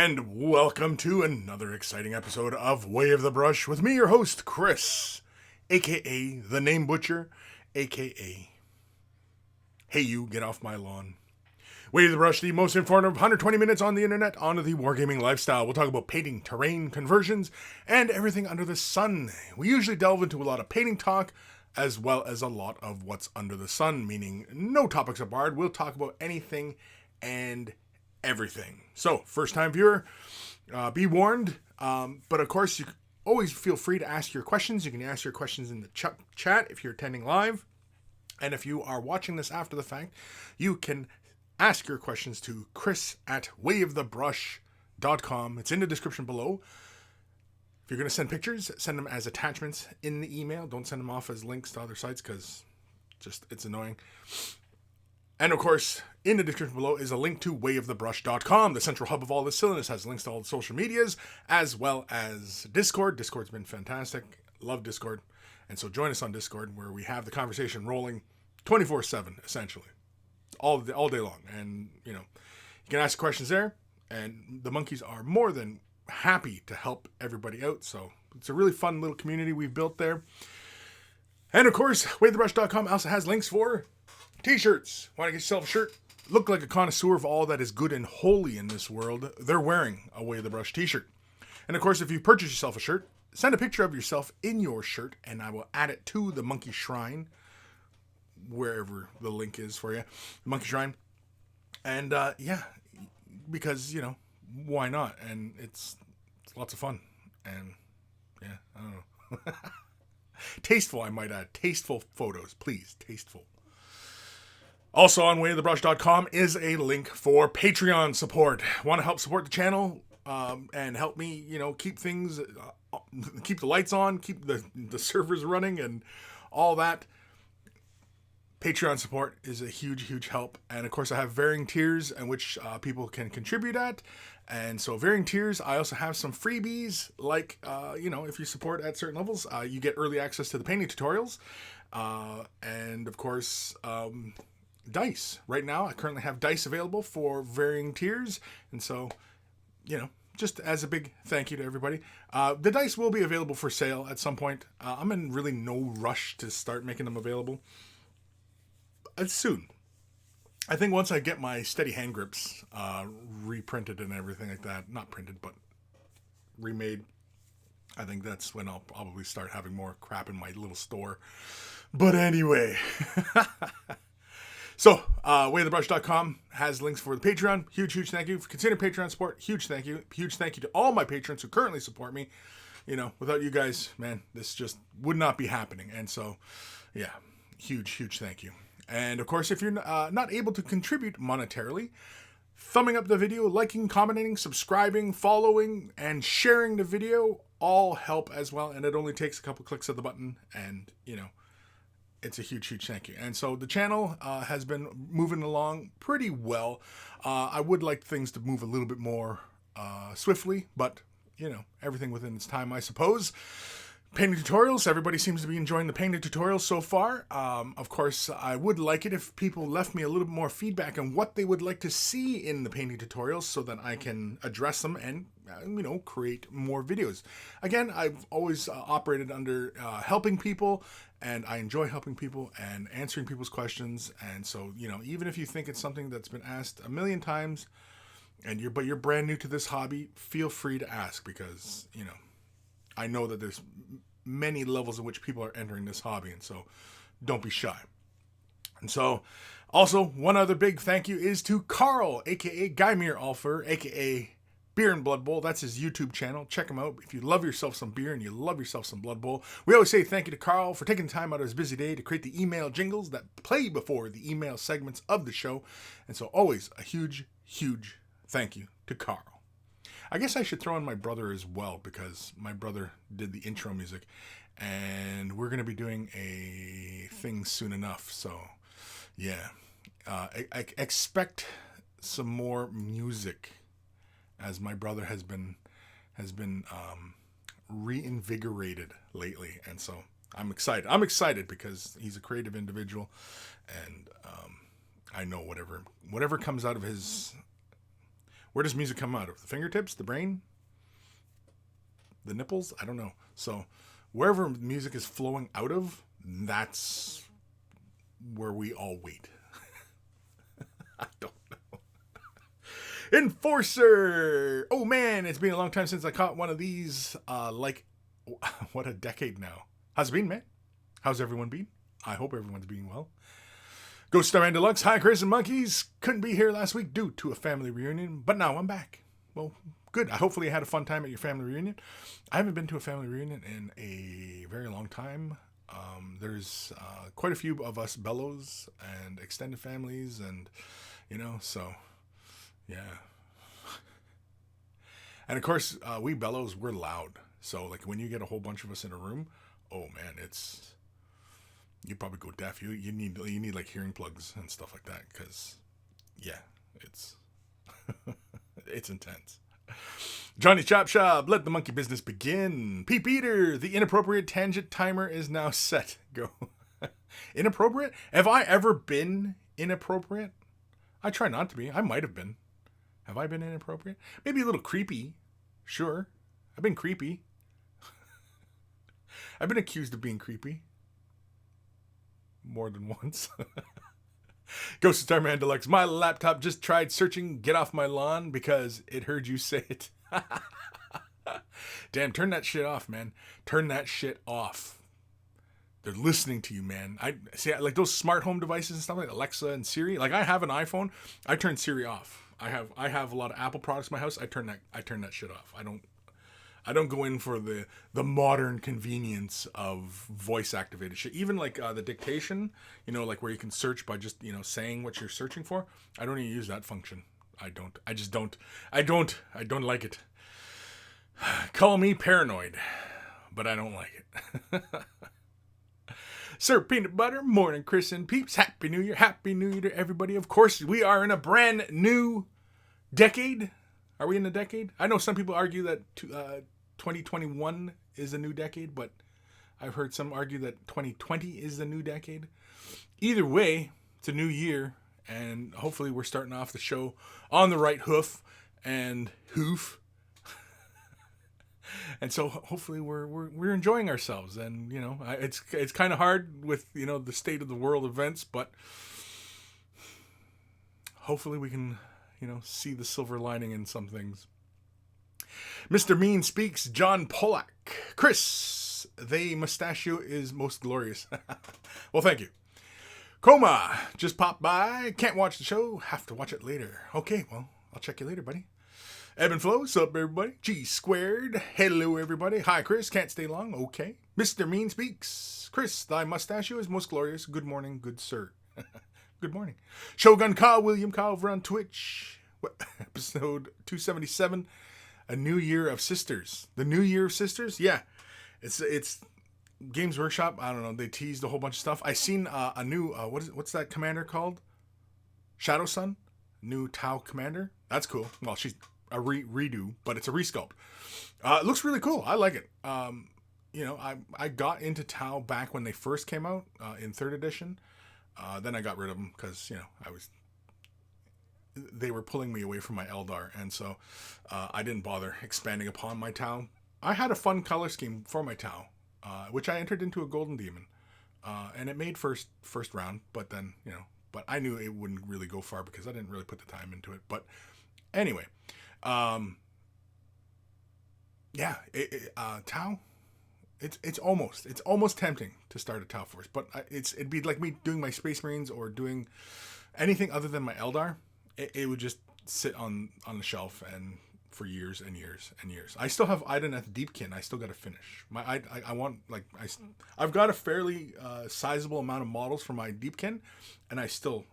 And welcome to another exciting episode of Way of the Brush with me, your host, Kris, aka the Name Butcher, aka Hey You, Get Off My Lawn. Way of the Brush, the most informative 120 minutes on the internet onto the wargaming lifestyle. We'll talk about painting, terrain, conversions, and everything under the sun. We usually delve into a lot of painting talk, as well as a lot of what's under the sun, meaning no topics are barred. We'll talk about anything and everything. So, first time viewer, be warned. But of course, you always feel free to ask your questions. You can ask your questions in the chat if you're attending live. And if you are watching this after the fact, you can ask your questions to Kris at wayofthebrush.com. It's in the description below. If you're going to send pictures, send them as attachments in the email. Don't send them off as links to other sites because it's annoying. And of course, in the description below is a link to wayofthebrush.com, the central hub of all this silliness. Has links to all the social medias, as well as Discord. Discord's been fantastic. Love Discord. And so join us on Discord, where we have the conversation rolling 24/7, essentially. All day long. And, you can ask questions there. And the monkeys are more than happy to help everybody out. So it's a really fun little community we've built there. And of course, wayofthebrush.com also has links for t-shirts. Want to get yourself a shirt? Look like a connoisseur of all that is good and holy in this world. They're wearing a Way of the Brush t-shirt. And of course, if you purchase yourself a shirt, send a picture of yourself in your shirt, and I will add it to the Monkey Shrine, wherever the link is for you. The Monkey Shrine. And because, why not? And it's lots of fun. And yeah, I don't know. Tasteful, I might add. Tasteful photos, please. Tasteful. Also on wayofthebrush.com is a link for Patreon support. Want to help support the channel and help me, keep things, keep the lights on, keep the servers running and all that. Patreon support is a huge, huge help. And of course, I have varying tiers in which people can contribute at. And so varying tiers, I also have some freebies, like, if you support at certain levels, you get early access to the painting tutorials. And of course, dice. Right now, I currently have dice available for varying tiers. And so, just as a big thank you to everybody. The dice will be available for sale at some point. I'm in really no rush to start making them available. Soon. I think once I get my steady hand grips reprinted and everything like that, not printed, but remade, I think that's when I'll probably start having more crap in my little store. But anyway. So, wayofthebrush.com has links for the Patreon. Huge, huge thank you for considering Patreon support. Huge thank you. Huge thank you to all my patrons who currently support me. Without you guys, man, this just would not be happening. And so, yeah, huge, huge thank you. And of course, if you're not able to contribute monetarily, thumbing up the video, liking, commenting, subscribing, following, and sharing the video all help as well. And it only takes a couple clicks of the button, and, it's a huge, huge thank you. And so the channel has been moving along pretty well. I would like things to move a little bit more swiftly, but, everything within its time, I suppose. Painting tutorials. Everybody seems to be enjoying the painting tutorials so far. Of course, I would like it if people left me a little bit more feedback on what they would like to see in the painting tutorials so that I can address them and, create more videos. Again, I've always operated under helping people, and I enjoy helping people and answering people's questions. And so, even if you think it's something that's been asked a million times and you're brand new to this hobby, feel free to ask because, I know that there's many levels in which people are entering this hobby, and so don't be shy. And so, also, one other big thank you is to Carl, a.k.a. Guymere Alfer, a.k.a. Beer and Blood Bowl. That's his YouTube channel. Check him out if you love yourself some beer and you love yourself some Blood Bowl. We always say thank you to Carl for taking time out of his busy day to create the email jingles that play before the email segments of the show. And so, always a huge, huge thank you to Carl. I guess I should throw in my brother as well, because my brother did the intro music, and we're going to be doing a thing soon enough. So, yeah, I expect some more music, as my brother has been reinvigorated lately, and so I'm excited. I'm excited because he's a creative individual, and I know whatever comes out of his Where does music come out of? The fingertips? The brain? The nipples? I don't know. So wherever music is flowing out of, that's where we all wait. I don't know. Enforcer! Oh man, it's been a long time since I caught one of these. What a decade now. How's it been, man? How's everyone been? I hope everyone's being well. Ghost Star Man Deluxe, hi Kris and Monkeys. Couldn't be here last week due to a family reunion, but now I'm back. Well, good. Hopefully you had a fun time at your family reunion. I haven't been to a family reunion in a very long time. There's quite a few of us bellows and extended families, and so yeah. And of course, we bellows, we're loud. So like when you get a whole bunch of us in a room, oh man, you probably go deaf. You need like hearing plugs and stuff like that, because yeah, it's it's intense. Johnny Chop Shop, let the monkey business begin. Peep Eater, the inappropriate tangent timer is now set. Go. Inappropriate? Have I ever been inappropriate? I try not to be. I might have been. Have I been inappropriate? Maybe a little creepy. Sure. I've been creepy. I've been accused of being creepy. More than once. Ghost Star Man Deluxe, my laptop just tried searching Get Off My Lawn because it heard you say it. Damn, turn that shit off, man. Turn that shit off. They're listening to you, man. I see, like those smart home devices and stuff like Alexa and Siri. Like I have an iPhone, I turn Siri off. I have a lot of Apple products in my house. I turn that shit off. I don't go in for the modern convenience of voice activated shit. Even like the dictation, like where you can search by just, saying what you're searching for. I don't even use that function. I don't like it. Call me paranoid, but I don't like it. Sir Peanut Butter, morning Kris and peeps. Happy New Year. Happy New Year to everybody. Of course, we are in a brand new decade. Are we in a decade? I know some people argue that 2021 is a new decade, but I've heard some argue that 2020 is the new decade. Either way, it's a new year, and hopefully we're starting off the show on the right hoof and hoof. And so hopefully we're enjoying ourselves, and it's kind of hard with the state of the world events, but hopefully we can see the silver lining in some things. Mr. Mean speaks, John Pollack. Kris, the mustachio is most glorious. Well, thank you. Coma, just popped by. Can't watch the show. Have to watch it later. Okay, well, I'll check you later, buddy. Ebb and Flow, sup, everybody? G squared. Hello, everybody. Hi, Kris. Can't stay long. Okay. Mr. Mean speaks. Kris, thy mustachio is most glorious. Good morning, good sir. Good morning. Shogun Kyle, William Kyle over on Twitch. Episode 277. A New Year of Sisters. The New Year of Sisters? Yeah. It's Games Workshop. I don't know. They teased a whole bunch of stuff. I seen a new, what's that commander called? Shadow Sun? New Tau commander? That's cool. Well, she's a redo, but it's a resculpt. It looks really cool. I like it. I got into Tau back when they first came out in 3rd edition. Then I got rid of them because, they were pulling me away from my Eldar, and so I didn't bother expanding upon my Tau. I had a fun color scheme for my Tau, which I entered into a Golden Demon, and it made first round, but then, but I knew it wouldn't really go far because I didn't really put the time into it. But anyway, Tau, it's almost tempting to start a Tau Force, but it'd be like me doing my Space Marines or doing anything other than my Eldar. It would just sit on the shelf and for years and years and years. I still have Ideneth Deepkin. I still got to finish. I've got a fairly sizable amount of models for my Deepkin, and I still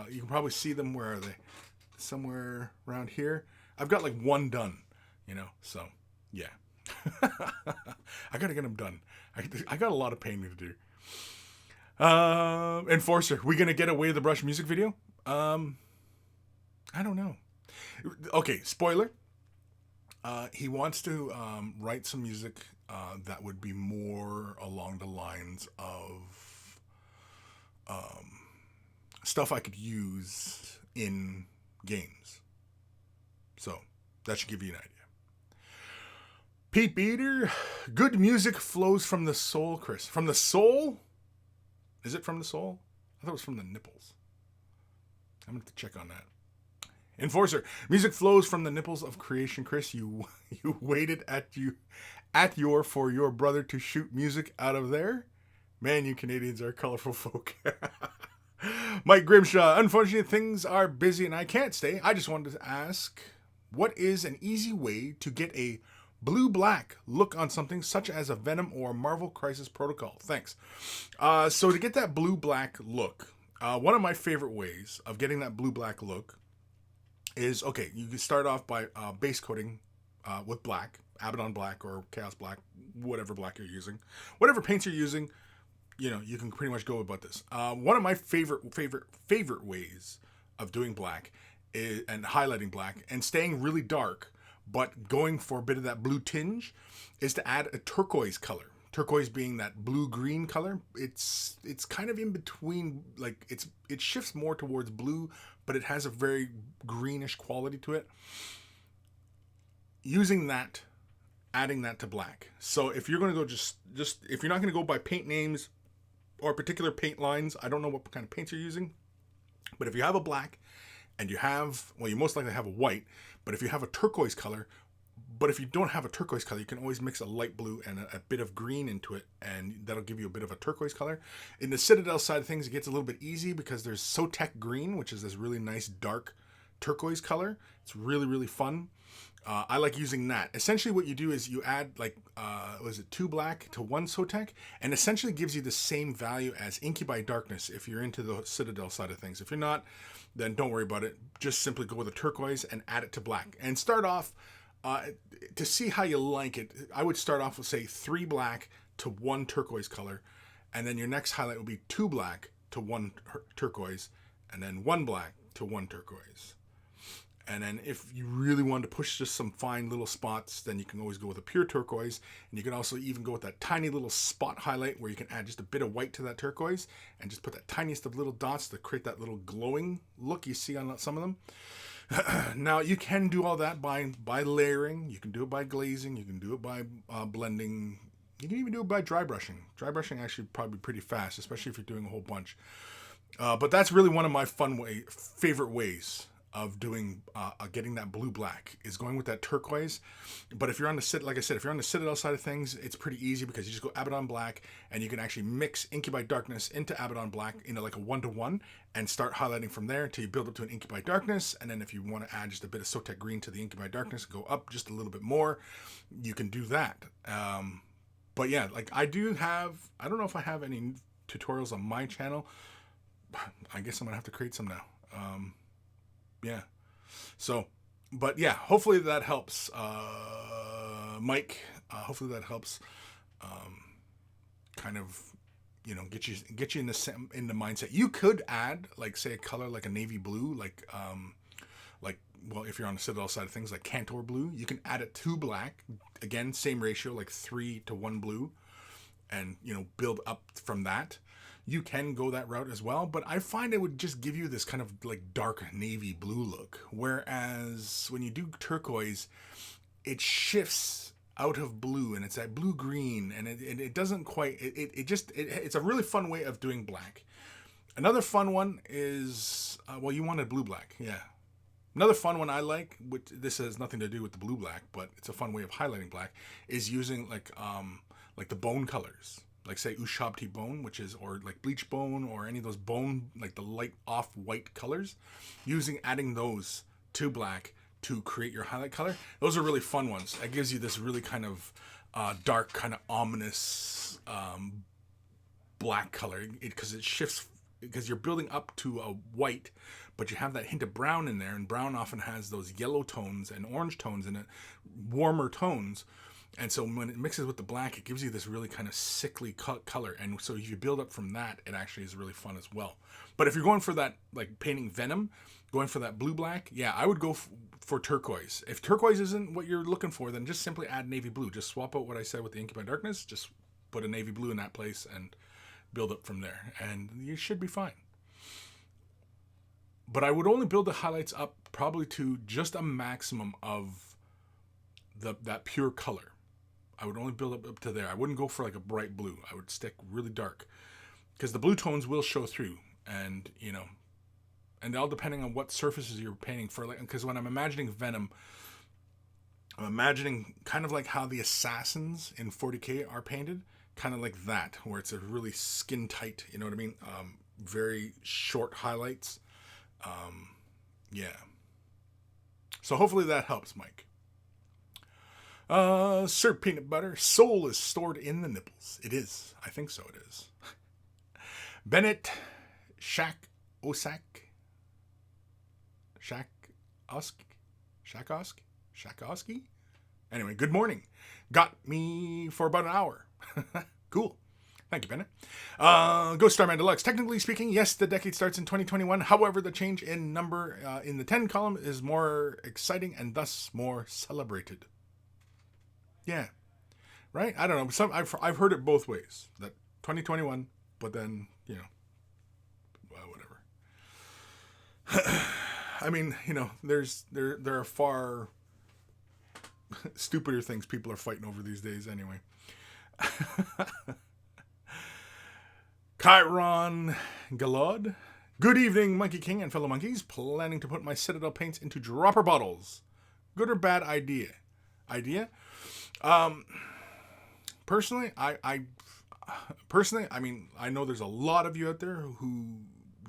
you can probably see them. Where are they? Somewhere around here. I've got like one done, so yeah. I got to get them done. I got a lot of painting to do. Enforcer, we going to get Away the Brush music video? I don't know. Okay, spoiler. He wants to write some music that would be more along the lines of stuff I could use in games. So that should give you an idea. Pete Beater, good music flows from the soul, Kris. From the soul? Is it from the soul? I thought it was from the nipples. I'm going to have to check on that. Enforcer, music flows from the nipples of creation, Kris. You waited for your brother to shoot music out of there? Man, you Canadians are colorful folk. Mike Grimshaw, unfortunately things are busy and I can't stay. I just wanted to ask, what is an easy way to get a blue-black look on something such as a Venom or Marvel Crisis Protocol? Thanks. So to get that blue-black look, one of my favorite ways of getting that blue-black look is, okay, you can start off by base coating with black, Abaddon black or Chaos black, whatever black you're using. Whatever paints you're using, you know, you can pretty much go about this. One of my favorite ways of doing black and highlighting black and staying really dark, but going for a bit of that blue tinge, is to add a turquoise color. Turquoise being that blue-green color. It's kind of in between, like it shifts more towards blue, but it has a very greenish quality to it. Using that, adding that to black. So if you're going to go just if you're not going to go by paint names or particular paint lines, I don't know what kind of paints you're using, but if you have a black and you have, well, you most likely have a white, but if you have a turquoise color, but if you don't have a turquoise color, you can always mix a light blue and a bit of green into it, and that'll give you a bit of a turquoise color. In the Citadel side of things, it gets a little bit easy because there's Sotek Green, which is this really nice dark turquoise color. It's really, really fun. I like using that. Essentially what you do is you add like, 2 black to 1 Sotek, and essentially gives you the same value as Incubi Darkness if you're into the Citadel side of things. If you're not, then don't worry about it. Just simply go with a turquoise and add it to black. And start off, to see how you like it, I would start off with, say, 3 black to 1 turquoise color, and then your next highlight will be 2 black to 1 turquoise, and then 1 black to 1 turquoise. And then if you really want to push just some fine little spots, then you can always go with a pure turquoise. And you can also even go with that tiny little spot highlight where you can add just a bit of white to that turquoise and just put that tiniest of little dots to create that little glowing look you see on some of them. Now, you can do all that by layering. You can do it by glazing. You can do it by blending. You can even do it by dry brushing. Dry brushing actually probably pretty fast, especially if you're doing a whole bunch. But that's really one of my favorite ways of doing getting that blue-black, is going with that turquoise. But if you're on the, like I said, if you're on the Citadel side of things, it's pretty easy because you just go Abaddon black, and you can actually mix Incubi Darkness into Abaddon black into like a 1-to-1 and start highlighting from there until you build up to an Incubi Darkness. And then if you want to add just a bit of Sotek Green to the Incubi Darkness, go up just a little bit more, you can do that. But yeah, like I don't know if I have any tutorials on my channel. I guess I'm gonna have to create some now. Yeah. So, but yeah, hopefully that helps, Mike. Hopefully that helps, kind of, you know, get you in the mindset. You could add, like, say, a color like a navy blue, like well, if you're on the Citadel side of things, like Cantor blue, you can add it to black. Again, same ratio, like 3-to-1 blue, and, you know, build up from that. You can go that route as well, but I find it would just give you this kind of like dark navy blue look. Whereas when you do turquoise, it shifts out of blue and it's that blue green, and it doesn't quite, it's a really fun way of doing black. Another fun one is, well, you wanted blue black. Yeah. Another fun one I like, which this has nothing to do with the blue black, but it's a fun way of highlighting black, is using like the bone colors. Like, say, Ushabti bone, which is, or like bleach bone, or any of those bone, like the light off-white colors, adding those to black to create your highlight color. Those are really fun ones. That gives you this really kind of dark, kind of ominous black color, because it shifts, because you're building up to a white, but you have that hint of brown in there, and brown often has those yellow tones and orange tones in it, warmer tones. And so when it mixes with the black, it gives you this really kind of sickly color. And so if you build up from that, it actually is really fun as well. But if you're going for that, like painting Venom, going for that blue-black, yeah, I would go for turquoise. If turquoise isn't what you're looking for, then just simply add navy blue. Just swap out what I said with the Incubi Darkness. Just put a navy blue in that place and build up from there. And you should be fine. But I would only build the highlights up probably to just a maximum of that pure color. I would only build up to there. I wouldn't go for like a bright blue. I would stick really dark because the blue tones will show through, and and all depending on what surfaces you're painting for. Like, because when I'm imagining Venom, I'm imagining kind of like how the assassins in 40K are painted, kind of like that, where it's a really skin tight. You know what I mean? Very short highlights. Yeah. So hopefully that helps, Mike. Sir Peanut Butter, soul is stored in the nipples. It is. I think so it is. Bennett Shakoski? Anyway, good morning. Got me for about an hour. Cool. Thank you, Bennett. Ghost Starman Deluxe. Technically speaking, yes, the decade starts in 2021. However, the change in number in the 10 column is more exciting and thus more celebrated. Yeah. Right? I don't know. I've heard it both ways. That 2021, but then, whatever. I mean, there are far stupider things people are fighting over these days anyway. Chiron Galod. Good evening, Monkey King and fellow monkeys. Planning to put my Citadel paints into dropper bottles. Good or bad idea? Personally, I mean, I know there's a lot of you out there who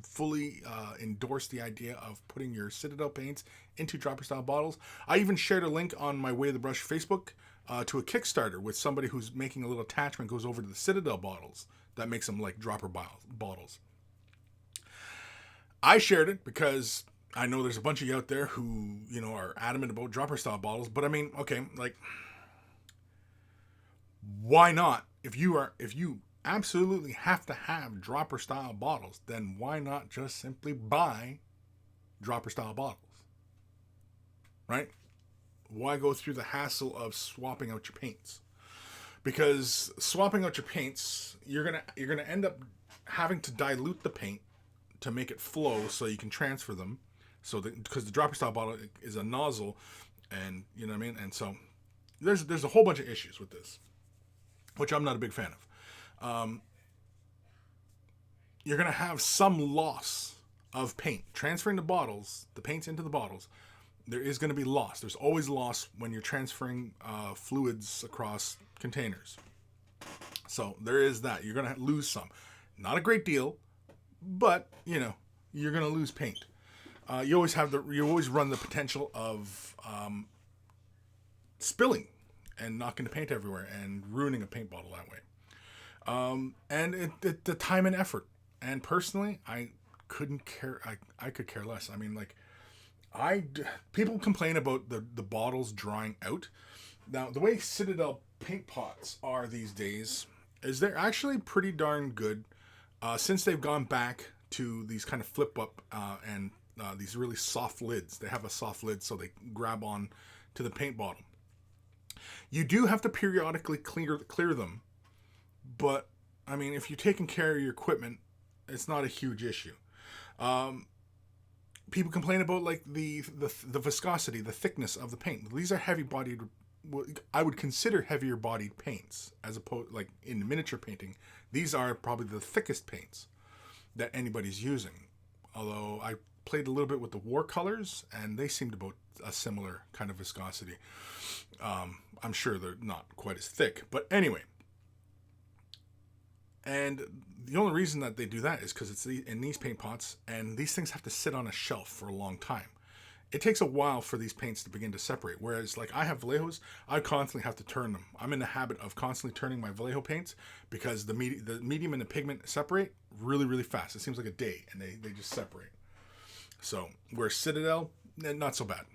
fully endorse the idea of putting your Citadel paints into dropper style bottles. I even shared a link on my Way of the Brush Facebook to a Kickstarter with somebody who's making a little attachment goes over to the Citadel bottles that makes them like dropper bottles. I shared it because I know there's a bunch of you out there who, are adamant about dropper style bottles, but I mean, okay, like, why not? If you absolutely have to have dropper style bottles, then why not just simply buy dropper style bottles? Right? Why go through the hassle of swapping out your paints? Because swapping out your paints, you're gonna end up having to dilute the paint to make it flow so you can transfer them. So because the dropper style bottle is a nozzle, and you know what I mean, and so there's a whole bunch of issues with this, which I'm not a big fan of. You're gonna have some loss of paint transferring the paints into the bottles. There is going to be loss. There's always loss when you're transferring fluids across containers. So there is that. You're going to lose some. Not a great deal, but you're going to lose paint. You always run the potential of spilling and knocking the paint everywhere and ruining a paint bottle that way. And the time and effort. And personally, I couldn't care. I could care less. I mean, like. People complain about the bottles drying out. Now, the way Citadel paint pots are these days is they're actually pretty darn good since they've gone back to these kind of flip up and these really soft lids. They have a soft lid so they grab on to the paint bottle. You do have to periodically clear them, but I mean, if you're taking care of your equipment, it's not a huge issue. People complain about like the viscosity, the thickness of the paint. These are heavy bodied. I would consider heavier bodied paints as opposed like in miniature painting. These are probably the thickest paints that anybody's using. Although I played a little bit with the watercolors and they seemed about a similar kind of viscosity. I'm sure they're not quite as thick, but anyway. And the only reason that they do that is because it's in these paint pots, and these things have to sit on a shelf for a long time. It takes a while for these paints to begin to separate. Whereas, like I have Vallejos, I constantly have to turn them. I'm in the habit of constantly turning my Vallejo paints because the medium and the pigment separate really, really fast. It seems like a day, and they just separate. So, where Citadel, not so bad.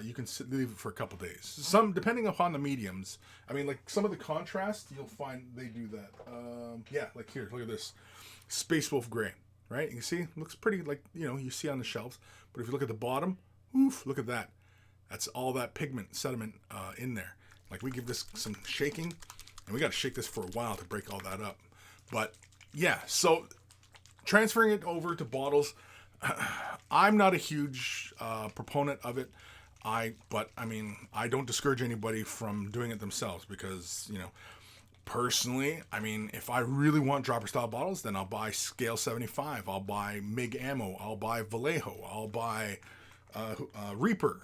You can leave it for a couple days. Some, depending upon the mediums. I mean, like some of the contrast, you'll find they do that. Yeah, like here, look at this. Space Wolf Gray, right? You can see, it looks pretty like, you see on the shelves. But if you look at the bottom, oof, look at that. That's all that pigment sediment in there. Like we give this some shaking, and we got to shake this for a while to break all that up. But yeah, so transferring it over to bottles, I'm not a huge proponent of it. But I mean, I don't discourage anybody from doing it themselves because, personally, I mean, if I really want dropper style bottles, then I'll buy Scale 75. I'll buy MIG ammo. I'll buy Vallejo. I'll buy Reaper.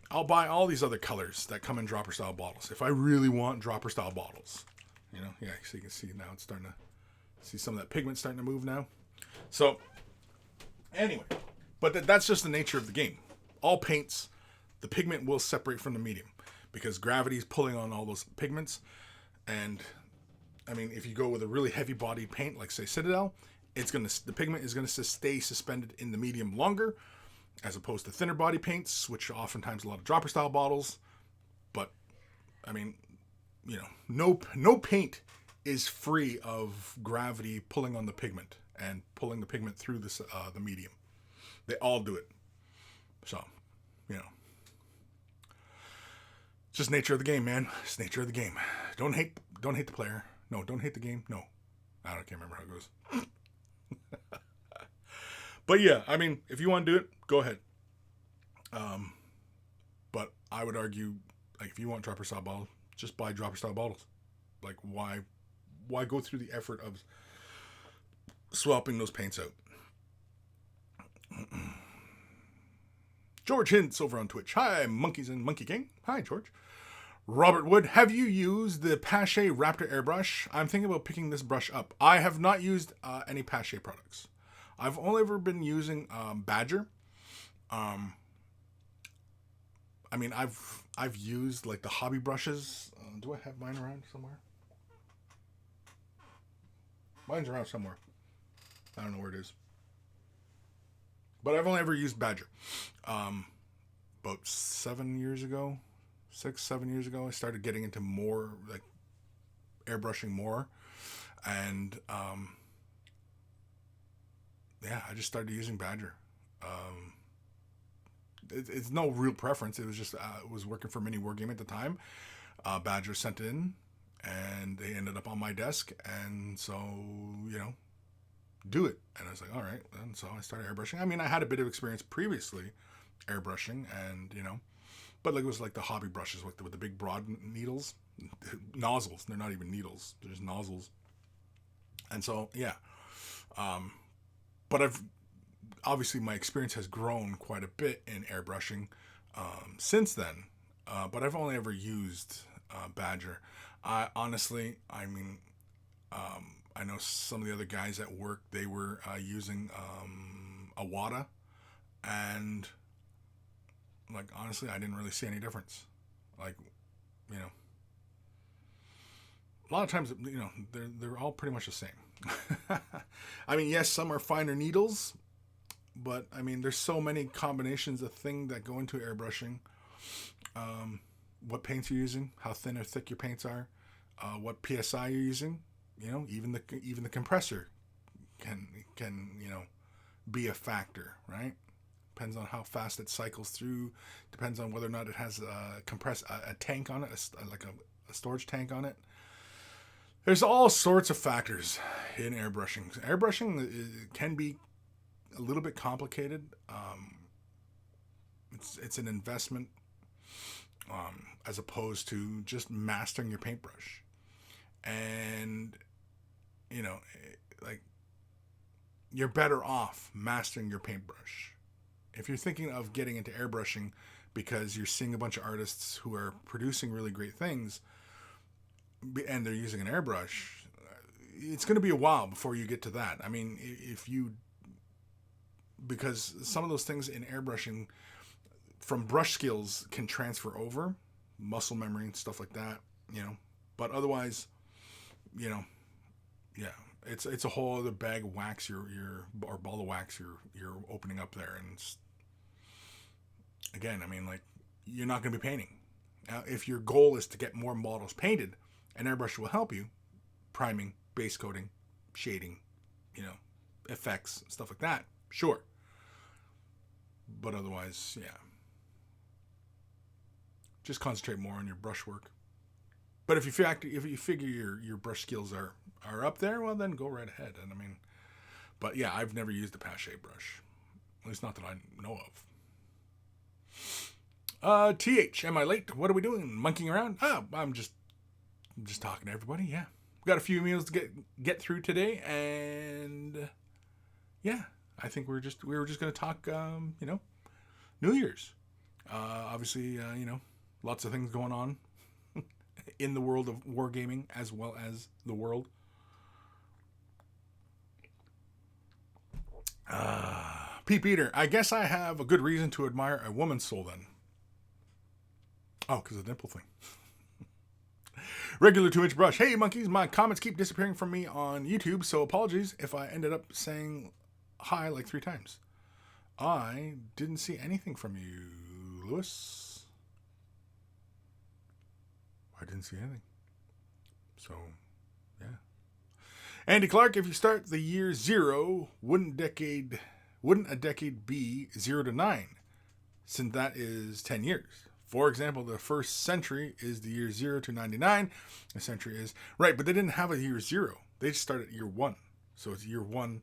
I'll buy all these other colors that come in dropper style bottles if I really want dropper style bottles. Yeah. So you can see now it's starting to see some of that pigment starting to move now. So anyway, but that's just the nature of the game. All paints, the pigment will separate from the medium because gravity is pulling on all those pigments. And I mean, if you go with a really heavy bodied paint, like say Citadel, the pigment is gonna stay suspended in the medium longer, as opposed to thinner body paints, which are oftentimes a lot of dropper style bottles. But I mean, no paint is free of gravity pulling on the pigment and pulling the pigment through the medium. They all do it. So, just nature of the game, man. It's nature of the game. Don't hate the player. No, don't hate the game. No, I can't remember how it goes. But yeah, I mean, if you want to do it, go ahead. But I would argue, like, if you want dropper style bottles, just buy dropper style bottles. Like, why go through the effort of swapping those paints out? George Hintz over on Twitch. Hi, Monkeys and Monkey King. Hi, George. Robert Wood, have you used the Pache Raptor airbrush? I'm thinking about picking this brush up. I have not used any Pache products. I've only ever been using Badger. I mean, I've used like the hobby brushes. Do I have mine around somewhere? Mine's around somewhere. I don't know where it is. But I've only ever used Badger. About 7 years ago, 6-7 years ago, I started getting into more like airbrushing more, and I just started using Badger. It's no real preference. It was just it was working for Mini Wargame at the time. Badger sent it in, and they ended up on my desk, and so do it. And I was like, all right. And so I started airbrushing. I mean, I had a bit of experience previously airbrushing, and but like it was like the hobby brushes with the big broad needles, nozzles. They're not even needles; they're just nozzles. And so but I've obviously my experience has grown quite a bit in airbrushing since then. But I've only ever used Badger. I mean, I know some of the other guys at work, they were using Awada, and like honestly, I didn't really see any difference. Like, a lot of times, they're all pretty much the same. I mean, yes, some are finer needles, but I mean, there's so many combinations of things that go into airbrushing. What paints you're using, how thin or thick your paints are, what PSI you're using. Even the compressor can be a factor, right? Depends on how fast it cycles through. Depends on whether or not it has a tank on it, like a storage tank on it. There's all sorts of factors in airbrushing. Airbrushing can be a little bit complicated. It's an investment as opposed to just mastering your paintbrush. And like, you're better off mastering your paintbrush. If you're thinking of getting into airbrushing because you're seeing a bunch of artists who are producing really great things and they're using an airbrush, it's going to be a while before you get to that. I mean, because some of those things in airbrushing from brush skills can transfer over, muscle memory and stuff like that, but otherwise, it's a whole other bag of wax or ball of wax you're opening up there. And again, I mean, like, you're not going to be painting. Now, if your goal is to get more models painted, an airbrush will help you. Priming, base coating, shading, effects, stuff like that. Sure. But otherwise, just concentrate more on your brush work. But if you figure your brush skills are up there, well, then go right ahead. And I mean, But yeah, I've never used a pache brush. At least not that I know of. TH, am I late? What are we doing? Monkeying around? I'm just talking to everybody. Yeah, we got a few emails to get through today, and yeah, I think we were just going to talk. New Year's. Obviously, lots of things going on in the world of wargaming as well as the world. Pete Peter, I guess I have a good reason to admire a woman's soul then. Oh, because of the nipple thing. Regular 2-inch brush. Hey, monkeys, my comments keep disappearing from me on YouTube, so apologies if I ended up saying hi like 3 times. I didn't see anything from you, Lewis. I didn't see anything. So, yeah. Andy Clark, if you start the year 0, wouldn't a decade be 0 to 9? Since that is 10 years. For example, the first century is the year 0 to 99. A century is... Right, but they didn't have a year 0. They just started at year 1. So it's year 1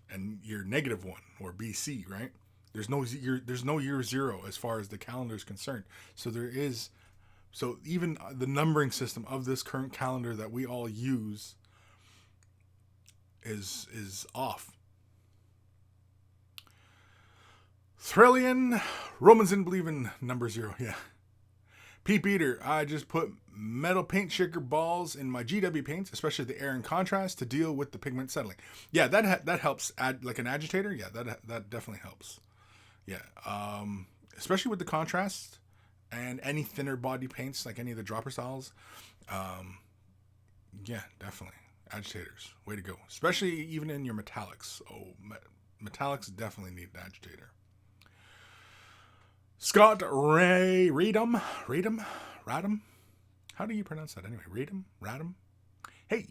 and year -1, or BC, right? There's no year 0 as far as the calendar is concerned. So even the numbering system of this current calendar that we all use is off. Threllian, Romans didn't believe in number 0. Yeah. Pete Beater, I just put metal paint shaker balls in my GW paints, especially the air and contrast, to deal with the pigment settling. Yeah, that helps. Add like an agitator. Yeah, that definitely helps. Yeah, especially with the contrast and any thinner body paints, like any of the dropper styles. Yeah, definitely agitators. Way to go. Especially even in your metallics. Oh, metallics definitely need an agitator. Scott Radum. How do you pronounce that anyway? Radum. Hey.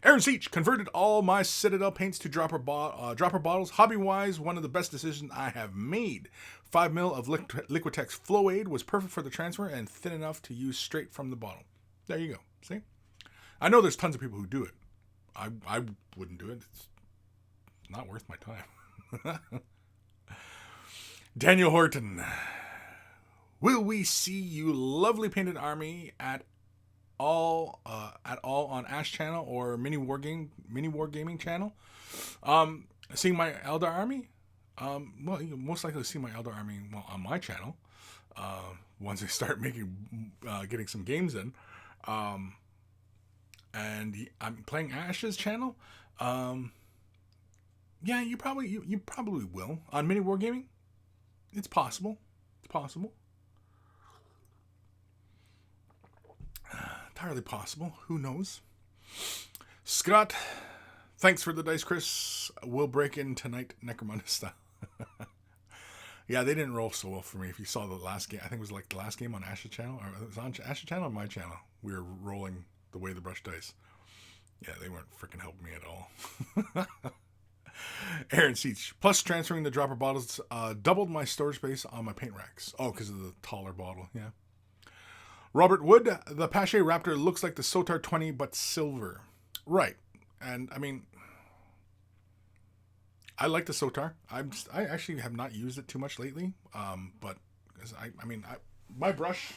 Aaron Seach converted all my Citadel paints to dropper bottles. Hobby-wise, one of the best decisions I have made. 5 ml of Liquitex Flow Aid was perfect for the transfer and thin enough to use straight from the bottle. There you go. See? I know there's tons of people who do it. I wouldn't do it. It's not worth my time. Daniel Horton. Will we see you lovely painted army at all on Ash channel or mini wargaming channel? Seeing my Eldar army? Well, you'll most likely see my Eldar army on my channel. Once I start getting some games in. And I'm playing Ash's channel. Yeah, you probably will. On mini wargaming? It's possible. Entirely possible. Who knows? Scott, thanks for the dice, Kris. We'll break in tonight, Necromunda style. Yeah, they didn't roll so well for me. If you saw the last game, I think it was like the last game on Ash's channel. Or it was on Ash's channel or my channel. We were rolling the way the brush dice. Yeah, they weren't freaking helping me at all. Aaron Seach. Plus, transferring the dropper bottles doubled my storage space on my paint racks. Oh, because of the taller bottle. Yeah. Robert Wood. The Pache Raptor looks like the Sotar 20, but silver. Right. And, I mean, I like the Sotar. I actually have not used it too much lately. But, my brush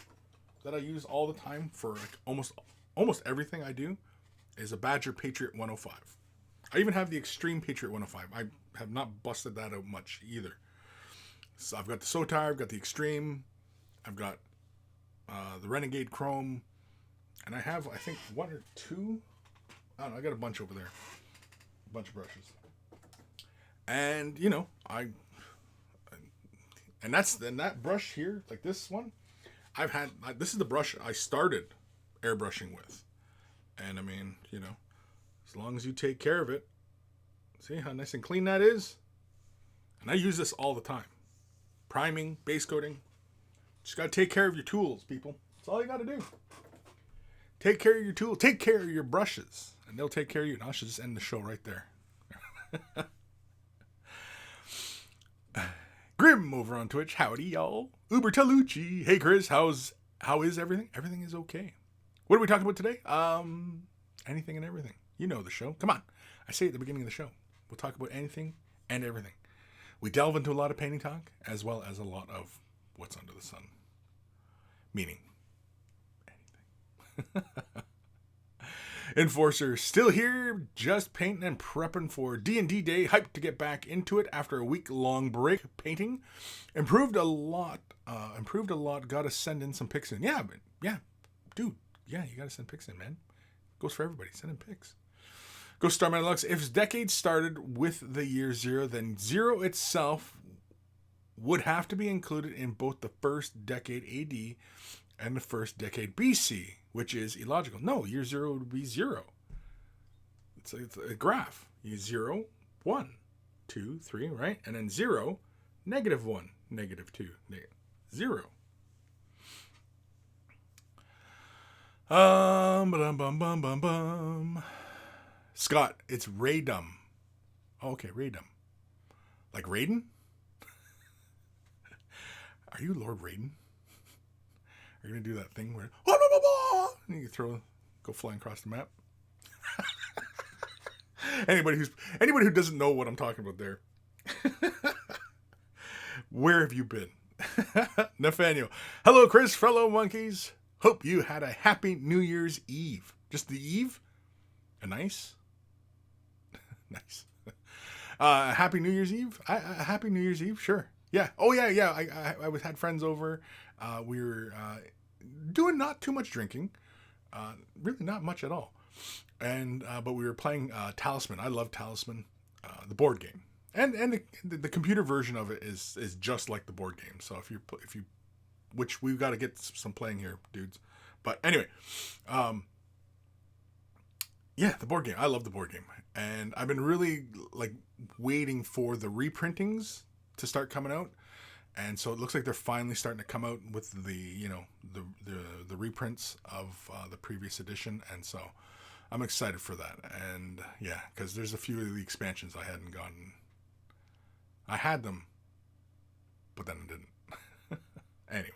that I use all the time for like almost everything I do is a Badger Patriot 105. I even have the Extreme Patriot 105. I have not busted that out much either. So I've got the Sotar, I've got the Extreme, I've got the Renegade Chrome, and I have, I think, 1 or 2. I don't know, I got a bunch over there. A bunch of brushes. And, that brush here, like this one, this is the brush I started airbrushing with. And I mean, as long as you take care of it. See how nice and clean that is? And I use this all the time. Priming, base coating. Just got to take care of your tools, people. That's all you got to do. Take care of your tools. Take care of your brushes. And they'll take care of you. And I should just end the show right there. Grim over on Twitch. Howdy, y'all. Uber Talucci. Hey, Kris. How is everything? Everything is okay. What are we talking about today? Anything and everything. You know the show. Come on. I say it at the beginning of the show. We'll talk about anything and everything. We delve into a lot of painting talk, as well as a lot of what's under the sun. Meaning, anything. Enforcer still here, just painting and prepping for D&D Day. Hyped to get back into it after a week-long break painting. Improved a lot. Gotta send in some pics in. Yeah, dude. Yeah, you gotta send pics in, man. Goes for everybody. Send in pics. Go Starman Lux. If decade started with the year 0, then 0 itself would have to be included in both the first decade AD and the first decade BC, which is illogical. No, year 0 would be 0. It's a graph. You 0, 1, 2, 3, right? And then 0, -1, -2, 0. Scott, it's Raydum. Oh, okay, Raydum. Like Raiden? Are you Lord Raiden? Are you gonna do that thing where and you go flying across the map? Anybody who doesn't know what I'm talking about there. Where have you been? Nathaniel. Hello, Kris, fellow monkeys. Hope you had a happy New Year's Eve. Just the eve? A nice? Nice. Happy New Year's Eve? Happy New Year's Eve? Sure. Yeah. Oh, yeah. I had friends over. We were doing not too much drinking. Really not much at all. And but we were playing Talisman. I love Talisman, the board game. And the computer version of it is just like the board game. So if you which we've got to get some playing here, dudes. But anyway, yeah, the board game. I love the board game, and I've been really like waiting for the reprintings to start coming out, and so it looks like they're finally starting to come out with the the reprints of the previous edition, and so I'm excited for that. And yeah, because there's a few of the expansions I hadn't gotten. I had them, but then I didn't. Anyway.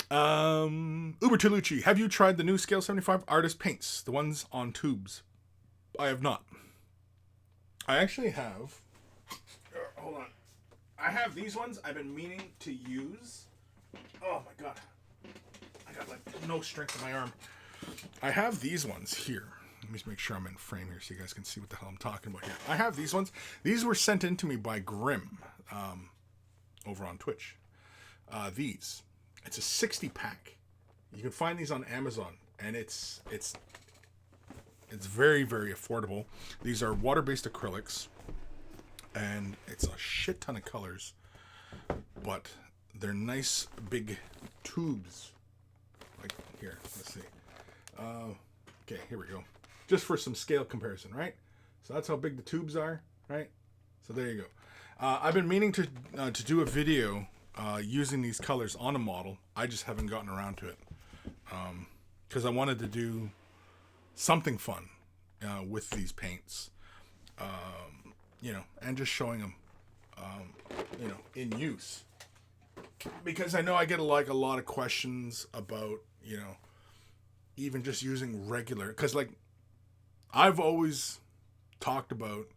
Uber Tolucci, have you tried the new Scale 75 Artist Paints? The ones on tubes. I have not. I actually have. Hold on. I have these ones I've been meaning to use. Oh my god. I got like no strength in my arm. I have these ones here. Let me just make sure I'm in frame here so you guys can see what the hell I'm talking about here. I have these ones. These were sent in to me by Grim over on Twitch. These. It's a 60 pack. You can find these on Amazon, and it's very, very affordable. These are water-based acrylics, and it's a shit ton of colors, but they're nice big tubes. Like here, let's see. Okay, here we go. Just for some scale comparison, right? So that's how big the tubes are, right? So there you go. I've been meaning to do a video using these colors on a model. I just haven't gotten around to it because I wanted to do something fun with these paints, and just showing them, in use. Because I know I get a lot of questions about, even just using regular. Because I've always talked about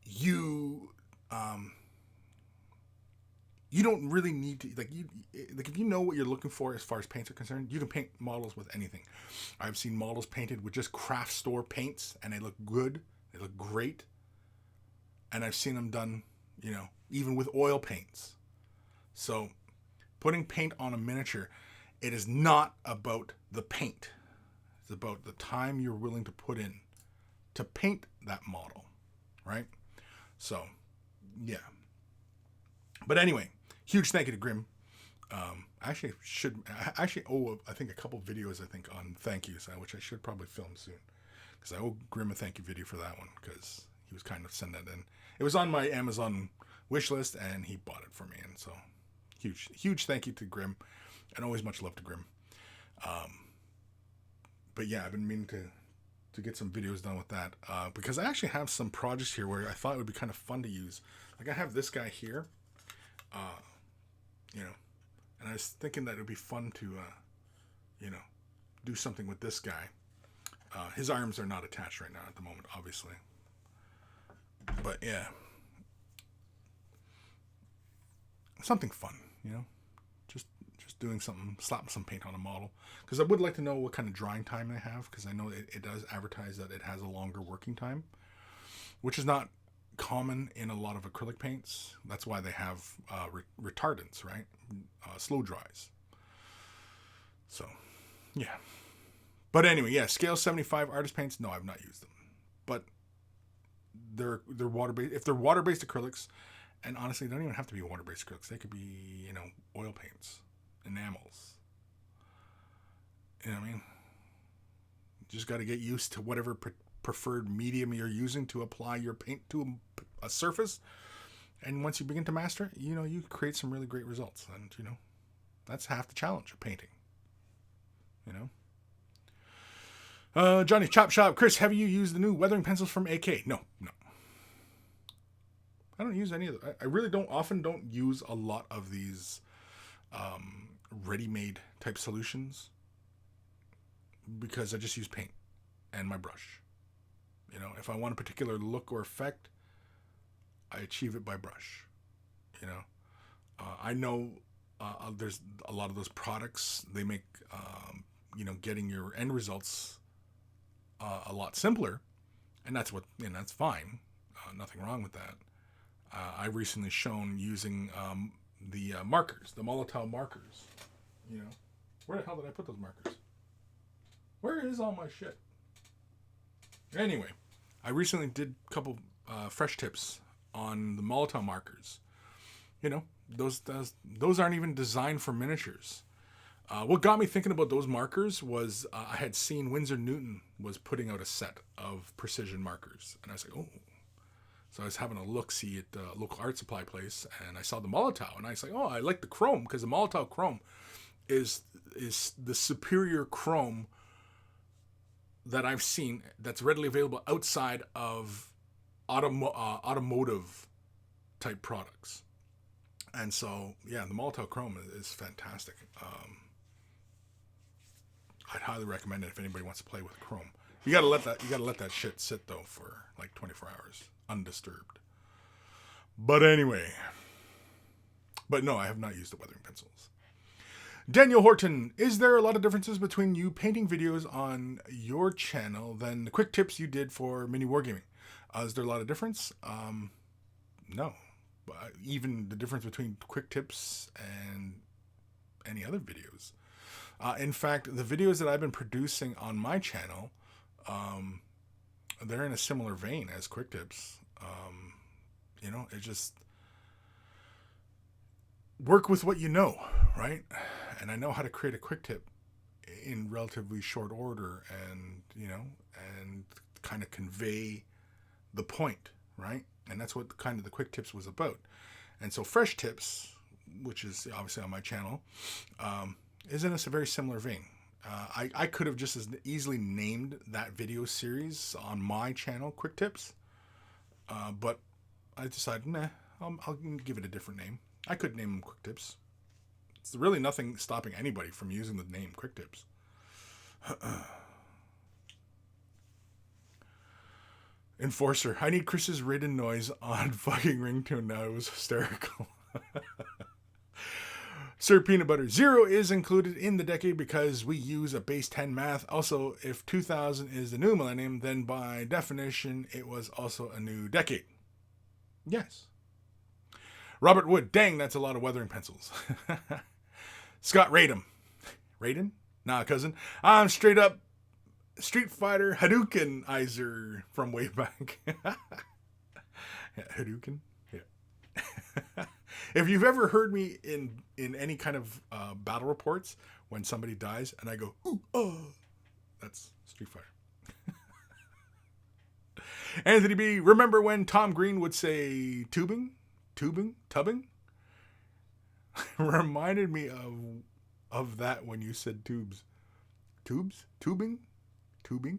you don't really need to if you know what you're looking for as far as paints are concerned, you can paint models with anything. I've seen models painted with just craft store paints, and they look good, they look great. And I've seen them done, even with oil paints. So putting paint on a miniature, it is not about the paint. It's about the time you're willing to put in to paint that model, right? So yeah. But anyway, huge thank you to Grim. I think a couple videos on thank yous, which I should probably film soon, because I owe Grim a thank you video for that one, because he was kind of sending that in. It was on my Amazon wish list, and he bought it for me, and so huge thank you to Grim, and always much love to Grim. But yeah, I've been meaning to get some videos done with that, because I actually have some projects here where I thought it would be kind of fun to use. Like I have this guy here. And I was thinking that it would be fun to, do something with this guy. his arms are not attached right now at the moment, obviously. But yeah, something fun, you know, just doing something, slapping some paint on a model. Because I would like to know what kind of drying time they have, because I know it does advertise that it has a longer working time, which is not common in a lot of acrylic paints. That's why they have retardants, right? Slow dries. So, yeah. But anyway, yeah, scale 75 artist paints. No, I've not used them, but they're water based. If they're water based acrylics, and honestly, they don't even have to be water based acrylics. They could be, you know, oil paints, enamels. You know what I mean? You just got to get used to whatever preferred medium you're using to apply your paint to a surface. And once you begin to master it, you know, you create some really great results. And, you know, that's half the challenge of painting. You know? Johnny Chop Shop. Kris, have you used the new weathering pencils from AK? No. I don't use any of them. I really don't use a lot of these ready-made type solutions, because I just use paint and my brush. You know, if I want a particular look or effect, I achieve it by brush. You know, I know there's a lot of those products, they make, you know, getting your end results a lot simpler, and that's fine. Nothing wrong with that. I recently shown using the markers, the Molotov markers. You know, where the hell did I put those markers? Where is all my shit? Anyway, I recently did a couple fresh tips on the Molotov markers. You know, those aren't even designed for miniatures. What got me thinking about those markers was I had seen Winsor Newton was putting out a set of precision markers, and I was like, oh. So I was having a look-see at the local art supply place, and I saw the Molotov, and I was like, oh, I like the chrome, because the Molotov chrome is the superior chrome that I've seen that's readily available outside of automotive type products. And so, yeah, the Molotov chrome is fantastic. I'd highly recommend it if anybody wants to play with chrome. You gotta let that shit sit though for like 24 hours undisturbed. But anyway, no, I have not used the weathering pencils. Daniel Horton, is there a lot of differences between you painting videos on your channel than the quick tips you did for mini wargaming? Is there a lot of difference? No. Even the difference between quick tips and any other videos. In fact, the videos that I've been producing on my channel, they're in a similar vein as quick tips. You know, it just work with what you know, right? And I know how to create a quick tip in relatively short order, and, you know, and kind of convey the point, right? And that's what kind of the quick tips was about. And so fresh tips, which is obviously on my channel, is in a very similar vein. I could have just as easily named that video series on my channel quick tips, but I decided, nah, I'll give it a different name. I could name them quick tips. It's really nothing stopping anybody from using the name quick tips. Enforcer, I need Kris's ridden noise on fucking ringtone now. It was hysterical. Sir Peanut Butter, 0 is included in the decade because we use a base 10 math. Also, if 2000 is the new millennium, then by definition, it was also a new decade. Yes. Robert Wood, dang, that's a lot of weathering pencils. Scott Radom. Raiden? Nah, cousin. I'm straight up Street Fighter Hadouken-izer from way back. Yeah, Hadouken? Yeah. If you've ever heard me in any kind of battle reports, when somebody dies and I go, ooh, oh, that's Street Fighter. Anthony B., remember when Tom Green would say tubbing? Reminded me of that when you said tubes. Tubes? Tubing? Tubes?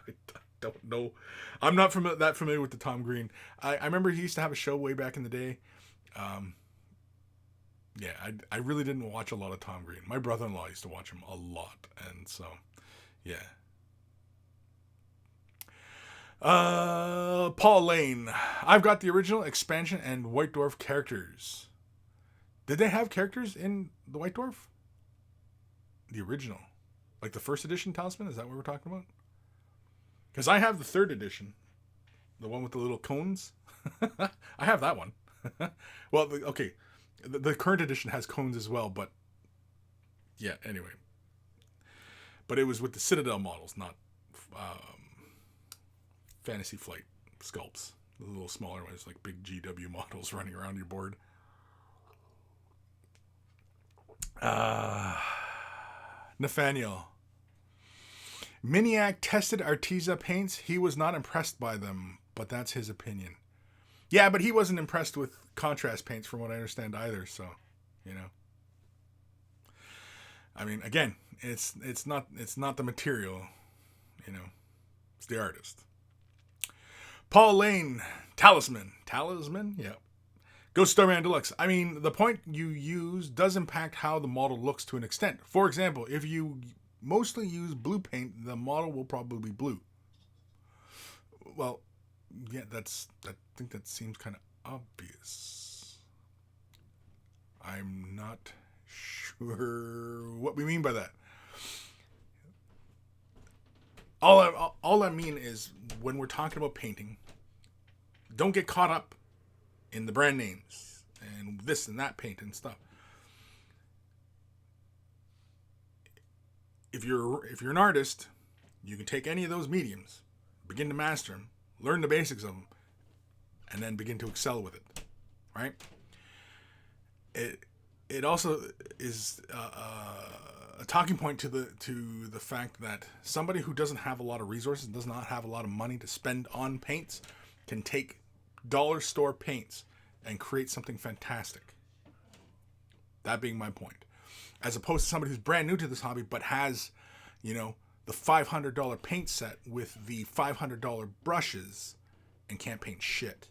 I don't know. I'm not that familiar with the Tom Green. I remember he used to have a show way back in the day. Yeah, I really didn't watch a lot of Tom Green. My brother-in-law used to watch him a lot. And so, yeah. Paul Lane. I've got the original expansion and White Dwarf characters. Did they have characters in the White Dwarf? The original. Like the first edition Talisman? Is that what we're talking about? Because I have the third edition. The one with the little cones. I have that one. Well, okay. The current edition has cones as well, but yeah, anyway. But it was with the Citadel models, not Fantasy Flight sculpts. The little smaller ones, like big GW models running around your board. Nathaniel. Miniac tested Arteza paints. He was not impressed by them, but that's his opinion. Yeah, but he wasn't impressed with contrast paints from what I understand either, so, you know. I mean, again, it's not the material, you know. It's the artist. Paul Lane, Talisman. Talisman? Yeah. Ghost Starman Deluxe. I mean, the point you use does impact how the model looks to an extent. For example, if you mostly use blue paint, the model will probably be blue. Well, yeah, I think that seems kind of obvious. I'm not sure what we mean by that. All I mean is when we're talking about painting, don't get caught up in the brand names and this and that paint and stuff. If you're an artist, you can take any of those mediums, begin to master them, learn the basics of them, and then begin to excel with it, right? It also is a talking point to the fact that somebody who doesn't have a lot of resources, does not have a lot of money to spend on paints, can take dollar store paints and create something fantastic. That being my point. As opposed to somebody who's brand new to this hobby but has, you know, the $500 paint set with the $500 brushes and can't paint shit,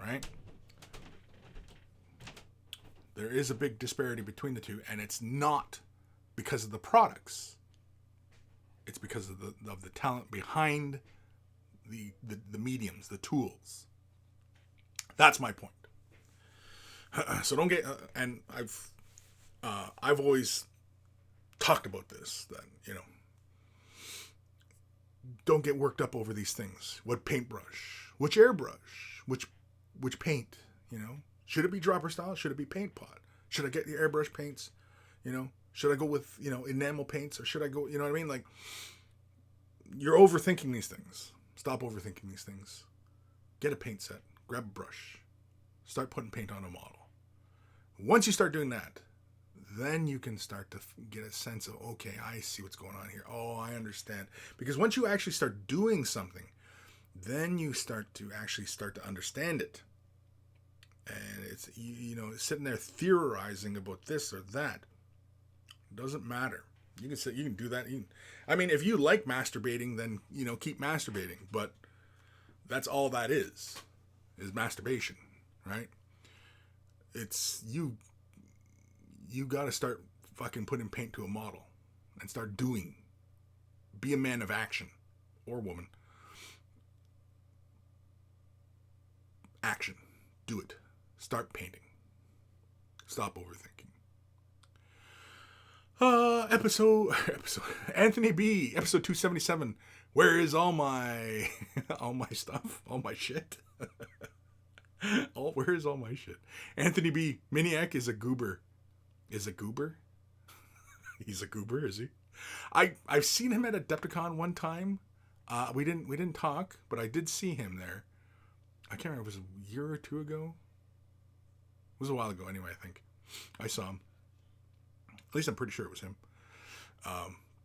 right? There is a big disparity between the two, and it's not because of the products. It's because of the talent behind the mediums, the tools. That's my point. So don't get and I've always talked about this, that, you know, don't get worked up over these things. What paintbrush? Which airbrush? Which paint? You know, should it be dropper style? Should it be paint pot? Should I get the airbrush paints? You know, should I go with, you know, enamel paints, or should I go? You know what I mean? Like, you're overthinking these things. Stop overthinking these things. Get a paint set. Grab a brush. Start putting paint on a model. Once you start doing that, then you can start to get a sense of, okay, I see what's going on here. Oh, I understand. Because once you actually start doing something, then you start to understand it. And it's, you know, sitting there theorizing about this or that doesn't matter. You can do that. I mean, if you like masturbating, then, you know, keep masturbating. But that's all that is masturbation, right? It's you got to start fucking putting paint to a model and start doing. Be a man of action, or woman. Action. Do it. Start painting. Stop overthinking. Episode Anthony B, episode 277. Where is all my stuff? All my shit? Where is all my shit? Anthony B, Miniac is a goober. Is a goober? He's a goober, is he? I've seen him at Adepticon one time. We didn't talk, but I did see him there. I can't remember if it was a year or two ago. It was a while ago anyway, I think. I saw him. At least I'm pretty sure it was him.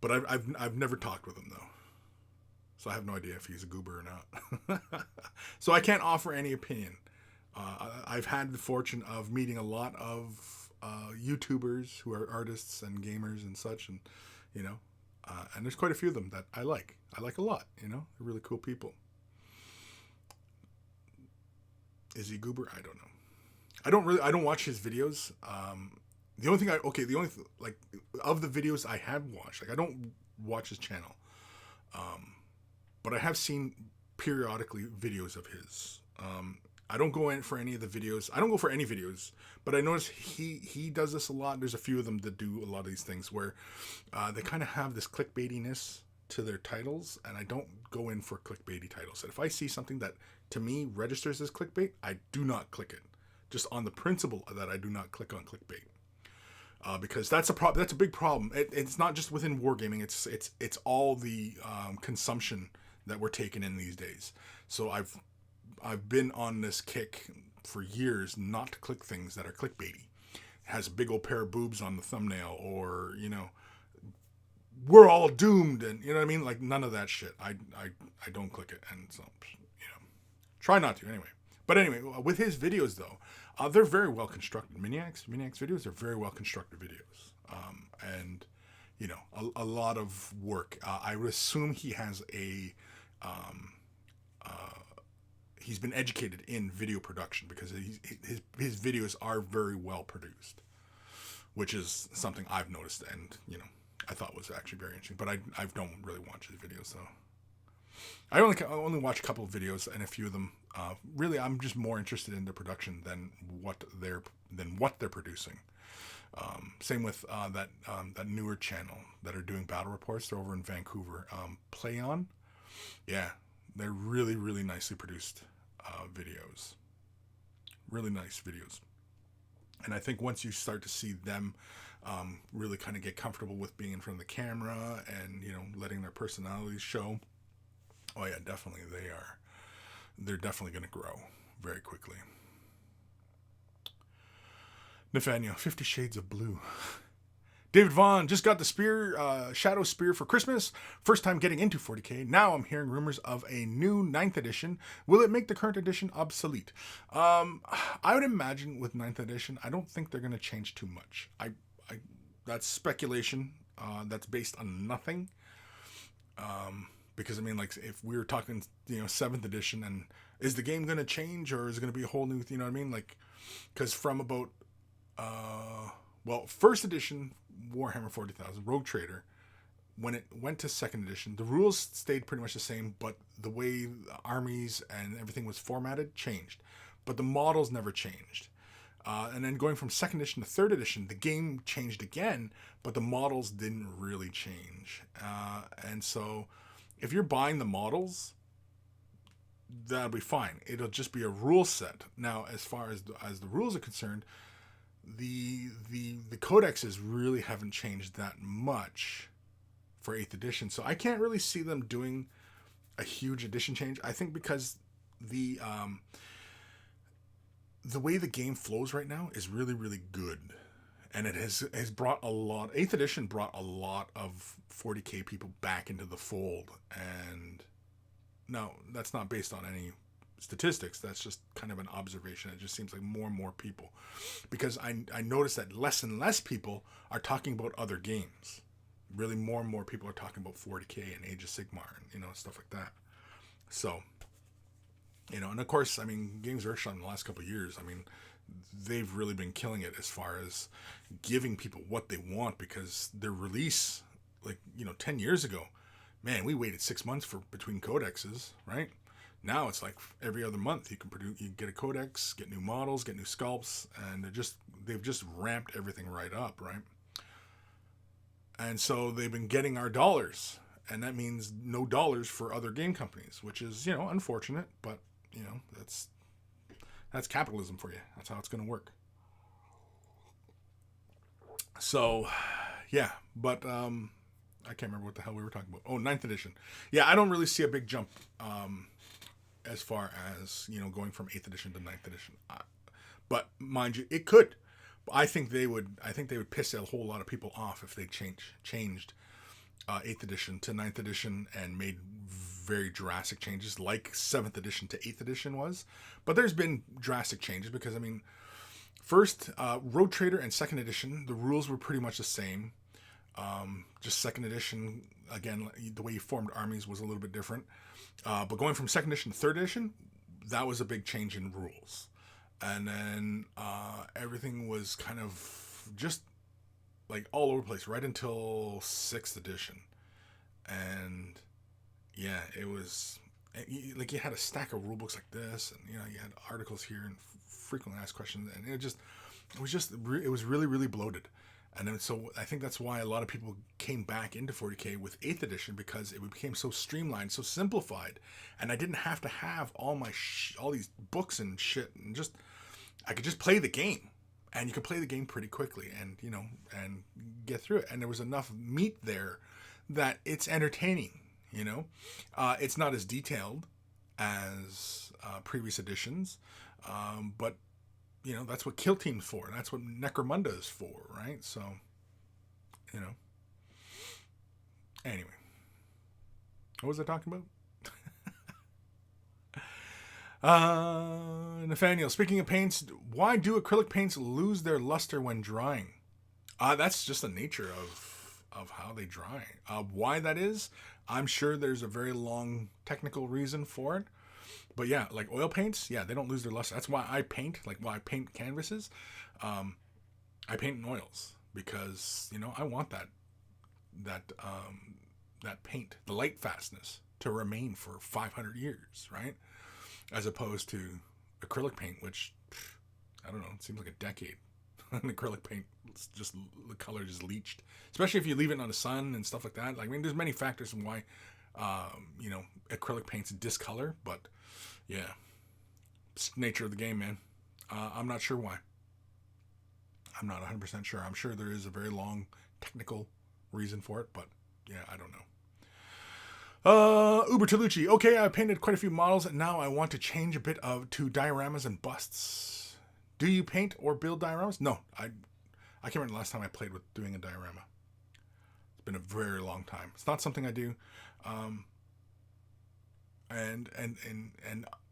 But I've never talked with him though. So I have no idea if he's a goober or not. So I can't offer any opinion. I've had the fortune of meeting a lot of YouTubers who are artists and gamers and such, and you know, and there's quite a few of them that I like. I like a lot. You know, they're really cool people. Is he a goober? I don't know. I don't watch his videos. The only of the videos I have watched, like, I don't watch his channel. But I have seen periodically videos of his. I don't go in for any of the videos. I don't go for any videos, but I notice he does this a lot. There's a few of them that do a lot of these things where they kind of have this clickbaitiness to their titles, and I don't go in for clickbaity titles. And if I see something that to me registers as clickbait, I do not click it. Just on the principle that I do not click on clickbait. Because that's a problem. That's a big problem. It's not just within wargaming. It's all the consumption that we're taking in these days. So I've been on this kick for years not to click things that are clickbaity. It has a big old pair of boobs on the thumbnail, or we're all doomed, and you know what I mean. Like none of that shit. I don't click it, and so try not to anyway. But anyway, with his videos though. They're very well constructed. Miniacs videos are very well constructed videos. And, a lot of work. I would assume he has he's been educated in video production because his videos are very well produced, which is something I've noticed and, I thought was actually very interesting. But I don't really watch his videos, so. I only watch a couple of videos, and a few of them. Really, I'm just more interested in the production than what they're producing. Same with that newer channel that are doing battle reports. They're over in Vancouver. Play On, yeah, they're really really nicely produced videos. Really nice videos, and I think once you start to see them really kind of get comfortable with being in front of the camera and letting their personalities show. Oh yeah, definitely they're definitely going to grow very quickly. Nathaniel, 50 Shades of Blue. David Vaughn, just got the spear, Shadow Spear for Christmas. First time getting into 40k. Now I'm hearing rumors of a new 9th edition. Will it make the current edition obsolete? I would imagine with 9th edition, I don't think they're going to change too much. That's speculation. That's based on nothing. Because like if we were talking, 7th edition, and is the game going to change, or is it going to be a whole new, like, because from about, first edition Warhammer 40,000 Rogue Trader, when it went to 2nd edition, the rules stayed pretty much the same, but the way the armies and everything was formatted changed, but the models never changed. And then going from 2nd edition to 3rd edition, the game changed again, but the models didn't really change. And so if you're buying the models, that'll be fine. It'll just be a rule set. Now, as far as the rules are concerned, the codexes really haven't changed that much for 8th edition. So I can't really see them doing a huge edition change. I think because the way the game flows right now is really, really good. And it has brought a lot. 8th edition brought a lot of 40k people back into the fold. And no, that's not based on any statistics. That's just kind of an observation. It just seems like more and more people. Because I noticed that less and less people are talking about other games. Really more and more people are talking about 40k and Age of Sigmar and, stuff like that. So, and of course, Games Workshop in the last couple of years, they've really been killing it as far as giving people what they want, because their release, 10 years ago, man, we waited 6 months between codexes, right? Now it's like every other month you get a codex, get new models, get new sculpts, and they've just ramped everything right up, right? And so they've been getting our dollars, and that means no dollars for other game companies, which is, unfortunate, but that's capitalism for you. That's how it's going to work. So, yeah, but I can't remember what the hell we were talking about. Oh, 9th edition. Yeah, I don't really see a big jump as far as, going from 8th edition to 9th edition. But mind you, it could. I think they would piss a whole lot of people off if they changed 8th edition to 9th edition and made very drastic changes like 7th edition to 8th edition was. But there's been drastic changes because, first, Rogue Trader and 2nd edition, the rules were pretty much the same. Just 2nd edition, again, the way you formed armies was a little bit different. But going from 2nd edition to 3rd edition, that was a big change in rules. And then everything was kind of just all over the place right until 6th edition. And yeah, it was like you had a stack of rule books like this, and you know you had articles here and frequently asked questions, and it was really really bloated. And then, so I think that's why a lot of people came back into 40K with 8th edition, because it became so streamlined, so simplified, and I didn't have to have all these books and shit, and I could just play the game, and you could play the game pretty quickly, and you know, and get through it. And there was enough meat there that it's entertaining. You know, it's not as detailed as previous editions, but you know, that's what Kill Team's for. That's what Necromunda is for, right? So, you know. Anyway. What was I talking about? Nathaniel, speaking of paints, why do acrylic paints lose their luster when drying? That's just the nature of how they dry. Why that is, I'm sure there's a very long technical reason for it. But yeah, like oil paints, yeah, they don't lose their luster. That's why I paint, I paint canvases. I paint in oils because, you know, I want that paint, the light fastness, to remain for 500 years, right? As opposed to acrylic paint, which, I don't know, it seems like a decade. An acrylic paint, it's just, the color just leached. Especially if you leave it on the sun and stuff like that. Like, I mean, there's many factors in why, you know, acrylic paints discolor, but yeah, it's the nature of the game, man. I'm not sure why. I'm not 100% sure. I'm sure there is a very long technical reason for it, but yeah, I don't know. Uber Tolucci. Okay, I painted quite a few models, and now I want to change a bit to dioramas and busts. Do you paint or build dioramas? No, I can't remember the last time I played with doing a diorama. It's been a very long time. It's not something I do. And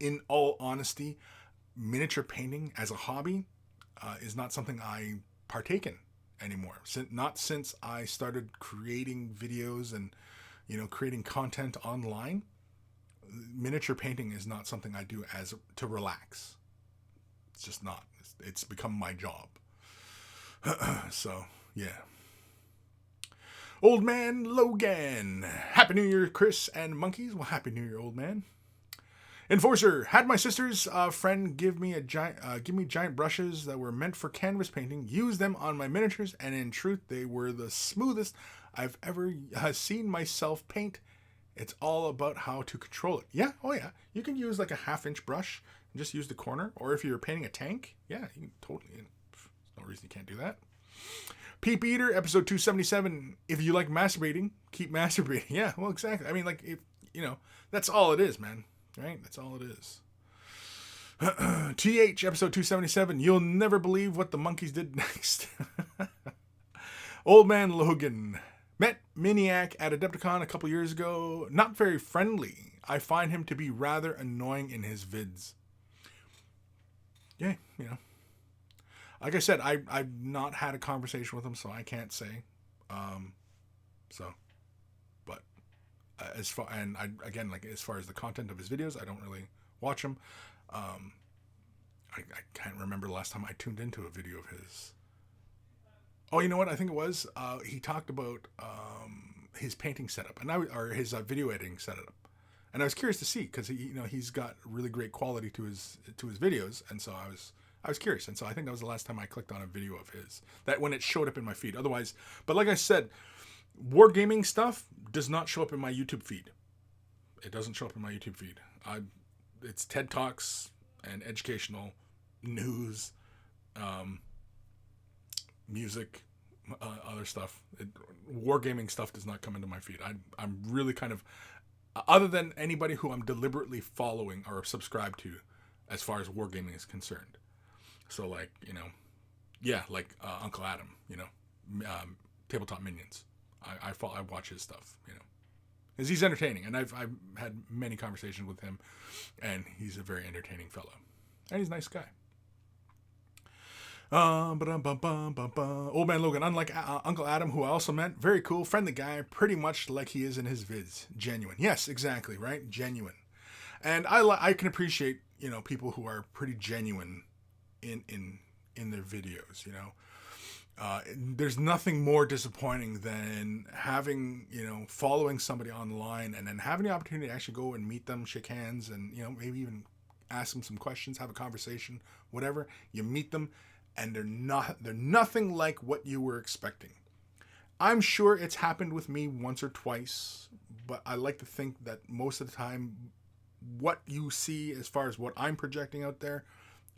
in all honesty, miniature painting as a hobby is not something I partake in anymore. Not since I started creating videos and, you know, creating content online. Miniature painting is not something I do to relax. It's just not. It's become my job. So, yeah. Old Man Logan. Happy New Year, Kris and Monkeys. Well, Happy New Year, old man. Enforcer. Had my sister's friend give me giant brushes that were meant for canvas painting. Used them on my miniatures, and in truth, they were the smoothest I've ever seen myself paint. It's all about how to control it. Yeah, oh yeah. You can use like a 1/2-inch brush and just use the corner. Or if you're painting a tank, yeah, you can totally. There's no reason you can't do that. Peep Eater, episode 277. If you like masturbating, keep masturbating. Yeah, well, exactly. I mean, like, if, you know, that's all it is, man. Right? That's all it is. TH, episode 277. You'll never believe what the monkeys did next. Old Man Logan. Met Miniac at Adepticon a couple years ago. Not very friendly. I find him to be rather annoying in his vids. Yeah, you know. Like I said, I've not had a conversation with him, so I can't say. But as far as far as the content of his videos, I don't really watch them. I can't remember the last time I tuned into a video of his. Oh, you know what? I think it was he talked about his painting setup or his video editing setup, and I was curious to see because he's got really great quality to his videos, and so I was curious, and so I think that was the last time I clicked on a video of his, that when it showed up in my feed. Otherwise, but like I said, wargaming stuff does not show up in my YouTube feed. It doesn't show up in my YouTube feed. It's TED Talks and educational news, music, other stuff. Wargaming stuff does not come into my feed. I'm really kind of, other than anybody who I'm deliberately following or subscribed to as far as wargaming is concerned. So, like, like Uncle Adam, Tabletop Minions. I watch his stuff, because he's entertaining, and I've had many conversations with him, and he's a very entertaining fellow, and he's a nice guy. Old Man Logan, unlike Uncle Adam, who I also met, very cool, friendly guy, pretty much like he is in his vids. Genuine. Yes, exactly, right? Genuine. And I can appreciate, people who are pretty genuine in their videos, There's nothing more disappointing than having, following somebody online and then having the opportunity to actually go and meet them, shake hands, and, maybe even ask them some questions, have a conversation, whatever. You meet them and they're nothing like what you were expecting. I'm sure it's happened with me once or twice, but I like to think that most of the time what you see as far as what I'm projecting out there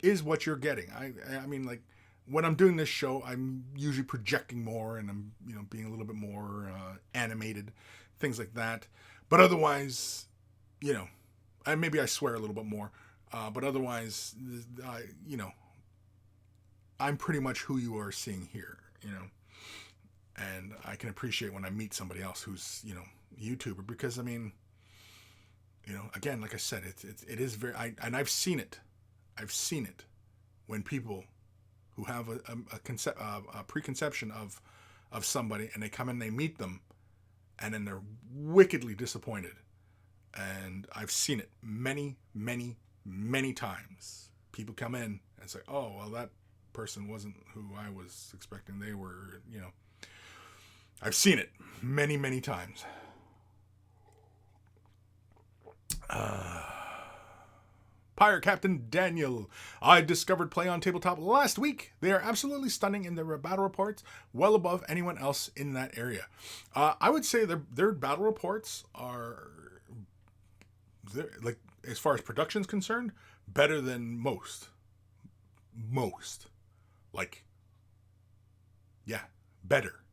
is what you're getting. I mean, like, when I'm doing this show, I'm usually projecting more and I'm, being a little bit more animated, things like that. But otherwise, maybe I swear a little bit more. But otherwise, I'm pretty much who you are seeing here, And I can appreciate when I meet somebody else who's, a YouTuber, because, I mean, again, like I said, it is very, and I've seen it. I've seen it when people who have a preconception of somebody, and they come in, they meet them, and then they're wickedly disappointed. And I've seen it many, many, many times. People come in and say, "Oh, well, that person wasn't who I was expecting. They were, I've seen it many, many times. Pirate Captain Daniel. I discovered Play on Tabletop last week. They are absolutely stunning in their battle reports, well above anyone else in that area. I would say their battle reports are, like, as far as production's concerned, better than most. Like, yeah, better.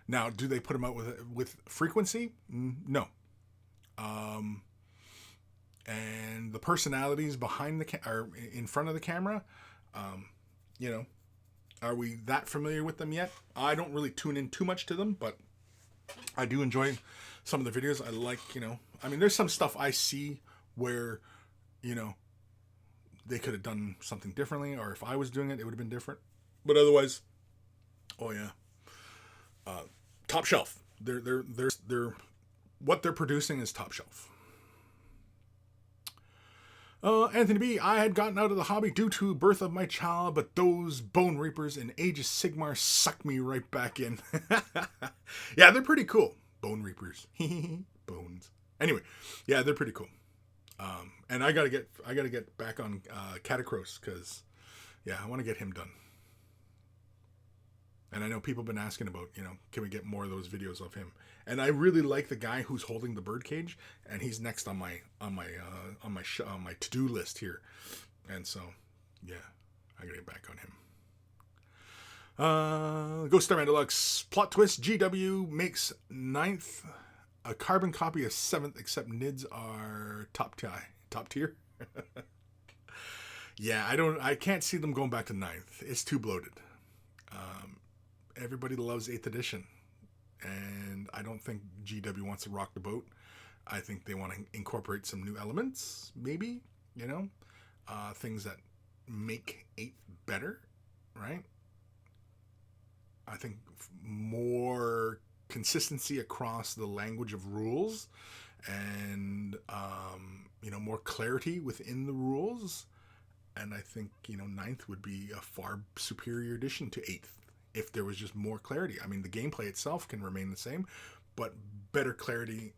Now, do they put them out with frequency? No. And the personalities behind or in front of the camera, are we that familiar with them yet? I don't really tune in too much to them, but I do enjoy some of the videos. I like, I mean, there's some stuff I see where, they could have done something differently, or if I was doing it, it would have been different. But otherwise, oh yeah, top shelf. They're what they're producing is top shelf. Anthony B, I had gotten out of the hobby due to birth of my child, but those Bone Reapers in Age of Sigmar sucked me right back in. Yeah, they're pretty cool. Bone Reapers. Bones. Anyway, yeah, they're pretty cool. And I gotta get back on Catacross, because, yeah, I want to get him done. And I know people have been asking about, can we get more of those videos of him? And I really like the guy who's holding the birdcage, and he's next on my to-do list here. And so, yeah, I gotta get back on him. Ghost Starman Deluxe plot twist: GW makes 9th a carbon copy of 7th, except NIDs are top tier. Yeah, I can't see them going back to 9th. It's too bloated. Everybody loves 8th edition, and I don't think GW wants to rock the boat. I think they want to incorporate some new elements, maybe, things that make 8th better, right? I think more consistency across the language of rules, and more clarity within the rules. And I think 9th would be a far superior addition to 8th if there was just more clarity. I mean, the gameplay itself can remain the same, but better clarity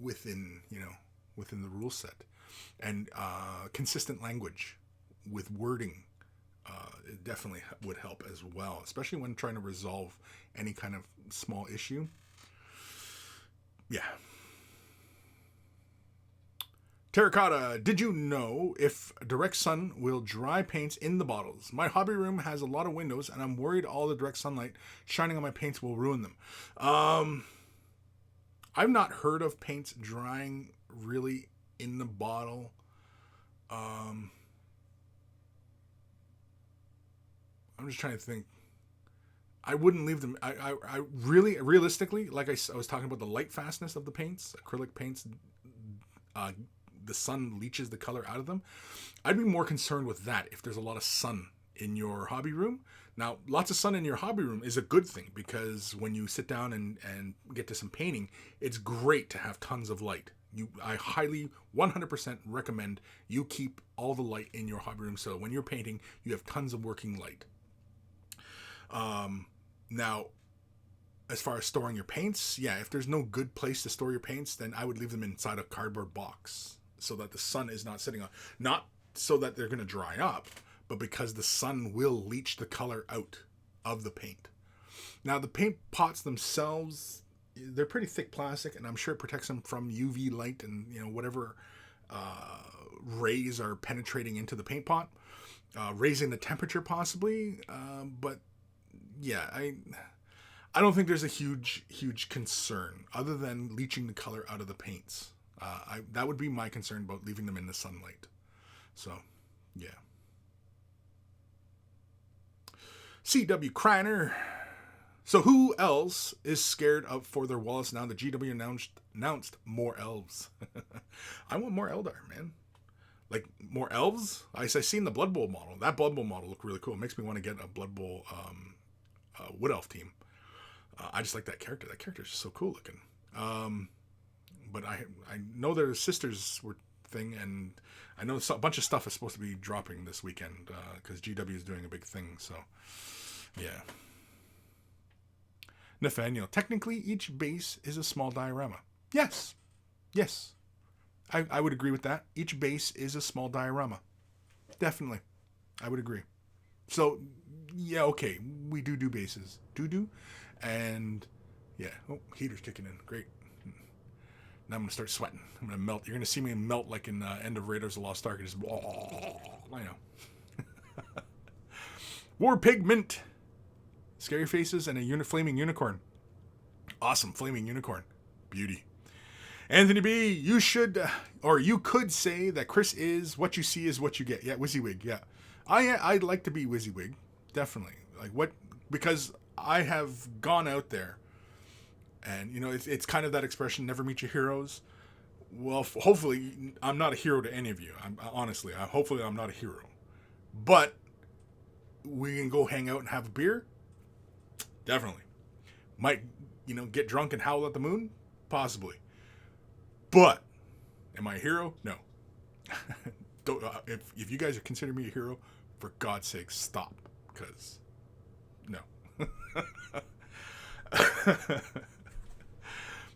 within the rule set, and consistent language with wording. It definitely would help as well, especially when trying to resolve any kind of small issue. Yeah. Terracotta, did you know if direct sun will dry paints in the bottles? My hobby room has a lot of windows, and I'm worried all the direct sunlight shining on my paints will ruin them. I've not heard of paints drying really in the bottle. I'm just trying to think. I wouldn't leave them. I really, realistically, like I was talking about the light fastness of the paints, acrylic paints, the sun leaches the color out of them. I'd be more concerned with that if there's a lot of sun in your hobby room. Now, lots of sun in your hobby room is a good thing, because when you sit down and get to some painting, it's great to have tons of light. I highly 100% recommend you keep all the light in your hobby room, so when you're painting, you have tons of working light. Now, as far as storing your paints, yeah, if there's no good place to store your paints, then I would leave them inside a cardboard box so that the sun is not sitting on. Not so that they're going to dry up, but because the sun will leach the color out of the paint. Now, the paint pots themselves, they're pretty thick plastic, and I'm sure it protects them from UV light and, whatever rays are penetrating into the paint pot, raising the temperature possibly. But yeah, I don't think there's a huge concern other than leaching the color out of the paints. That would be my concern about leaving them in the sunlight. So, yeah. C.W. Kreiner. So who else is scared of for their wallets now that GW announced more elves? I want more Eldar, man. Like, more elves? I seen the Blood Bowl model. That Blood Bowl model looked really cool. It makes me want to get a Blood Bowl Wood Elf team. I just like that character. That character is just so cool looking. But I know their sisters were thing, and I know a bunch of stuff is supposed to be dropping this weekend because GW is doing a big thing. So, yeah. Nathaniel, technically each base is a small diorama. Yes. I would agree with that. Each base is a small diorama. Definitely. I would agree. So, yeah, okay. We do bases. And, yeah. Oh, heater's kicking in. Great. Now I'm going to start sweating. I'm going to melt. You're going to see me melt like in the end of Raiders of the Lost Ark. Just, I know. War Pigment. Scary faces and a flaming unicorn. Awesome. Flaming unicorn. Beauty. Anthony B, you should, or you could say that Kris is what you see is what you get. Yeah, WYSIWYG. Yeah. I'd like to be WYSIWYG. Definitely. Because I have gone out there and, it's kind of that expression, never meet your heroes. Well, hopefully I'm not a hero to any of you. Hopefully I'm not a hero. But we can go hang out and have a beer. Definitely. Might, get drunk and howl at the moon? Possibly. But, am I a hero? No. If you guys consider me a hero, for God's sake, stop. Because, no.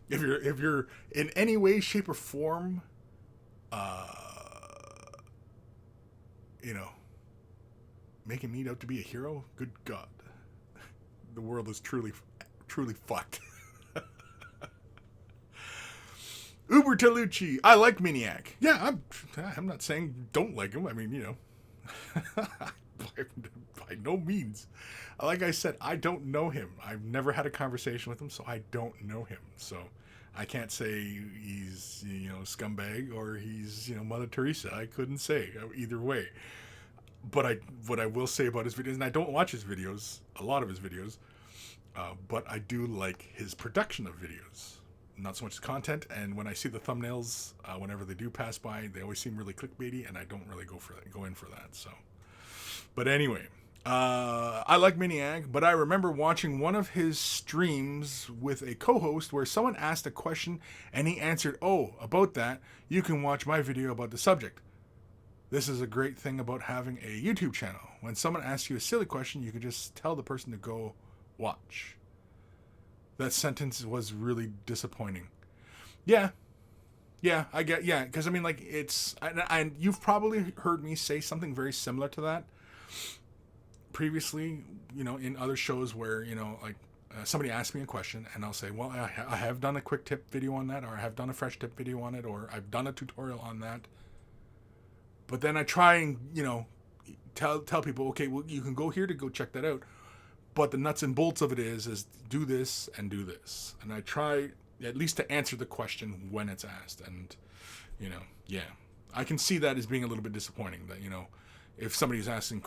If you're in any way, shape, or form, making me out to be a hero, good God. The world is truly fucked. Uber Talucci, I like Miniac. Yeah, I'm not saying don't like him. I mean, by no means. Like I said, I don't know him. I've never had a conversation with him, so I don't know him. So I can't say he's, scumbag or he's, Mother Teresa. I couldn't say either way. But what I will say about his videos, and I don't watch his videos, a lot of his videos, but I do like his production of videos. Not so much the content, and when I see the thumbnails, whenever they do pass by, they always seem really clickbaity, and I don't really go in for that. So, but anyway, I like Miniag, but I remember watching one of his streams with a co-host where someone asked a question, and he answered, "Oh, about that, you can watch my video about the subject." This is a great thing about having a YouTube channel. When someone asks you a silly question, you can just tell the person to go watch. That sentence was really disappointing. Yeah, I get, because I mean, and you've probably heard me say something very similar to that previously, in other shows where, somebody asks me a question and I'll say, well, I have done a quick tip video on that, or I have done a fresh tip video on it, or I've done a tutorial on that. But then I try and, tell people, okay, well, you can go here to go check that out. But the nuts and bolts of it is do this and do this. And I try at least to answer the question when it's asked. And, yeah. I can see that as being a little bit disappointing. That, if somebody's asking,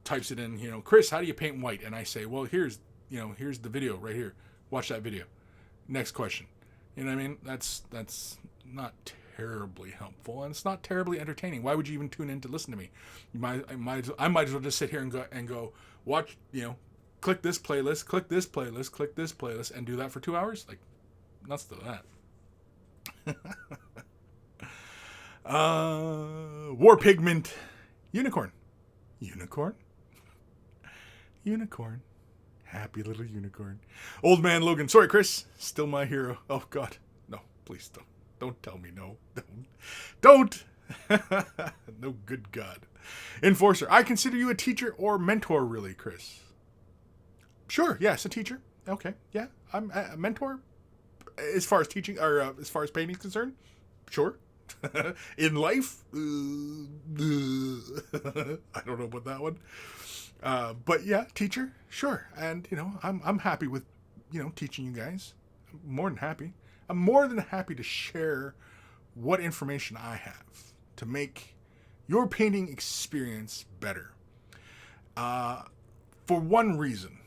types it in, Kris, how do you paint white? And I say, well, here's the video right here. Watch that video. Next question. You know what I mean? That's not terribly helpful, and it's not terribly entertaining. Why would you even tune in to listen to me? I might as well just sit here and go watch, click this playlist, click this playlist, click this playlist, and do that for 2 hours? Like, nuts to that. War Pigment. Unicorn. unicorn. Happy little unicorn. Old man Logan. Sorry, Kris. Still my hero. Oh, God. No, please don't. Don't tell me no. Don't. No, good God. Enforcer. I consider you a teacher or mentor, really, Kris. Sure. Yes, a teacher. Okay. Yeah. I'm a mentor. As far as teaching, or as far as painting is concerned. Sure. In life. I don't know about that one. But yeah, teacher, sure. And, I'm happy with, teaching you guys. I'm more than happy. I'm more than happy to share what information I have to make your painting experience better. For one reason.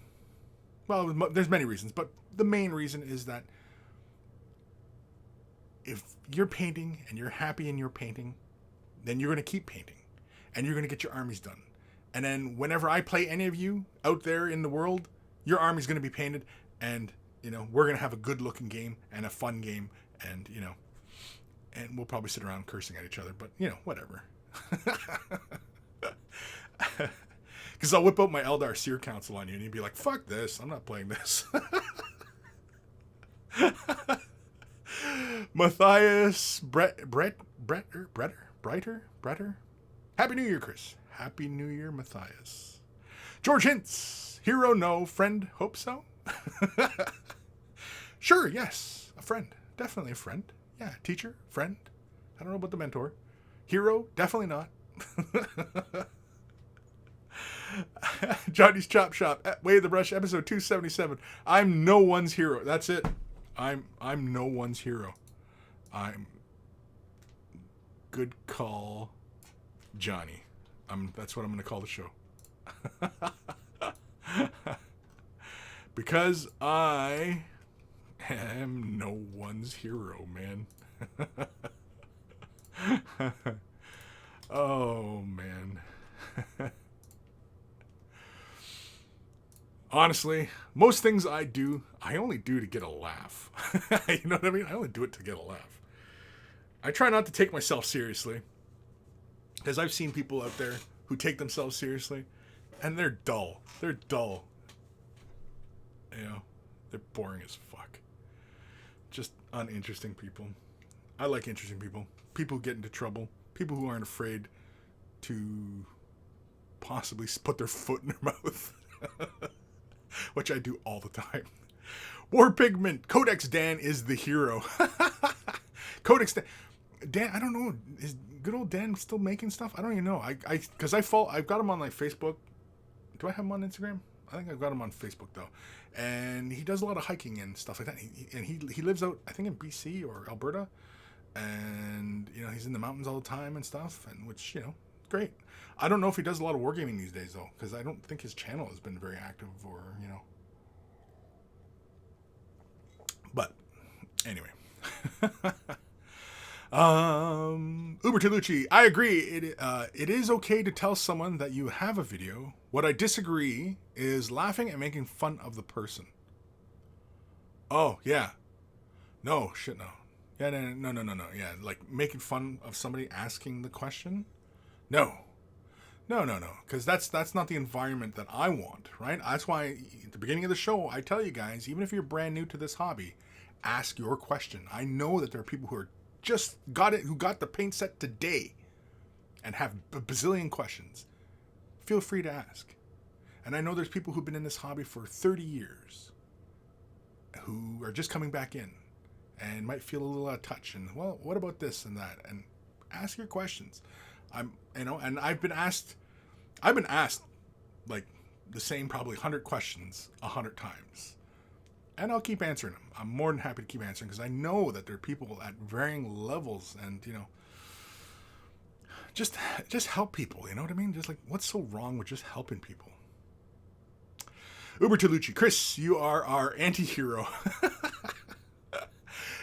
Well, there's many reasons, but the main reason is that if you're painting and you're happy in your painting, then you're going to keep painting and you're going to get your armies done. And then whenever I play any of you out there in the world, your army's going to be painted and, we're going to have a good looking game and a fun game and, and we'll probably sit around cursing at each other, but, whatever. Because I'll whip out my Eldar Seer Council on you and you'd be like, fuck this, I'm not playing this. Matthias Bretter. Happy New Year, Kris. Happy New Year, Matthias. George Hintz. Hero, no. Friend, hope so. Sure, yes. A friend. Definitely a friend. Yeah, teacher, friend. I don't know about the mentor. Hero, definitely not. Johnny's Chop Shop. Way the Brush, episode 277. I'm no one's hero. That's it. I'm no one's hero. I'm good call, Johnny. That's what I'm going to call the show. Because I am no one's hero, man. Oh, man. Honestly, most things I do, I only do to get a laugh. You know what I mean? I only do it to get a laugh. I try not to take myself seriously. Because I've seen people out there who take themselves seriously, and they're dull. They're dull. They're boring as fuck. Just uninteresting people. I like interesting people. People who get into trouble. People who aren't afraid to possibly put their foot in their mouth. Which I do all the time. War Pigment. Codex Dan is the hero. Codex Dan, I don't know. Is good old Dan still making stuff? I don't even know. Because I've got him on like Facebook. Do I have him on Instagram? I think I've got him on Facebook though. And he does a lot of hiking and stuff like that. He lives out, I think, in BC or Alberta. And, he's in the mountains all the time and stuff. And which, great. I don't know if he does a lot of wargaming these days though. Because I don't think his channel has been very active or, But, anyway. Uber Tolucci, I agree. It is okay to tell someone that you have a video. What I disagree is laughing and making fun of the person. Oh, yeah. No, shit, no. Yeah, no. Yeah, like making fun of somebody asking the question? No. Because that's not the environment that I want, right? That's why at the beginning of the show, I tell you guys, even if you're brand new to this hobby, ask your question. I know that there are people who are just got it, who got the paint set today and have a bazillion questions. Feel free to ask. And I know there's people who've been in this hobby for 30 years who are just coming back in and might feel a little out of touch. And, well, what about this and that? And ask your questions. And I've been asked like the same probably 100 questions 100 times. And I'll keep answering them. I'm more than happy to keep answering because I know that there are people at varying levels and, just help people. You know what I mean? Just like, what's so wrong with just helping people? Uber Tolucci. Kris, you are our anti-hero.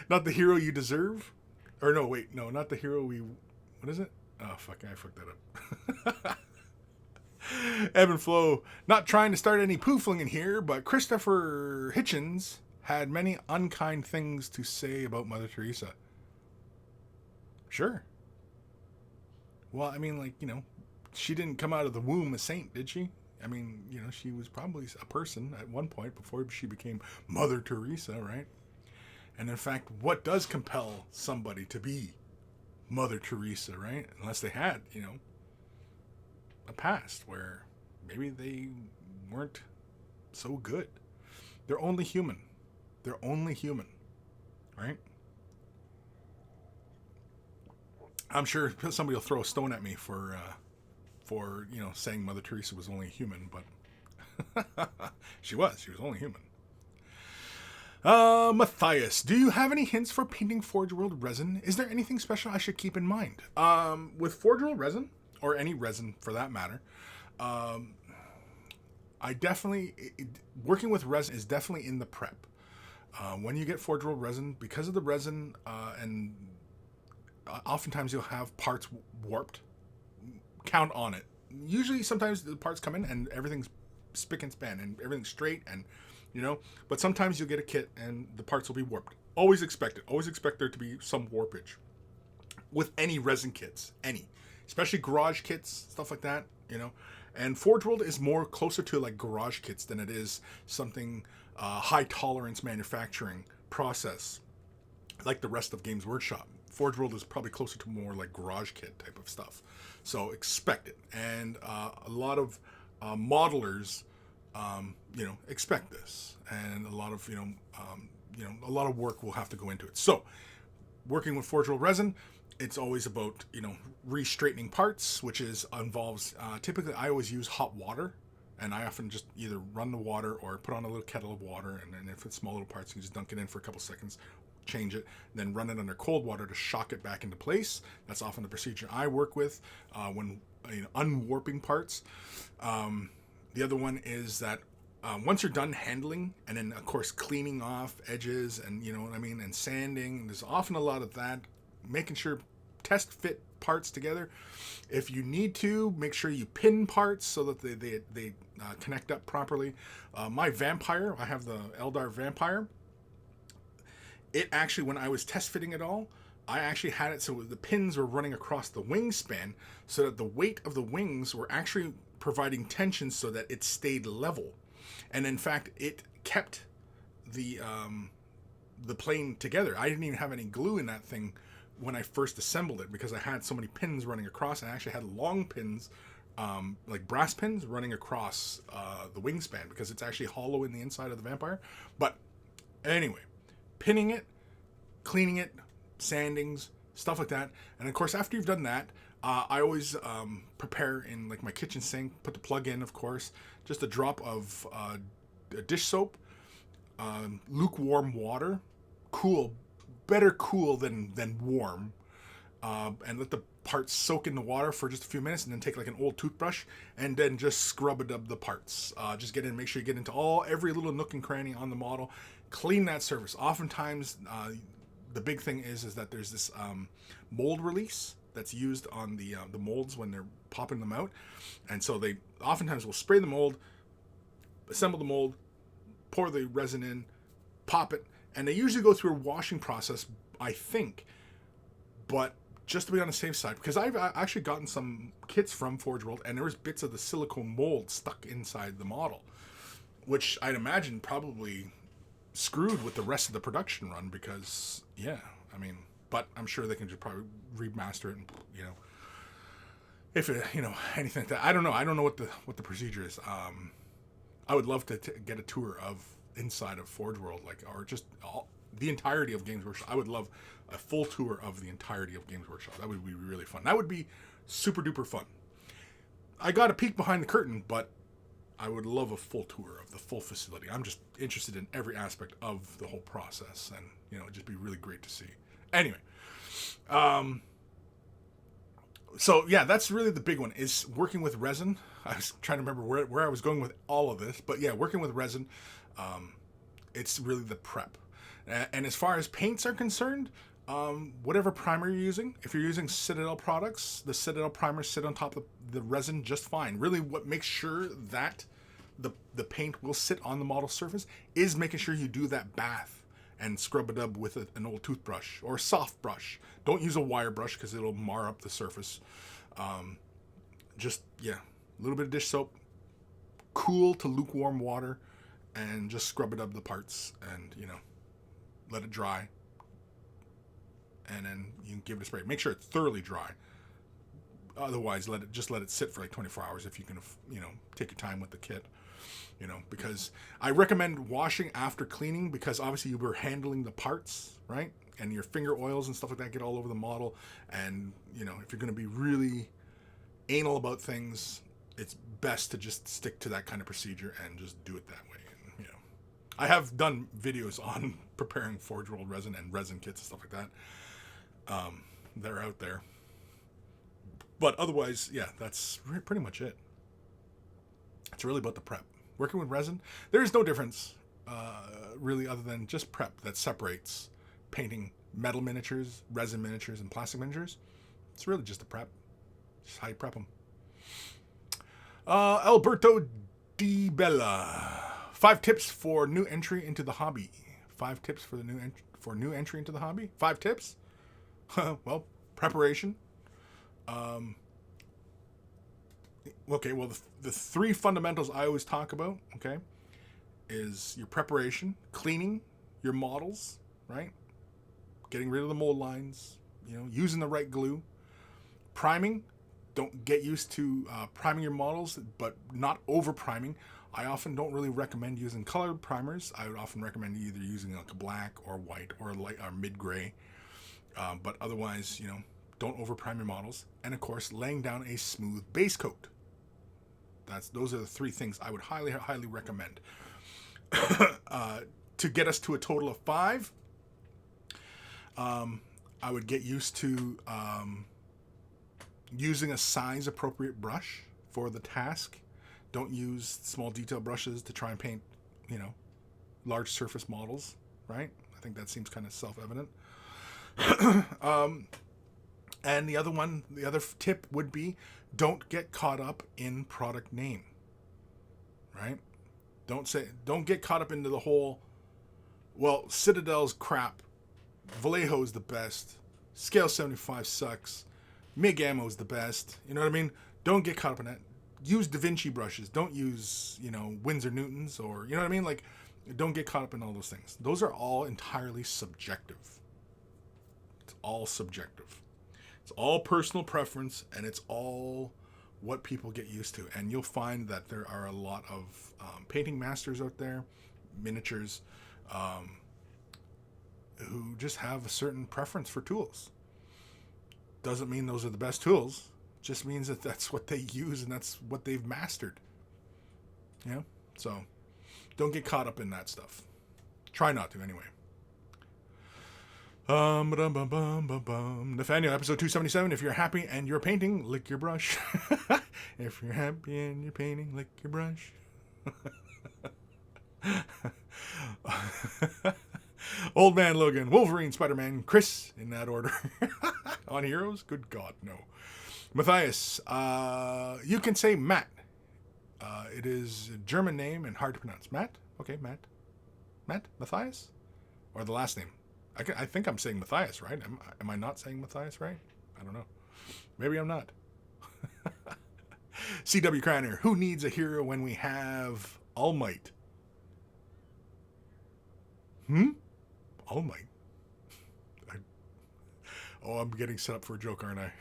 Not the hero you deserve. Or no, wait. No, not the hero we... What is it? Oh, fuck. I fucked that up. Ebb and Flow. Not trying to start any poofling in here, but Christopher Hitchens had many unkind things to say about Mother Teresa. Sure. Well, I mean, like, she didn't come out of the womb a saint, did she? I mean, you know, she was probably a person at one point before she became Mother Teresa, right? And in fact, what does compel somebody to be Mother Teresa, right? Unless they had, you know, a past where maybe they weren't so good. They're only human. They're only human, right? I'm sure somebody will throw a stone at me for you know saying Mother Teresa was only human, but she was. She was only human. Matthias, do you have any hints for painting Forge World resin? Is there anything special I should keep in mind? With Forge World resin, or any resin for that matter, I definitely working with resin is definitely in the prep. When you get Forge World resin, because of the resin, and oftentimes you'll have parts warped. Count on it. Usually, sometimes the parts come in and everything's spick and span and everything's straight, and you know. But sometimes you'll get a kit and the parts will be warped. Always expect it. Always expect there to be some warpage with any resin kits, especially garage kits, stuff like that. You know, and Forge World is more closer to like garage kits than it is something high tolerance manufacturing process like the rest of Games Workshop. Forge World is probably closer to more like garage kit type of stuff. So expect it. And a lot of modelers, you know, expect this. And a lot of, a lot of work will have to go into it. So working with Forge World resin, it's always about, you know, re-straightening parts, which involves, typically I always use hot water. And I often just either run the water or put on a little kettle of water. And then if it's small little parts, you just dunk it in for a couple seconds, change it, then run it under cold water to shock it back into place. That's often the procedure I work with when unwarping parts. The other one is that once you're done handling, and then of course cleaning off edges, and you know what I mean, and sanding, there's often a lot of that. Making sure test fit parts together. If you need to, make sure you pin parts so that they connect up properly. My vampire, I have the Eldar vampire. It actually, when I was test fitting it all, I actually had it so the pins were running across the wingspan so that the weight of the wings were actually providing tension so that it stayed level. And in fact, it kept the plane together. I didn't even have any glue in that thing when I first assembled it because I had so many pins running across. I actually had long pins, like brass pins, running across the wingspan because it's actually hollow in the inside of the vampire. But anyway, pinning it, cleaning it, sandings, stuff like that. And of course, after you've done that, I always prepare in like my kitchen sink, put the plug in, of course, just a drop of dish soap, lukewarm water, cool, better cool than warm, and let the parts soak in the water for just a few minutes, and then take like an old toothbrush and then just scrub it up the parts. Just get in, make sure you get into every little nook and cranny on the model. Clean that surface. Oftentimes, the big thing is that there's this mold release that's used on the molds when they're popping them out, and so they oftentimes will spray the mold, assemble the mold, pour the resin in, pop it, and they usually go through a washing process, I think, but just to be on the safe side, because I've actually gotten some kits from Forge World, and there was bits of the silicone mold stuck inside the model, which I'd imagine probably screwed with the rest of the production run because, yeah, I mean, but I'm sure they can just probably remaster it and, you know, if it, you know, anything like that. I don't know what the procedure is. I would love to get a tour of inside of Forge World, like, or just the entirety of Games Workshop. I would love a full tour of the entirety of Games Workshop. That would be really fun. That would be super duper fun. I got a peek behind the curtain, but I would love a full tour of the full facility. I'm just interested in every aspect of the whole process, and you know, it'd just be really great to see. Anyway, so yeah, that's really the big one, is working with resin. I was trying to remember where I was going with all of this, but yeah, working with resin, it's really the prep. And as far as paints are concerned, whatever primer you're using, if you're using Citadel products, the Citadel primers sit on top of the resin just fine. Really what makes sure that the paint will sit on the model surface is making sure you do that bath and scrub it up with an old toothbrush or a soft brush. Don't use a wire brush because it'll mar up the surface. Just, yeah, a little bit of dish soap, cool to lukewarm water and just scrub it up the parts and, let it dry. And then you can give it a spray. Make sure it's thoroughly dry. Otherwise, let it sit for like 24 hours if you can, take your time with the kit. Because I recommend washing after cleaning, because obviously you were handling the parts, right? And your finger oils and stuff like that get all over the model. And, if you're going to be really anal about things, it's best to just stick to that kind of procedure and just do it that way. And, I have done videos on preparing Forge World resin and resin kits and stuff like that. They're out there. But otherwise, yeah, that's pretty much it. It's really about the prep. Working with resin, there is no difference, really, other than just prep that separates painting metal miniatures, resin miniatures, and plastic miniatures. It's really just the prep. Just how you prep them. Alberto Di Bella. 5 tips for new entry into the hobby. 5 tips for new entry into the hobby. 5 tips? Well, preparation. Okay, well, the 3 fundamentals I always talk about, okay, is your preparation, cleaning your models, right? Getting rid of the mold lines, using the right glue. Priming. Don't get used to priming your models, but not over priming. I often don't really recommend using colored primers. I would often recommend either using like a black or white or light or mid-gray. But otherwise, don't over prime your models. And of course, laying down a smooth base coat. Those are the 3 things I would highly, highly recommend. To get us to a total of 5, I would get used to using a size appropriate brush for the task. Don't use small detail brushes to try and paint, large surface models, right? I think that seems kind of self-evident. And the other tip would be, don't get caught up in product name, right? Don't get caught up into the whole, well, Citadel's crap, Vallejo's the best, Scale 75 sucks, MIG ammo's the best, you know what I mean? Don't get caught up in that. Use Da Vinci brushes. Don't use, Winsor Newtons, or, you know what I mean? Like, don't get caught up in all those things. Those are all entirely subjective. It's all subjective. It's all personal preference, and it's all what people get used to. And you'll find that there are a lot of painting masters out there, miniatures, who just have a certain preference for tools. Doesn't mean those are the best tools. Just means that that's what they use and that's what they've mastered. So don't get caught up in that stuff. Try not to, anyway. Nathaniel, episode 277. If you're happy and you're painting, lick your brush. If you're happy and you're painting, lick your brush. Old Man Logan, Wolverine, Spider-Man, Kris, in that order. On Heroes? Good God, no. Matthias, you can say Matt. It is a German name and hard to pronounce. Matt? Okay, Matt. Matt? Matthias? Or the last name? I think I'm saying Matthias, right? Am I not saying Matthias right? I don't know. Maybe I'm not. C.W. Cranner, who needs a hero when we have All Might? All Might? I'm getting set up for a joke, aren't I?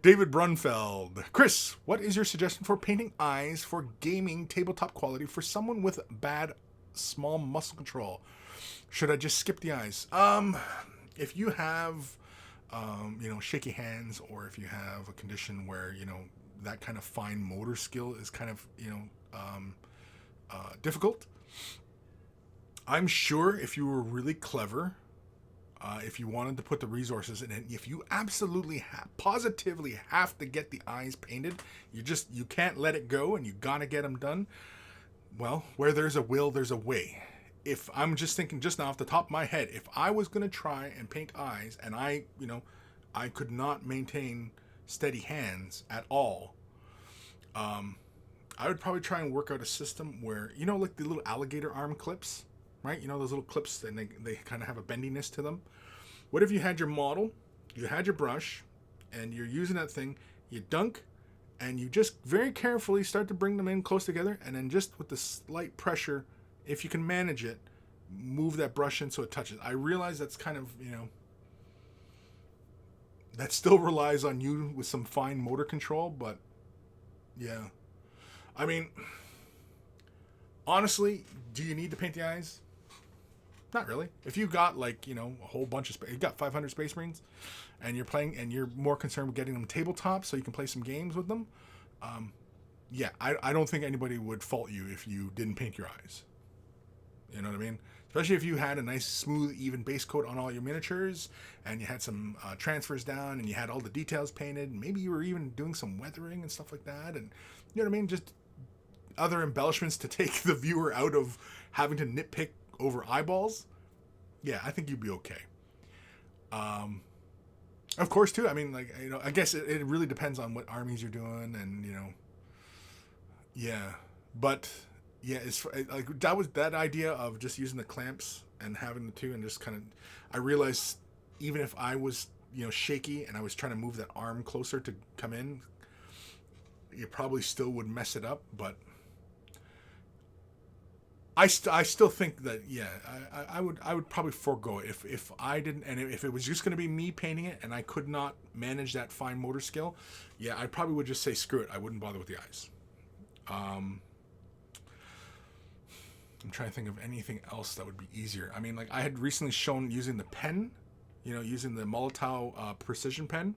David Brunfeld. Kris, what is your suggestion for painting eyes for gaming tabletop quality for someone with bad small muscle control? Should I just skip the eyes? If you have, shaky hands, or if you have a condition where, that kind of fine motor skill is kind of, difficult, I'm sure if you were really clever, if you wanted to put the resources in it, if you absolutely positively have to get the eyes painted, you can't let it go and you gotta get them done. Well, where there's a will, there's a way. If I'm just thinking just now off the top of my head, if I was going to try and paint eyes and I could not maintain steady hands at all, I would probably try and work out a system where, like the little alligator arm clips, right? Those little clips, and they kind of have a bendiness to them. What if you had your model, you had your brush, and you're using that thing, you dunk, and you just very carefully start to bring them in close together, and then just with the slight pressure, if you can manage it, move that brush in so it touches. I realize that's kind of, that still relies on you with some fine motor control, but yeah. I mean, honestly, do you need to paint the eyes? Not really. If you got a whole bunch of you got 500 Space Marines, and you're playing, and you're more concerned with getting them tabletop so you can play some games with them, yeah, I don't think anybody would fault you if you didn't paint your eyes. You know what I mean? Especially if you had a nice, smooth, even base coat on all your miniatures, and you had some transfers down, and you had all the details painted, and maybe you were even doing some weathering and stuff like that, and you know what I mean? Just other embellishments to take the viewer out of having to nitpick over eyeballs. Yeah, I think you'd be okay. Of course, too. I mean, I guess it really depends on what armies you're doing, and yeah, but. Yeah, it's like that idea of just using the clamps and having the two, and just kind of, I realized even if I was shaky and I was trying to move that arm closer to come in, you probably still would mess it up. But I still think that I would probably forego it if I didn't, and if it was just going to be me painting it and I could not manage that fine motor skill, yeah, I probably would just say screw it. I wouldn't bother with the eyes. I'm trying to think of anything else that would be easier. I mean, I had recently shown using the pen, using the Molotov precision pen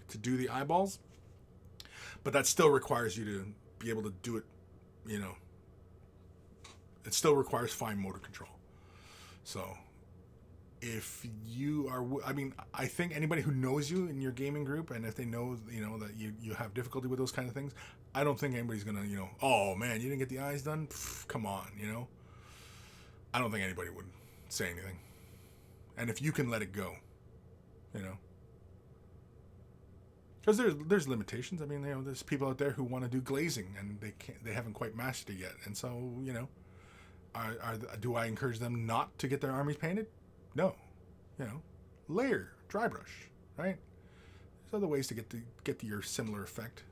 to do the eyeballs. But that still requires you to be able to do it, it still requires fine motor control. So if you are, I think anybody who knows you in your gaming group, and if they know, that you have difficulty with those kind of things, I don't think anybody's going to, oh man, you didn't get the eyes done? Pff, come on, I don't think anybody would say anything. And if you can let it go, because there's limitations. I mean, there's people out there who want to do glazing and they haven't quite mastered it yet. And so, do I encourage them not to get their armies painted? No. Layer, dry brush, right? There's other ways to get to your similar effect.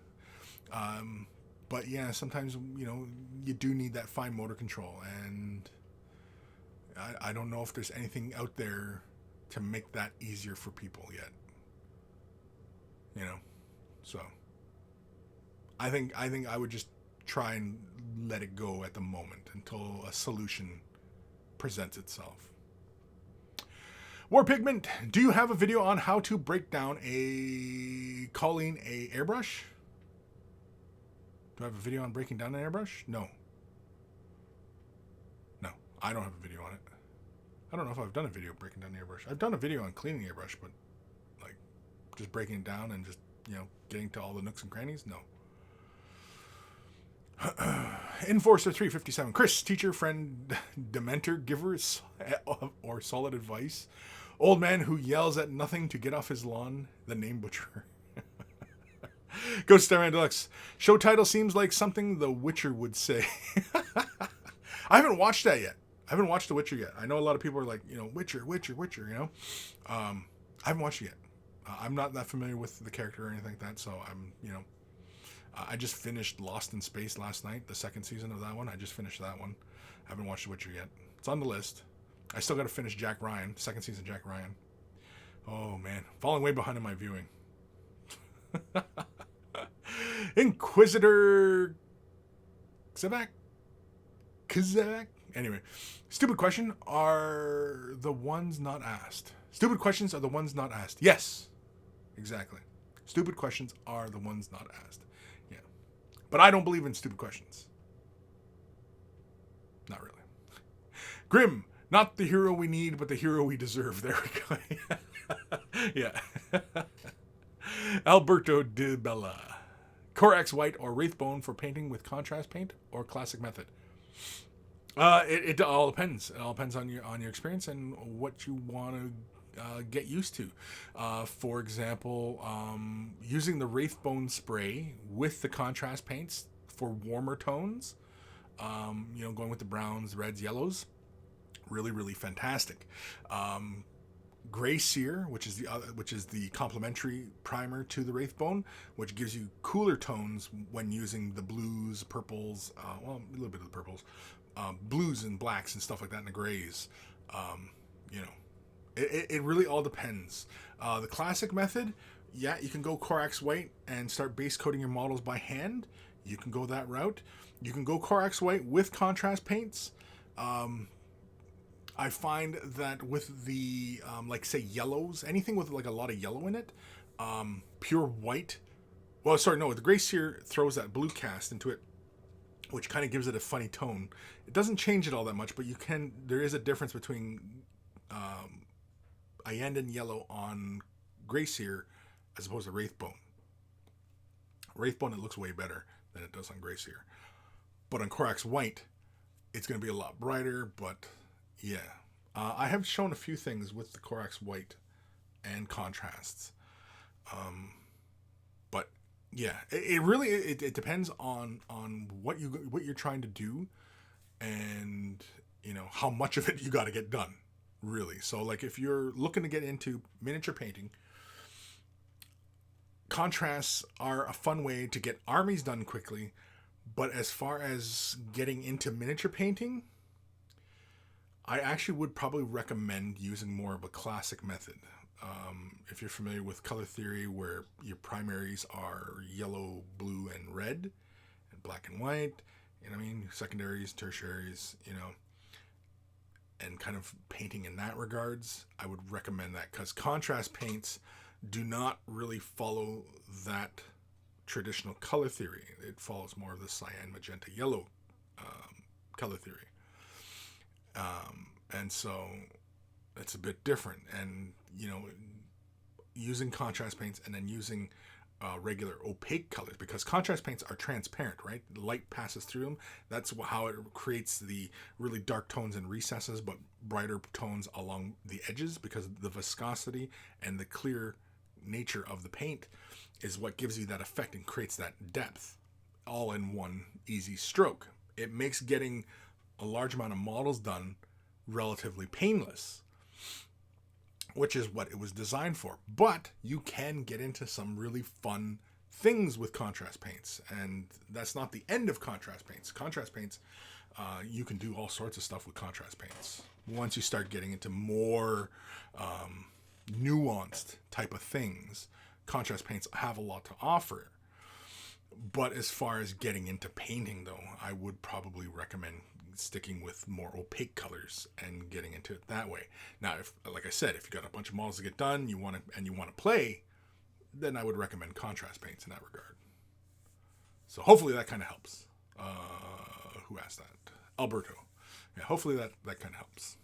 But yeah, sometimes, you do need that fine motor control, and I don't know if there's anything out there to make that easier for people yet. So I think I would just try and let it go at the moment until a solution presents itself. War Pigment, do you have a video on how to break down a airbrush? Do I have a video on breaking down an airbrush? No, I don't have a video on it. I don't know if I've done a video breaking down the airbrush. I've done a video on cleaning the airbrush, but just breaking it down and just, getting to all the nooks and crannies? No. Enforcer 357. Kris, teacher, friend, dementor, giver, or solid advice. Old man who yells at nothing to get off his lawn. The name butcher. Ghost Starman Deluxe. Show title seems like something The Witcher would say. I haven't watched that yet. I haven't watched The Witcher yet. I know a lot of people are like, Witcher, I haven't watched it yet. I'm not that familiar with the character or anything like that, so I'm, I just finished Lost in Space last night, the second season of that one. I just finished that one. I haven't watched The Witcher yet. It's on the list. I still got to finish Jack Ryan, second season Jack Ryan. Oh, man. Falling way behind in my viewing. Inquisitor Kazak. Anyway, stupid question are the ones not asked. Stupid questions are the ones not asked. Yes, exactly. Stupid questions are the ones not asked. Yeah. But I don't believe in stupid questions. Not really. Grim, not the hero we need, but the hero we deserve. There we go. Yeah. Alberto de Bella. Corax White or Wraithbone for painting with contrast paint or classic method? It all depends. It all depends on your experience and what you want to get used to. For example, using the Wraithbone spray with the contrast paints for warmer tones, going with the browns, reds, yellows, really, really fantastic. Gray Sear, which is the complementary primer to the Wraithbone, which gives you cooler tones when using the blues, purples, well, a little bit of the purples, blues and blacks and stuff like that, and the grays. You know, it really all depends. The classic method, yeah, you can go Corax White and start base coating your models by hand. You can go that route. You can go Corax White with contrast paints. I find that with the, like, say, yellows, anything with, like, a lot of yellow in it, pure white, well, sorry, no, the Gray Sear throws that blue cast into it, which kind of gives it a funny tone. It doesn't change it all that much, but there is a difference between Ayandan yellow on Gray Sear as opposed to Wraithbone. Wraithbone, it looks way better than it does on Gray Sear. But on Corax White, it's going to be a lot brighter, but yeah. I have shown a few things with the Corax White and contrasts. But yeah, it really depends on what you're trying to do, and you know how much of it you got to get done, really. So like if you're looking to get into miniature painting, contrasts are a fun way to get armies done quickly. But as far as getting into miniature painting, I actually would probably recommend using more of a classic method. If you're familiar with color theory, where your primaries are yellow, blue, and red, and black and white, you know what I mean? Secondaries, tertiaries, you know, and kind of painting in that regards, I would recommend that, because contrast paints do not really follow that traditional color theory. It follows more of the cyan, magenta, yellow color theory. And so it's a bit different. And, you know, using contrast paints and then using regular opaque colors, because contrast paints are transparent, right? The light passes through them. That's how it creates the really dark tones in recesses, but brighter tones along the edges, because the viscosity and the clear nature of the paint is what gives you that effect and creates that depth all in one easy stroke. It makes getting a large amount of models done relatively painless, which is what it was designed for. But you can get into some really fun things with contrast paints, and that's not the end of contrast paints. Contrast paints, you can do all sorts of stuff with contrast paints once you start getting into more nuanced type of things. Contrast paints have a lot to offer. But as far as getting into painting, though, I would probably recommend sticking with more opaque colors and getting into it that way. Now, if, like I said, if you got a bunch of models to get done, you want to play, then I would recommend contrast paints in that regard. So hopefully that kind of helps. Who asked that? Alberto. Yeah, hopefully that kind of helps.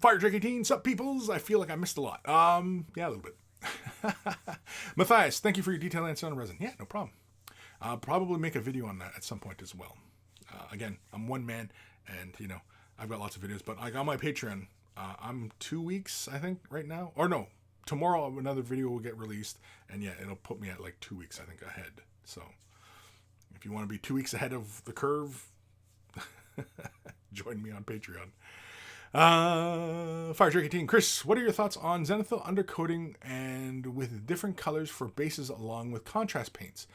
Fire Drake 18, sup peoples? I feel like I missed a lot. Yeah, a little bit. Matthias, thank you for your detailed answer on resin. Yeah, no problem. I'll probably make a video on that at some point as well. Again, I'm one man, and you know I've got lots of videos. But like on my Patreon, I'm 2 weeks, I think, right now. Or no, tomorrow another video will get released, and yeah, it'll put me at like 2 weeks, I think, ahead. So if you want to be 2 weeks ahead of the curve, join me on Patreon. Fire Drake 18, Kris, what are your thoughts on zenithal undercoating and with different colors for bases along with contrast paints?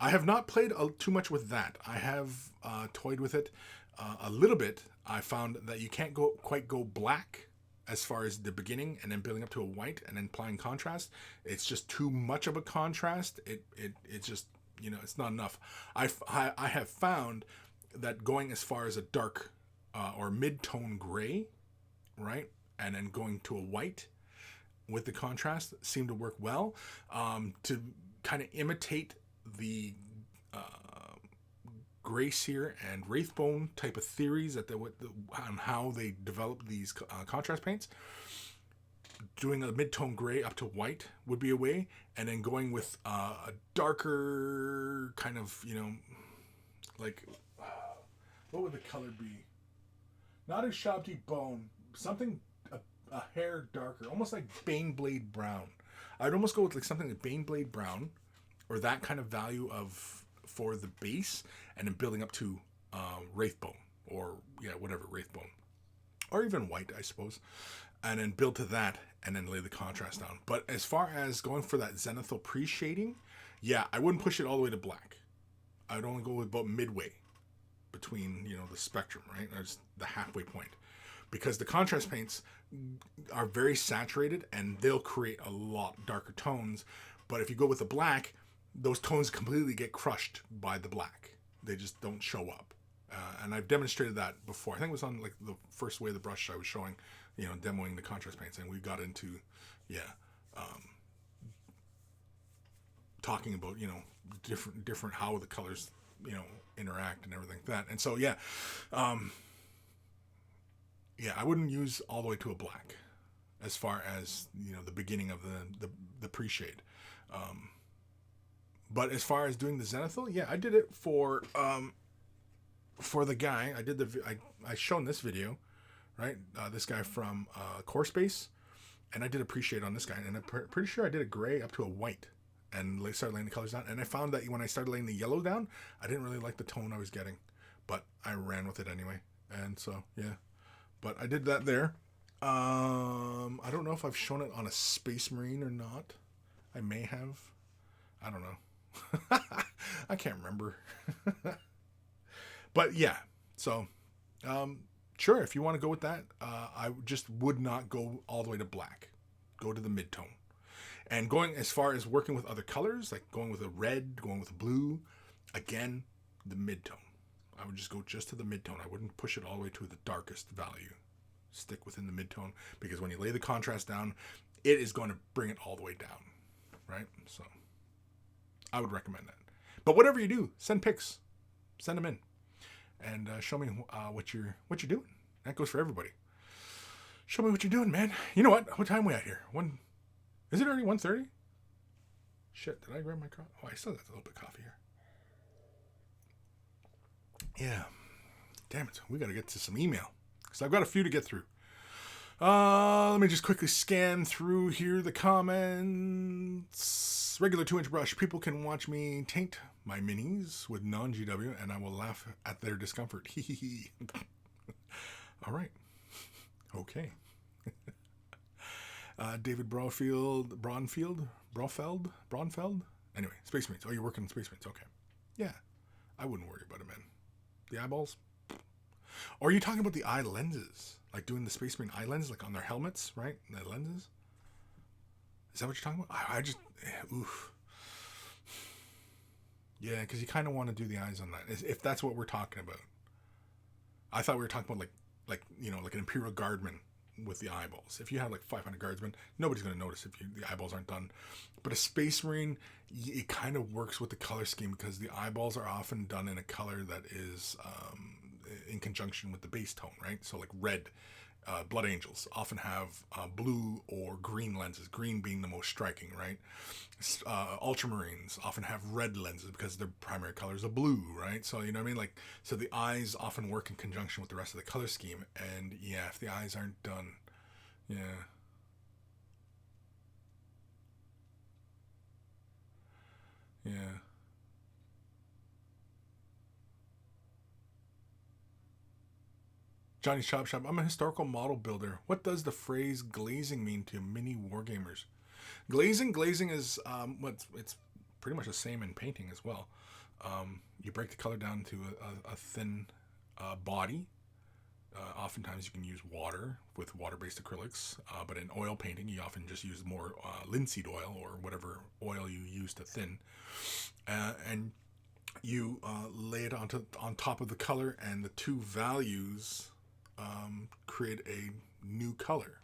I have not played too much with that. I have toyed with it a little bit. I found that you can't quite go black as far as the beginning and then building up to a white and then applying contrast. It's just too much of a contrast. It's just, you know, it's not enough. I have found that going as far as a dark or mid-tone gray, right, and then going to a white with the contrast seemed to work well, to kind of imitate the Gray Sear and Wraithbone type of theories that on how they develop these contrast paints. Doing a mid-tone gray up to white would be a way, and then going with a darker kind of, you know, like, what would the color be? Not a Shabti bone, something a hair darker, almost like Baneblade brown. I'd almost go with like something like Baneblade brown, or that kind of value for the base, and then building up to Wraithbone, or yeah, whatever, Wraithbone, or even white, I suppose. and then build to that, and then lay the contrast down. But as far as going for that zenithal pre-shading, yeah, I wouldn't push it all the way to black. I'd only go about midway between, you know, the spectrum, right? There's the halfway point. Because the contrast paints are very saturated and they'll create a lot darker tones. But if you go with the black, those tones completely get crushed by the black. They just don't show up. And I've demonstrated that before. I think it was on like the first way of the brush I was showing, you know, demoing the contrast paints, and we got into, talking about, you know, different how the colors, you know, interact and everything like that. And so I wouldn't use all the way to a black as far as, you know, the beginning of the pre-shade. But as far as doing the zenithal, yeah, I did it for the guy. I shown this video, right? This guy from Core Space, and I did a pre-shade on this guy, and I'm pretty sure I did a gray up to a white, and started laying the colors down. And I found that when I started laying the yellow down, I didn't really like the tone I was getting, but I ran with it anyway. And so yeah, but I did that there. I don't know if I've shown it on a Space Marine or not. I may have. I don't know. I can't remember. But yeah, so sure, if you want to go with that, I just would not go all the way to black. Go to the mid-tone. And going as far as working with other colors, like going with a red, going with a blue, again, the mid-tone. I would just go just to the mid-tone. I wouldn't push it all the way to the darkest value. Stick within the mid-tone, because when you lay the contrast down, it is going to bring it all the way down, right? So I would recommend that. But whatever you do, send pics. Send them in. And show me what you're doing. That goes for everybody. Show me what you're doing, man. You know what? What time are we at here? Is it already 1:30? Shit, did I grab my coffee? Oh, I still got a little bit of coffee here. Yeah. Damn it. We got to get to some email, because I've got a few to get through. Let me just quickly scan through here the comments. Regular 2-inch brush. People can watch me taint my minis with non-GW, and I will laugh at their discomfort. All right. Okay. David Brofeld. Anyway, Space Marines. Oh, you're working in Space Marines. Okay. Yeah. I wouldn't worry about it, man. The eyeballs. Or are you talking about the eye lenses? Like doing the Space Marine eye lenses, like on their helmets, right? The lenses? Is that what you're talking about? I just... oof. Yeah, because you kind of want to do the eyes on that, if that's what we're talking about. I thought we were talking about like you know, like an Imperial Guardman with the eyeballs. If you have like 500 Guardsmen, nobody's going to notice if the eyeballs aren't done. But a Space Marine, it kind of works with the color scheme, because the eyeballs are often done in a color that is in conjunction with the base tone, right? So like red. Blood Angels often have blue or green lenses, green being the most striking, right? Ultramarines often have red lenses because their primary color is a blue, right? So, you know what I mean? Like, so the eyes often work in conjunction with the rest of the color scheme. And yeah, if the eyes aren't done, yeah. Yeah. Johnny's Chop Shop. I'm a historical model builder. What does the phrase glazing mean to mini wargamers? Glazing is it's pretty much the same in painting as well. You break the color down to a thin body. Oftentimes you can use water with water-based acrylics, but in oil painting you often just use more linseed oil or whatever oil you use to thin, and you lay it on top of the color, and the two values create a new color.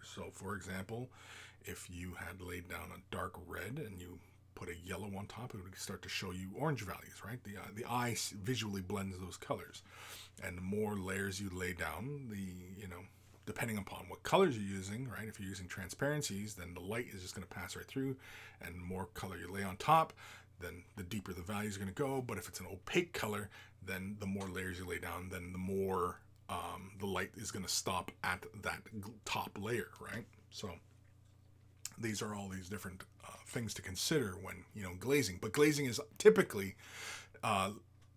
So, for example, if you had laid down a dark red and you put a yellow on top, it would start to show you orange values, right? The eye visually blends those colors, and the more layers you lay down, depending upon what colors you're using, right? If you're using transparencies, then the light is just going to pass right through, and the more color you lay on top, then the deeper the value is going to go. But if it's an opaque color, then the more layers you lay down, then the more the light is going to stop at that top layer, right? So these are all these different things to consider when, glazing. But glazing is typically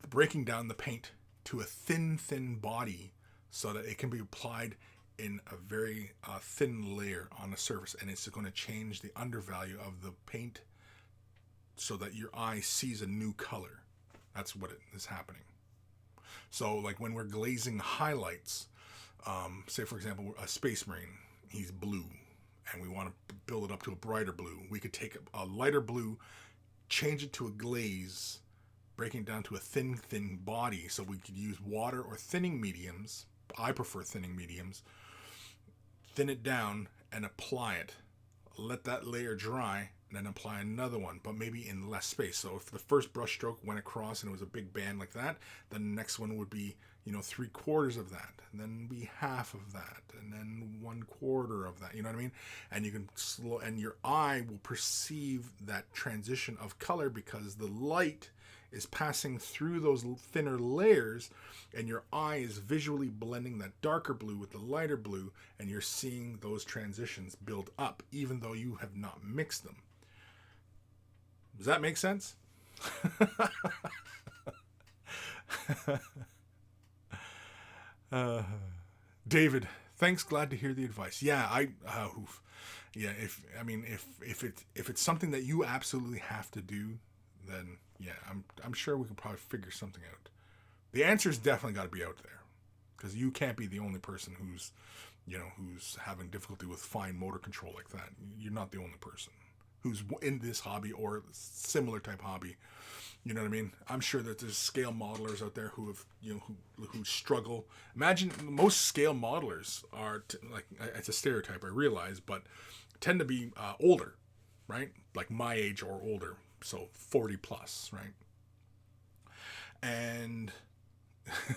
breaking down the paint to a thin body so that it can be applied in a very thin layer on the surface, and it's going to change the undervalue of the paint so that your eye sees a new color. That's what is happening. So like when we're glazing highlights, say for example a Space Marine, he's blue, and we want to build it up to a brighter blue. We could take a lighter blue, change it to a glaze, breaking it down to a thin body, so we could use water or thinning mediums. I prefer thinning mediums. Thin it down and apply it. Let that layer dry, and then apply another one, but maybe in less space. So if the first brush stroke went across and it was a big band like that, then the next one would be, 3/4 of that, and then be half of that, and then 1/4 of that. You know what I mean? And you can and your eye will perceive that transition of color because the light is passing through those thinner layers, and your eye is visually blending that darker blue with the lighter blue, and you're seeing those transitions build up, even though you have not mixed them. Does that make sense? David, thanks. Glad to hear the advice. Yeah, if it's something that you absolutely have to do, then yeah, I'm sure we can probably figure something out. The answer's definitely got to be out there, because you can't be the only person who's having difficulty with fine motor control like that. You're not the only person who's in this hobby or similar type hobby. You know what I mean? I'm sure that there's scale modelers out there who have, who struggle. Imagine most scale modelers are it's a stereotype, I realize, but tend to be older, right? Like my age or older, so 40 plus, right? And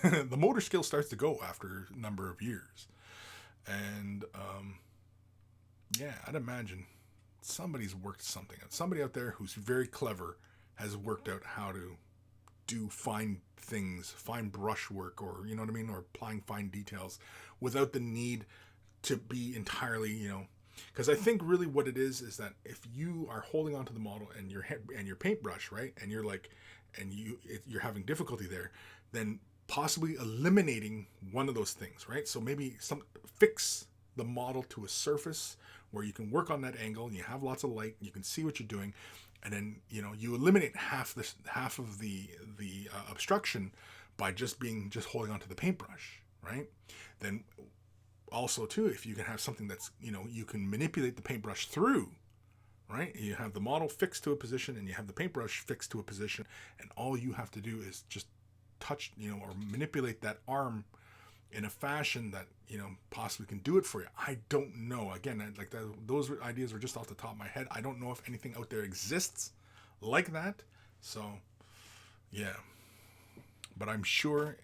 the motor skill starts to go after a number of years, and I'd imagine somebody's worked something out. Somebody out there who's very clever has worked out how to do fine things, fine brush work, or you know what I mean, or applying fine details without the need to be entirely, because I think really what it is that if you are holding onto the model and your paintbrush, right, and you're you're having difficulty there, then possibly eliminating one of those things, right? So maybe fix the model to a surface where you can work on that angle, and you have lots of light, and you can see what you're doing, and then you eliminate half of the obstruction by just holding onto the paintbrush, right? Then also too, if you can have something that's you can manipulate the paintbrush through, right? You have the model fixed to a position, and you have the paintbrush fixed to a position, and all you have to do is just touch, or manipulate that arm in a fashion that possibly can do it for you. I don't know. Again, those ideas were just off the top of my head. I don't know if anything out there exists like that. So, yeah. But I'm sure,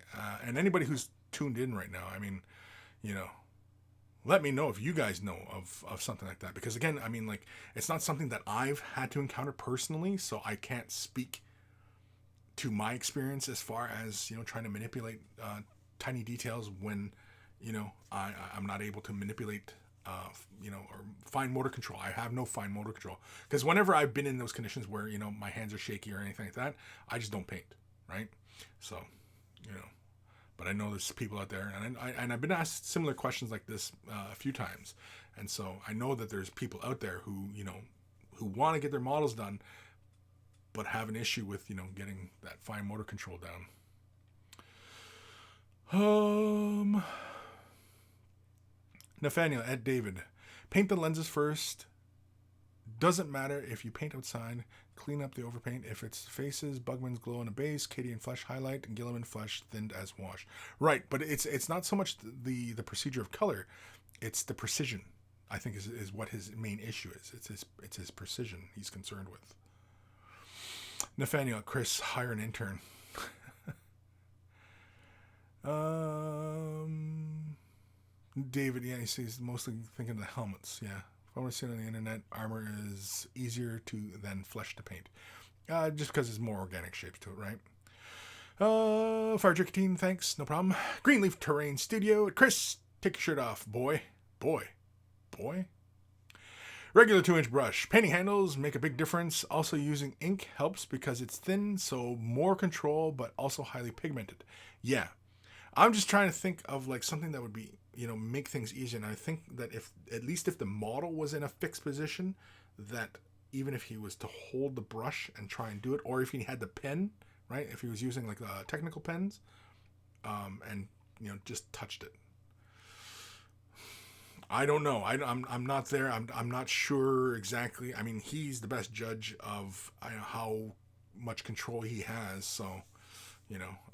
and anybody who's tuned in right now, I mean, let me know if you guys know of something like that. Because again, I mean, it's not something that I've had to encounter personally, so I can't speak to my experience as far as trying to manipulate tiny details when I'm not able to manipulate or fine motor control. I have no fine motor control, because whenever I've been in those conditions where my hands are shaky or anything like that, I just don't paint, right? So but I know there's people out there, and I've been asked similar questions like this a few times, and so I know that there's people out there who who want to get their models done but have an issue with getting that fine motor control down. Nathaniel at David, paint the lenses first. Doesn't matter if you paint outside. Clean up the overpaint. If it's faces, Bugman's glow in a base, Cadian flesh highlight, and Gilliman flesh thinned as wash. Right, but it's not so much the procedure of color, it's the precision. I think is what his main issue is. It's his precision he's concerned with. Nathaniel, Kris, hire an intern. David, yeah, he's mostly thinking of the helmets. Yeah, if I want to see it on the internet, armor is easier than flesh to paint, just because it's more organic shapes to it, right? Fire Ticketing, thanks, no problem. Greenleaf Terrain Studio, Kris, take your shirt off, boy. Regular 2-inch brush. Painting handles make a big difference. Also using ink helps because it's thin, so more control, but also highly pigmented. Yeah. I'm just trying to think of something that would be make things easier. And I think that at least if the model was in a fixed position, that even if he was to hold the brush and try and do it, or if he had the pen, right? If he was using like technical pens, and just touched it. I don't know. I'm not there. I'm not sure exactly. I mean, he's the best judge of how much control he has. So,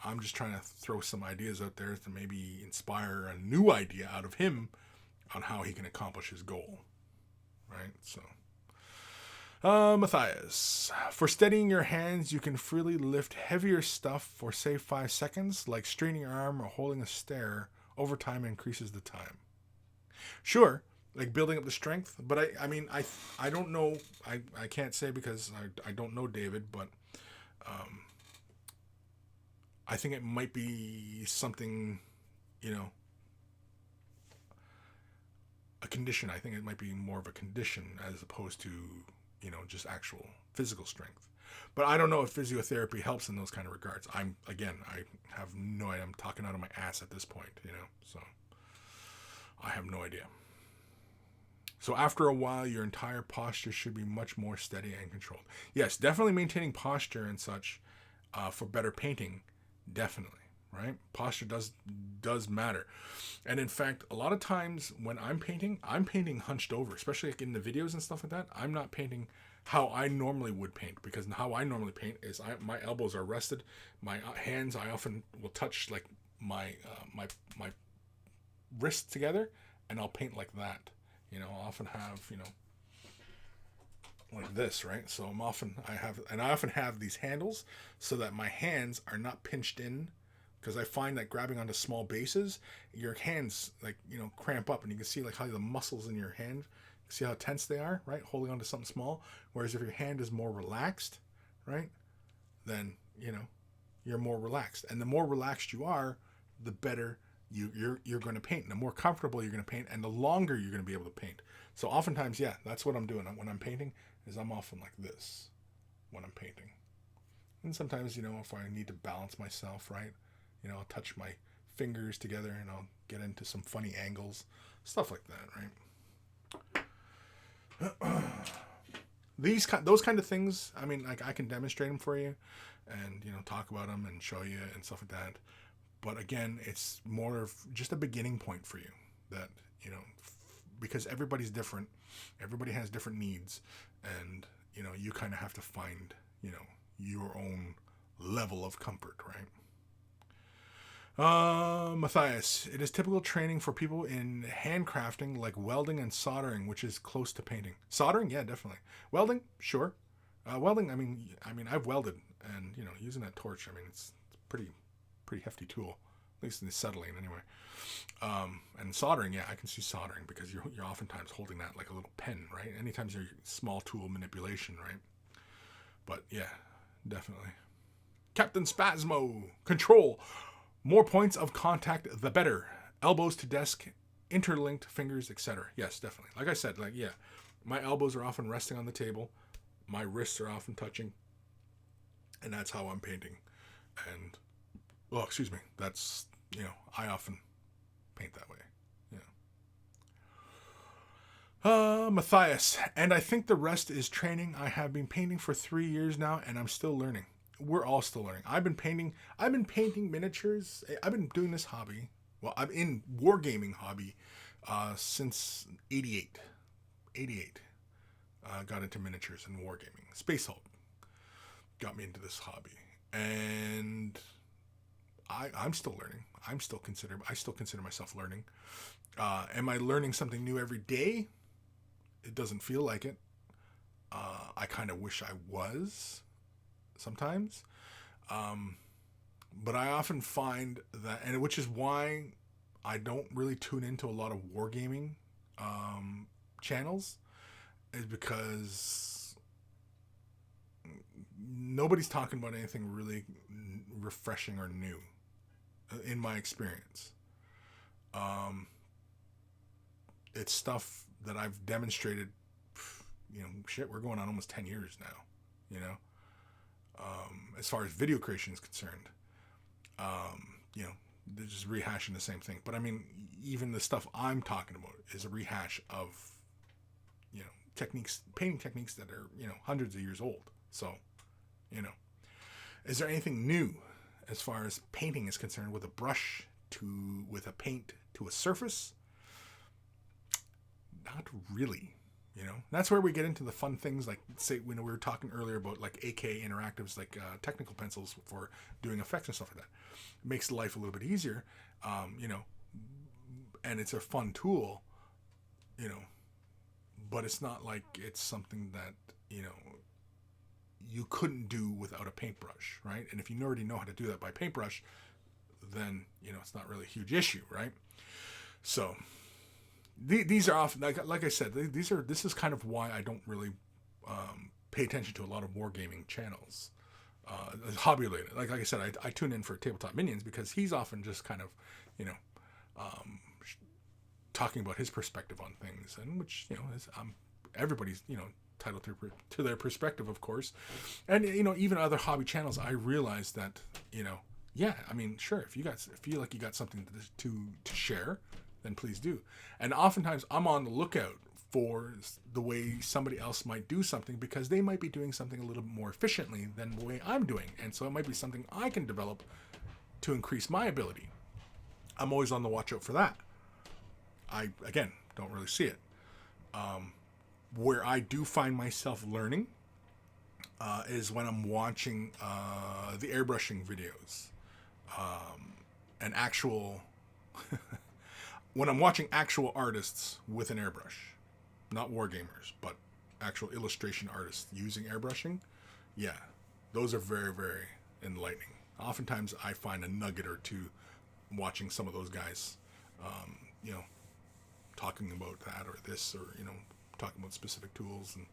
I'm just trying to throw some ideas out there to maybe inspire a new idea out of him on how he can accomplish his goal. Right? So, Matthias, for steadying your hands, you can freely lift heavier stuff for say 5 seconds, like straightening your arm or holding a stair. Over time increases the time. Sure, like building up the strength, but I don't know. I can't say because I don't know David, but I think it might be something, a condition. I think it might be more of a condition as opposed to, just actual physical strength. But I don't know if physiotherapy helps in those kind of regards. I have no idea. I'm talking out of my ass at this point, so I have no idea. So after a while, your entire posture should be much more steady and controlled. Yes, definitely maintaining posture and such for better painting. Definitely, right? Posture does matter. And in fact, a lot of times when I'm painting hunched over, especially like in the videos and stuff like that. I'm not painting how I normally would paint, because how I normally paint is my elbows are rested. My hands, I often will touch like my wrists together, and I'll paint like that. I'll often have, like this, right? So I often have these handles so that my hands are not pinched in, because I find that grabbing onto small bases, your hands cramp up, and you can see like how the muscles in your hand, see how tense they are, right? Holding onto something small. Whereas if your hand is more relaxed, right, then you're more relaxed, and the more relaxed you are, the better you're going to paint, and the more comfortable you're going to paint, and the longer you're going to be able to paint. So oftentimes, yeah, that's what I'm doing when I'm painting, is I'm often like this when I'm painting. And sometimes, if I need to balance myself, right, I'll touch my fingers together and I'll get into some funny angles, stuff like that, right? Those kind of things, I mean, like I can demonstrate them for you and, talk about them and show you and stuff like that. But again, it's more of just a beginning point for you, that, because everybody's different, everybody has different needs, and, you kind of have to find, your own level of comfort, right? Matthias, it is typical training for people in handcrafting like welding and soldering, which is close to painting. Soldering, yeah, definitely. Welding, sure. Welding, I mean, I've welded, and using that torch, I mean, it's pretty hefty tool, at least in the settling anyway. And soldering, yeah, I can see soldering, because you're oftentimes holding that like a little pen, right? Anytime you're small tool manipulation, right? But yeah, definitely. Captain Spasmo, control. More points of contact, the better. Elbows to desk, interlinked fingers, etc. Yes, definitely. Like I said, yeah, my elbows are often resting on the table. My wrists are often touching. And that's how I'm painting. And, well, excuse me, that's, I often paint that way. Yeah. Matthias, and I think the rest is training. I have been painting for 3 years now, and I'm still learning. We're all still learning. I've been painting miniatures. I've been doing this hobby. Well, I'm in wargaming hobby since 88. Got into miniatures and wargaming. Space Hulk got me into this hobby, and I'm still learning. I still consider myself learning. Am I learning something new every day? It doesn't feel like it. I kind of wish I was sometimes. But I often find that, and which is why I don't really tune into a lot of wargaming channels, is because nobody's talking about anything really refreshing or new, in my experience. It's stuff that I've demonstrated, we're going on almost 10 years now, as far as video creation is concerned. they're just rehashing the same thing. But I mean, even the stuff I'm talking about is a rehash of, techniques, painting techniques that are, hundreds of years old. So, is there anything new as far as painting is concerned with a brush with a paint to a surface? Not really. That's where we get into the fun things, like, say, when we were talking earlier about like AK interactives, like technical pencils for doing effects and stuff like that. It makes life a little bit easier, and it's a fun tool, but it's not like it's something that, you couldn't do without a paintbrush, right? And if you already know how to do that by paintbrush, then, it's not really a huge issue, right? So these are often, like I said, this is kind of why I don't really pay attention to a lot of wargaming channels, hobby related. Like I said, I tune in for Tabletop Minions because he's often just kind of, talking about his perspective on things, and which, is, everybody's, entitled to their perspective, of course. And, even other hobby channels, I realize that, yeah, I mean, sure, if you feel like you got something to share, then please do. And oftentimes I'm on the lookout for the way somebody else might do something, because they might be doing something a little bit more efficiently than the way I'm doing. And so it might be something I can develop to increase my ability. I'm always on the watch out for that. I, again, don't really see it. Where I do find myself learning is when I'm watching the airbrushing videos. An actual... when I'm watching actual artists with an airbrush. Not wargamers, but actual illustration artists using airbrushing. Yeah, those are very, very enlightening. Oftentimes I find a nugget or two watching some of those guys, talking about that or this, or, talking about specific tools, and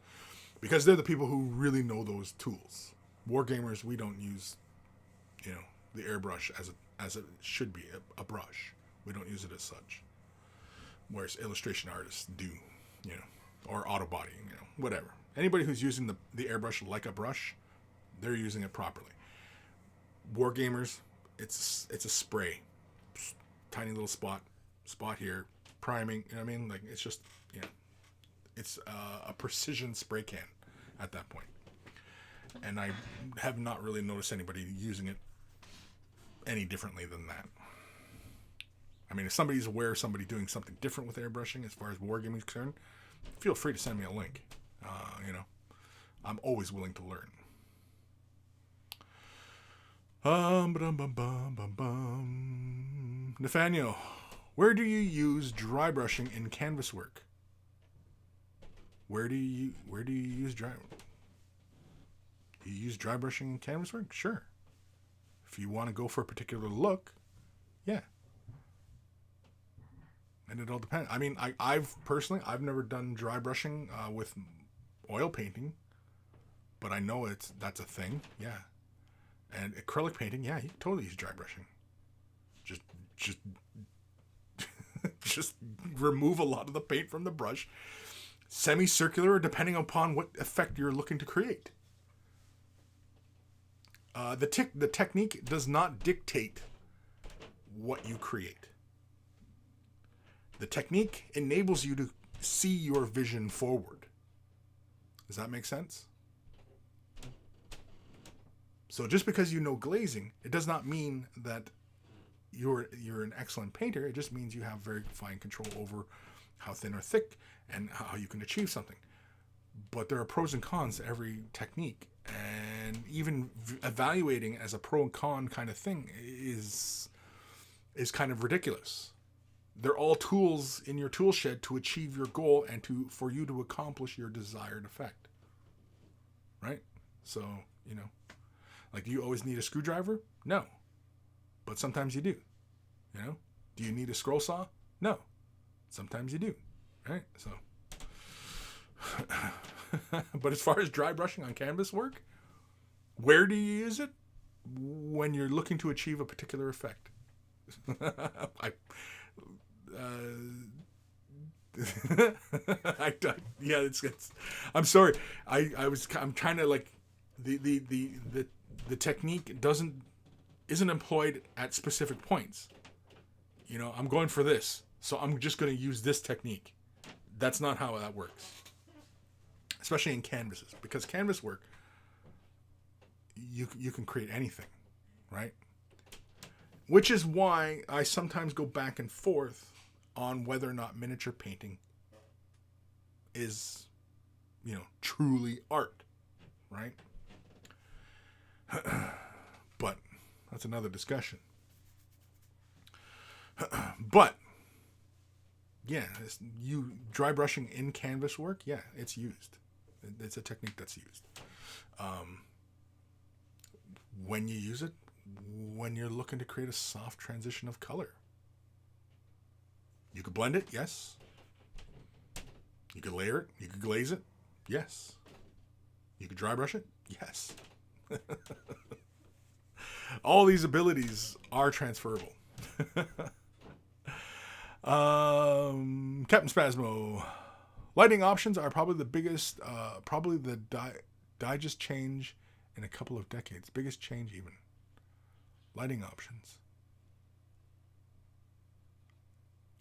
because they're the people who really know those tools. Wargamers, we don't use, the airbrush as it should be, a brush. We don't use it as such. Whereas illustration artists do, or auto bodying, whatever. Anybody who's using the airbrush like a brush, they're using it properly. Wargamers, it's a spray, tiny little spot here, priming. You know what I mean? Like, it's just, it's a precision spray can at that point. And I have not really noticed anybody using it any differently than that. I mean, if somebody's aware of somebody doing something different with airbrushing as far as wargaming is concerned, feel free to send me a link. I'm always willing to learn. Nathaniel, where do you use dry brushing in canvas work? Where do you use dry? Do you use dry brushing in canvas work? Sure. If you want to go for a particular look, yeah. And it all depends. I mean, I've never done dry brushing with oil painting, but I know that's a thing. Yeah. And acrylic painting, yeah, you can totally use dry brushing. Just remove a lot of the paint from the brush, semicircular, depending upon what effect you're looking to create. The technique does not dictate what you create. The technique enables you to see your vision forward. Does that make sense? So just because you know glazing, it does not mean that you're an excellent painter. It just means you have very fine control over how thin or thick and how you can achieve something. But there are pros and cons to every technique, and even evaluating as a pro and con kind of thing is kind of ridiculous. They're all tools in your tool shed to achieve your goal and for you to accomplish your desired effect. Right? So, like, do you always need a screwdriver? No. But sometimes you do. Do you need a scroll saw? No. Sometimes you do. Right? So. But as far as dry brushing on canvas work, where do you use it? When you're looking to achieve a particular effect. I'm sorry. I'm trying to, like, the technique isn't employed at specific points. I'm going for this, so I'm just going to use this technique. That's not how that works. Especially in canvases, because canvas work, you can create anything, right? Which is why I sometimes go back and forth on whether or not miniature painting is, truly art, right? But that's another discussion. But yeah, you dry brushing in canvas work. Yeah, it's used. It's a technique that's used. When you use it, when you're looking to create a soft transition of color, you could blend it. Yes. You could layer it. You could glaze it. Yes. You could dry brush it. Yes. All these abilities are transferable. Captain Spasmo. Lighting options are probably the biggest, probably the digest change in a couple of decades. Biggest change even. Lighting options.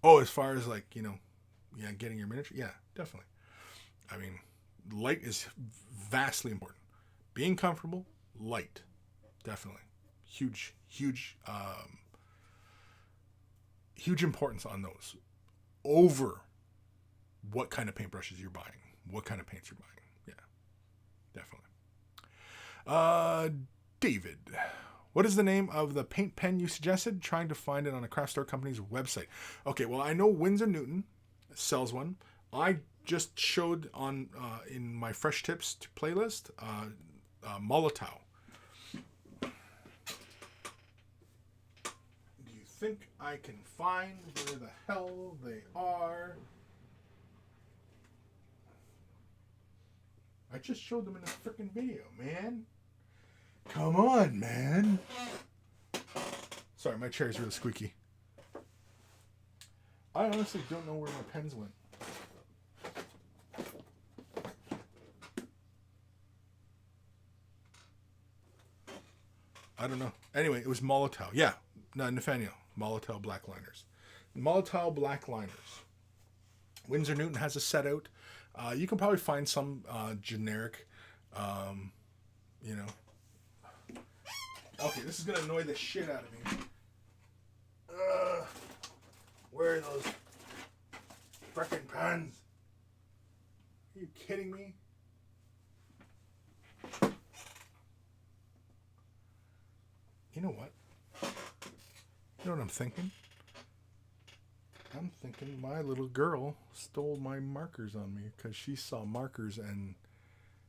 Oh, as far as like, getting your miniature? Yeah, definitely. I mean, light is vastly important. Being comfortable, light. Definitely. Huge importance on those. Over what kind of paintbrushes you're buying. What kind of paints you're buying. Yeah, definitely. David. What is the name of the paint pen you suggested? Trying to find it on a craft store company's website. Okay, well, I know Winsor Newton sells one. I just showed on in my Fresh Tips playlist Molotov. Do you think I can find where the hell they are? I just showed them in a freaking video, man. Come on, man. Sorry, my chair's really squeaky. I honestly don't know where my pens went. I don't know. Anyway, it was Molotov. Yeah, no, Nathaniel. Molotov black liners. Molotov black liners. Winsor Newton has a set out. You can probably find some generic, Okay, this is going to annoy the shit out of me. Where are those frickin' pens? Are you kidding me? You know what? You know what I'm thinking? I'm thinking my little girl stole my markers on me because she saw markers and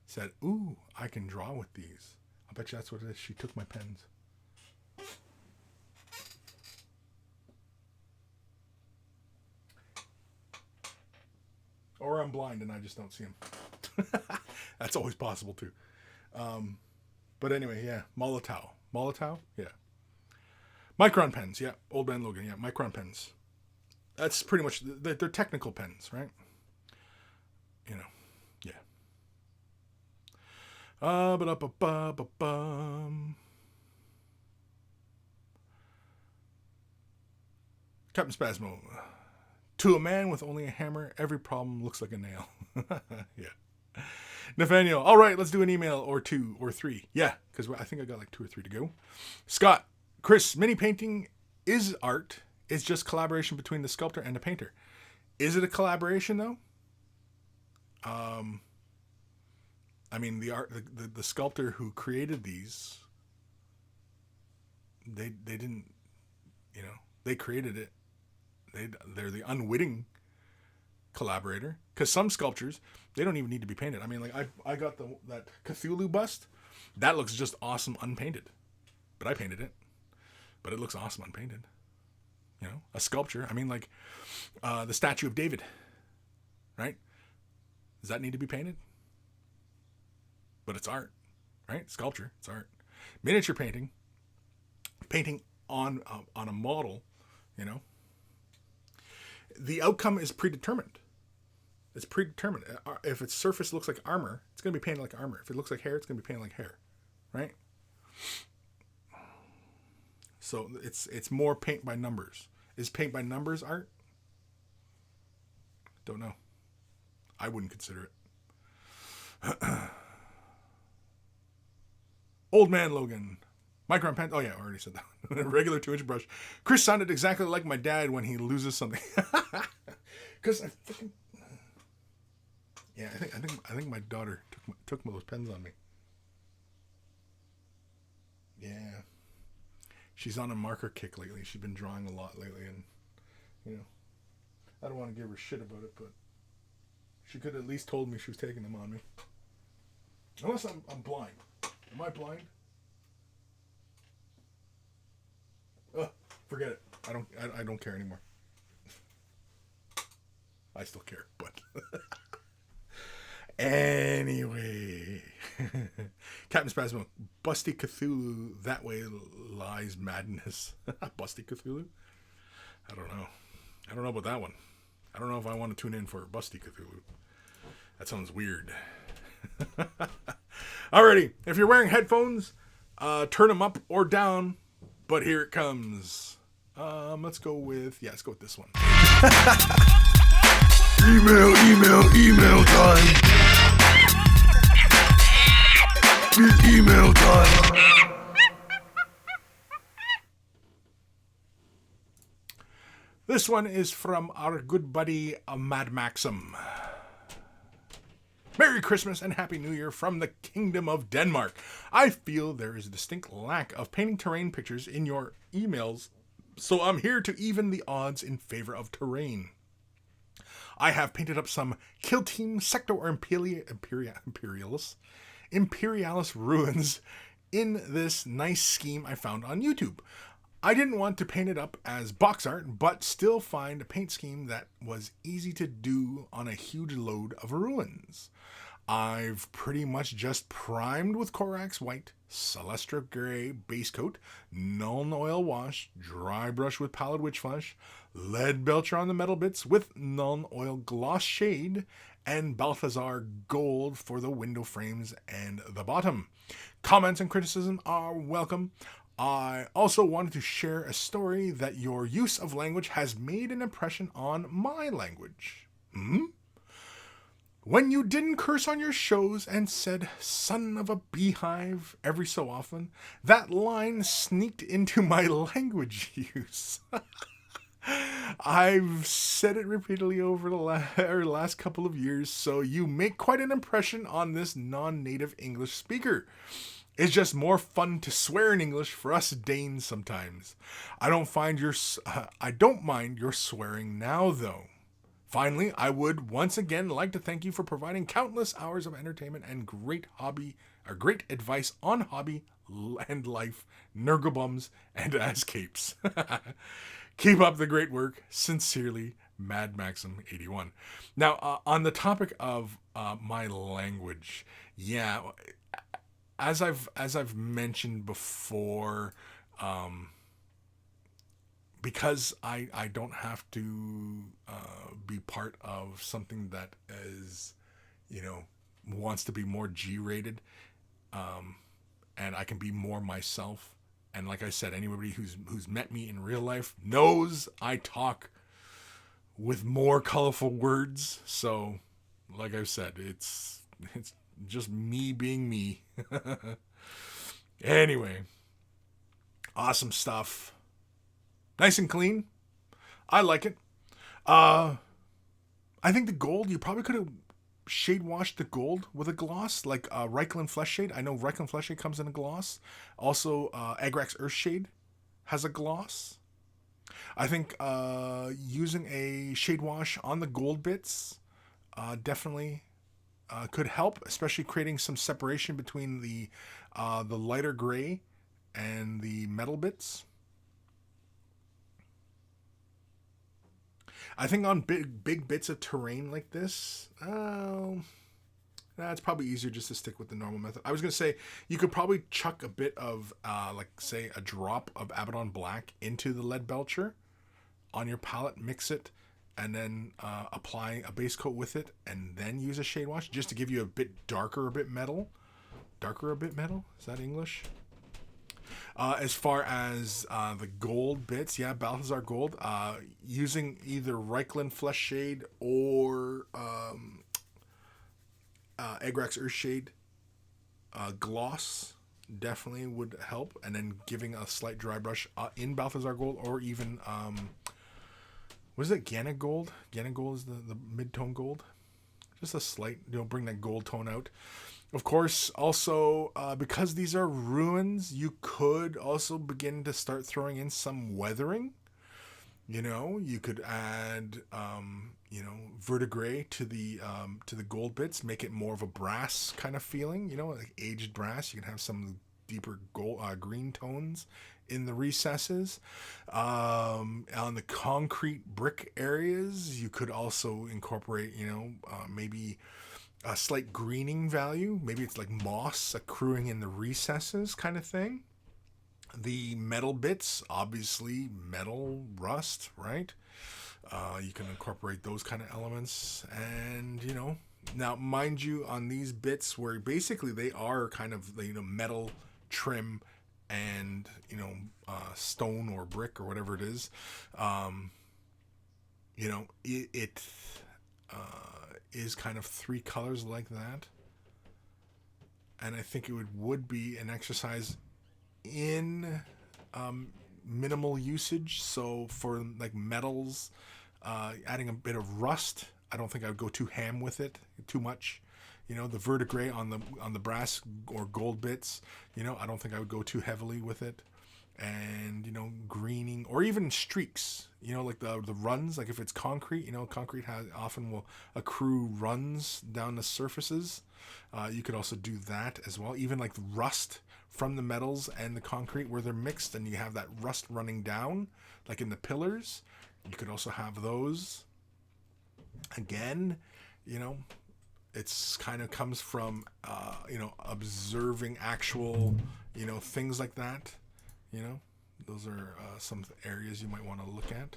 said, "Ooh, I can draw with these." I bet you that's what it is. She took my pens. Or I'm blind and I just don't see them. That's always possible too. But anyway, yeah. Molotov. Molotov? Yeah. Micron pens. Yeah. Old Man Logan. Yeah. Micron pens. That's pretty much... They're technical pens, right? Yeah. Captain Spasmo. To a man with only a hammer, every problem looks like a nail. Yeah. Nathaniel. All right, let's do an email or two or three. Yeah, because I think I got like 2 or 3 to go. Scott. Kris, mini painting is art. It's just collaboration between the sculptor and the painter. Is it a collaboration though? I mean, the sculptor who created these, they didn't, they created it. They're the unwitting collaborator. Because some sculptures, they don't even need to be painted. I mean, like I got that Cthulhu bust. That looks just awesome unpainted. But I painted it. But it looks awesome unpainted. A sculpture. I mean, like the statue of David, right? Does that need to be painted? But it's art, right? Sculpture, it's art. Miniature painting on a model, the outcome is predetermined. It's predetermined. If its surface looks like armor, it's going to be painted like armor. If it looks like hair, it's going to be painted like hair, right? So it's more paint by numbers. Is paint by numbers art? Don't know. I wouldn't consider it. Old Man Logan. Micron pen. Oh yeah, I already said that. Regular 2-inch brush. Kris sounded exactly like my dad when he loses something. Because I fucking. Yeah, I think my daughter took those pens on me. Yeah. She's on a marker kick lately. She's been drawing a lot lately, and I don't want to give her shit about it, but she could at least told me she was taking them on me. Unless I'm blind. Am I blind? Forget it. I don't care anymore. I still care, but anyway. Captain Spasmo, Busty Cthulhu, that way lies madness. Busty Cthulhu? I don't know. I don't know about that one. I don't know if I want to tune in for Busty Cthulhu. That sounds weird. Alrighty, if you're wearing headphones, turn them up or down, but here it comes. Let's go with this one. Email time. It's email time. This one is from our good buddy Mad Maxim. Merry Christmas and Happy New Year from the Kingdom of Denmark. I feel there is a distinct lack of painting terrain pictures in your emails, so I'm here to even the odds in favor of terrain. I have painted up some Kill Team Sector or Imperialis ruins in this nice scheme I found on YouTube. I didn't want to paint it up as box art, but still find a paint scheme that was easy to do on a huge load of ruins. I've pretty much just primed with Corax White, Celestra Gray base coat, Nuln Oil wash, dry brush with Pallid Witch Flesh, lead belcher on the metal bits with Nuln Oil gloss shade, and Balthazar gold for the window frames and the bottom. Comments and criticism are welcome. I also wanted to share a story that your use of language has made an impression on my language. When you didn't curse on your shows and said son of a beehive every so often, that line sneaked into my language use. I've said it repeatedly over the last couple of years, so you make quite an impression on this non-native English speaker. It's just more fun to swear in English for us Danes sometimes. I don't mind your swearing now, though. Finally, I would once again like to thank you for providing countless hours of entertainment and great advice on hobby and life, nurglebums, and ass-capes. Keep up the great work. Sincerely, Mad Maxim 81. Now, on the topic of my language, yeah, as I've mentioned before, because I don't have to be part of something that is, wants to be more G-rated, and I can be more myself. And like I said, anybody who's met me in real life knows I talk with more colorful words. So, like I've said, it's just me being me. Anyway, awesome stuff. Nice and clean. I like it. I think the gold, you probably could have shade washed the gold with a gloss, like Reikland Flesh Shade. I know Reikland Flesh Shade comes in a gloss. Also, Agrax Earth Shade has a gloss. I think using a shade wash on the gold bits definitely could help, especially creating some separation between the lighter gray and the metal bits. I think on big bits of terrain like this, it's probably easier just to stick with the normal method. I was going to say, you could probably chuck a bit of, say, a drop of Abaddon Black into the lead belcher on your palette, mix it, and then apply a base coat with it, and then use a shade wash, just to give you a bit darker, a bit metal. Darker, a bit metal? Is that English? As far as the gold bits, yeah, Balthazar gold, using either Reichland Flesh Shade or Agrax Earthshade gloss definitely would help, and then giving a slight dry brush in Balthazar gold, or even was it Ganna gold? Ganna gold is the mid-tone gold. Just a slight, bring that gold tone out. Of course, also, because these are ruins, you could also begin to start throwing in some weathering. You could add, verdigris to the gold bits, make it more of a brass kind of feeling, like aged brass. You can have some deeper gold, green tones in the recesses. On the concrete brick areas, you could also incorporate, maybe a slight greening value. Maybe it's like moss accruing in the recesses kind of thing. The metal bits, obviously metal rust, right? You can incorporate those kind of elements. And, now mind you, on these bits where basically they are kind of, metal trim and, stone or brick or whatever it is, it is kind of three colors like that. And I think it would be an exercise in minimal usage. So for like metals, adding a bit of rust, I don't think I would go too ham with it too much. The verdigris on the brass or gold bits, I don't think I would go too heavily with it. And greening or even streaks, like the runs, like if it's concrete, concrete often will accrue runs down the surfaces. You could also do that as well, even like the rust from the metals and the concrete where they're mixed and you have that rust running down, like in the pillars. You could also have those. Again, it's kind of comes from observing actual things like that. Those are some areas you might want to look at.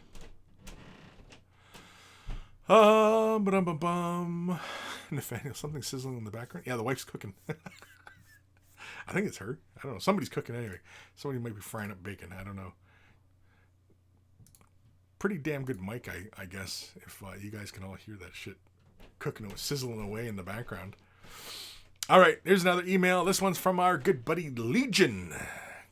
Nathaniel, something sizzling in the background. Yeah, the wife's cooking. I think it's her. I don't know. Somebody's cooking anyway. Somebody might be frying up bacon. I don't know. Pretty damn good mic, I guess, if you guys can all hear that shit cooking and sizzling away in the background. All right, here's another email. This one's from our good buddy Legion.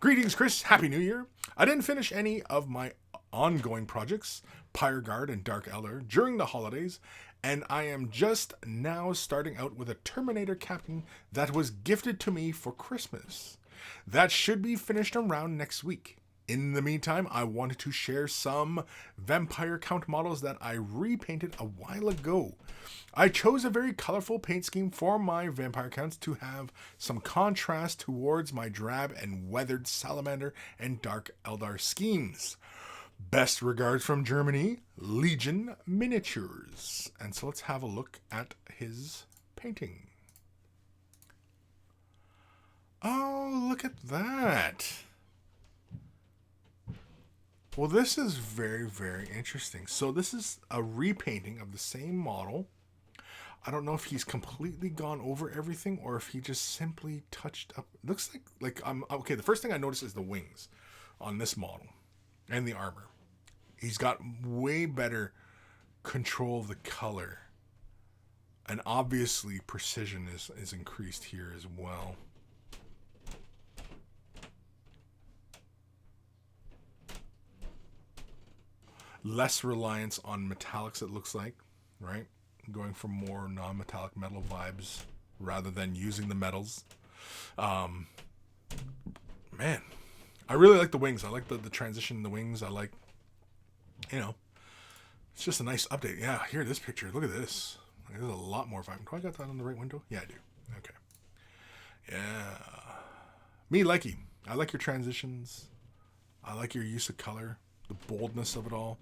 Greetings, Kris. Happy New Year. I didn't finish any of my ongoing projects, Pyre Guard and Dark Elder, during the holidays, and I am just now starting out with a Terminator Captain that was gifted to me for Christmas. That should be finished around next week. In the meantime, I wanted to share some Vampire Count models that I repainted a while ago. I chose a very colorful paint scheme for my Vampire Counts to have some contrast towards my drab and weathered Salamander and Dark Eldar schemes. Best regards from Germany, Legion Miniatures. And so let's have a look at his painting. Oh, look at that. Well, this is very, very interesting. So this is a repainting of the same model. I don't know if he's completely gone over everything or if he just simply touched up. It looks like okay. The first thing I noticed is the wings on this model and the armor. He's got way better control of the color, and obviously precision is increased here as well. Less reliance on metallics, it looks like, right? Going for more non-metallic metal vibes rather than using the metals. Man, I really like the wings. I like the transition in the wings. I like, it's just a nice update. Yeah, here, this picture. Look at this. There's a lot more vibe. Do I got that on the right window? Yeah, I do. Okay. Yeah. Me likey. I like your transitions. I like your use of color. The boldness of it all.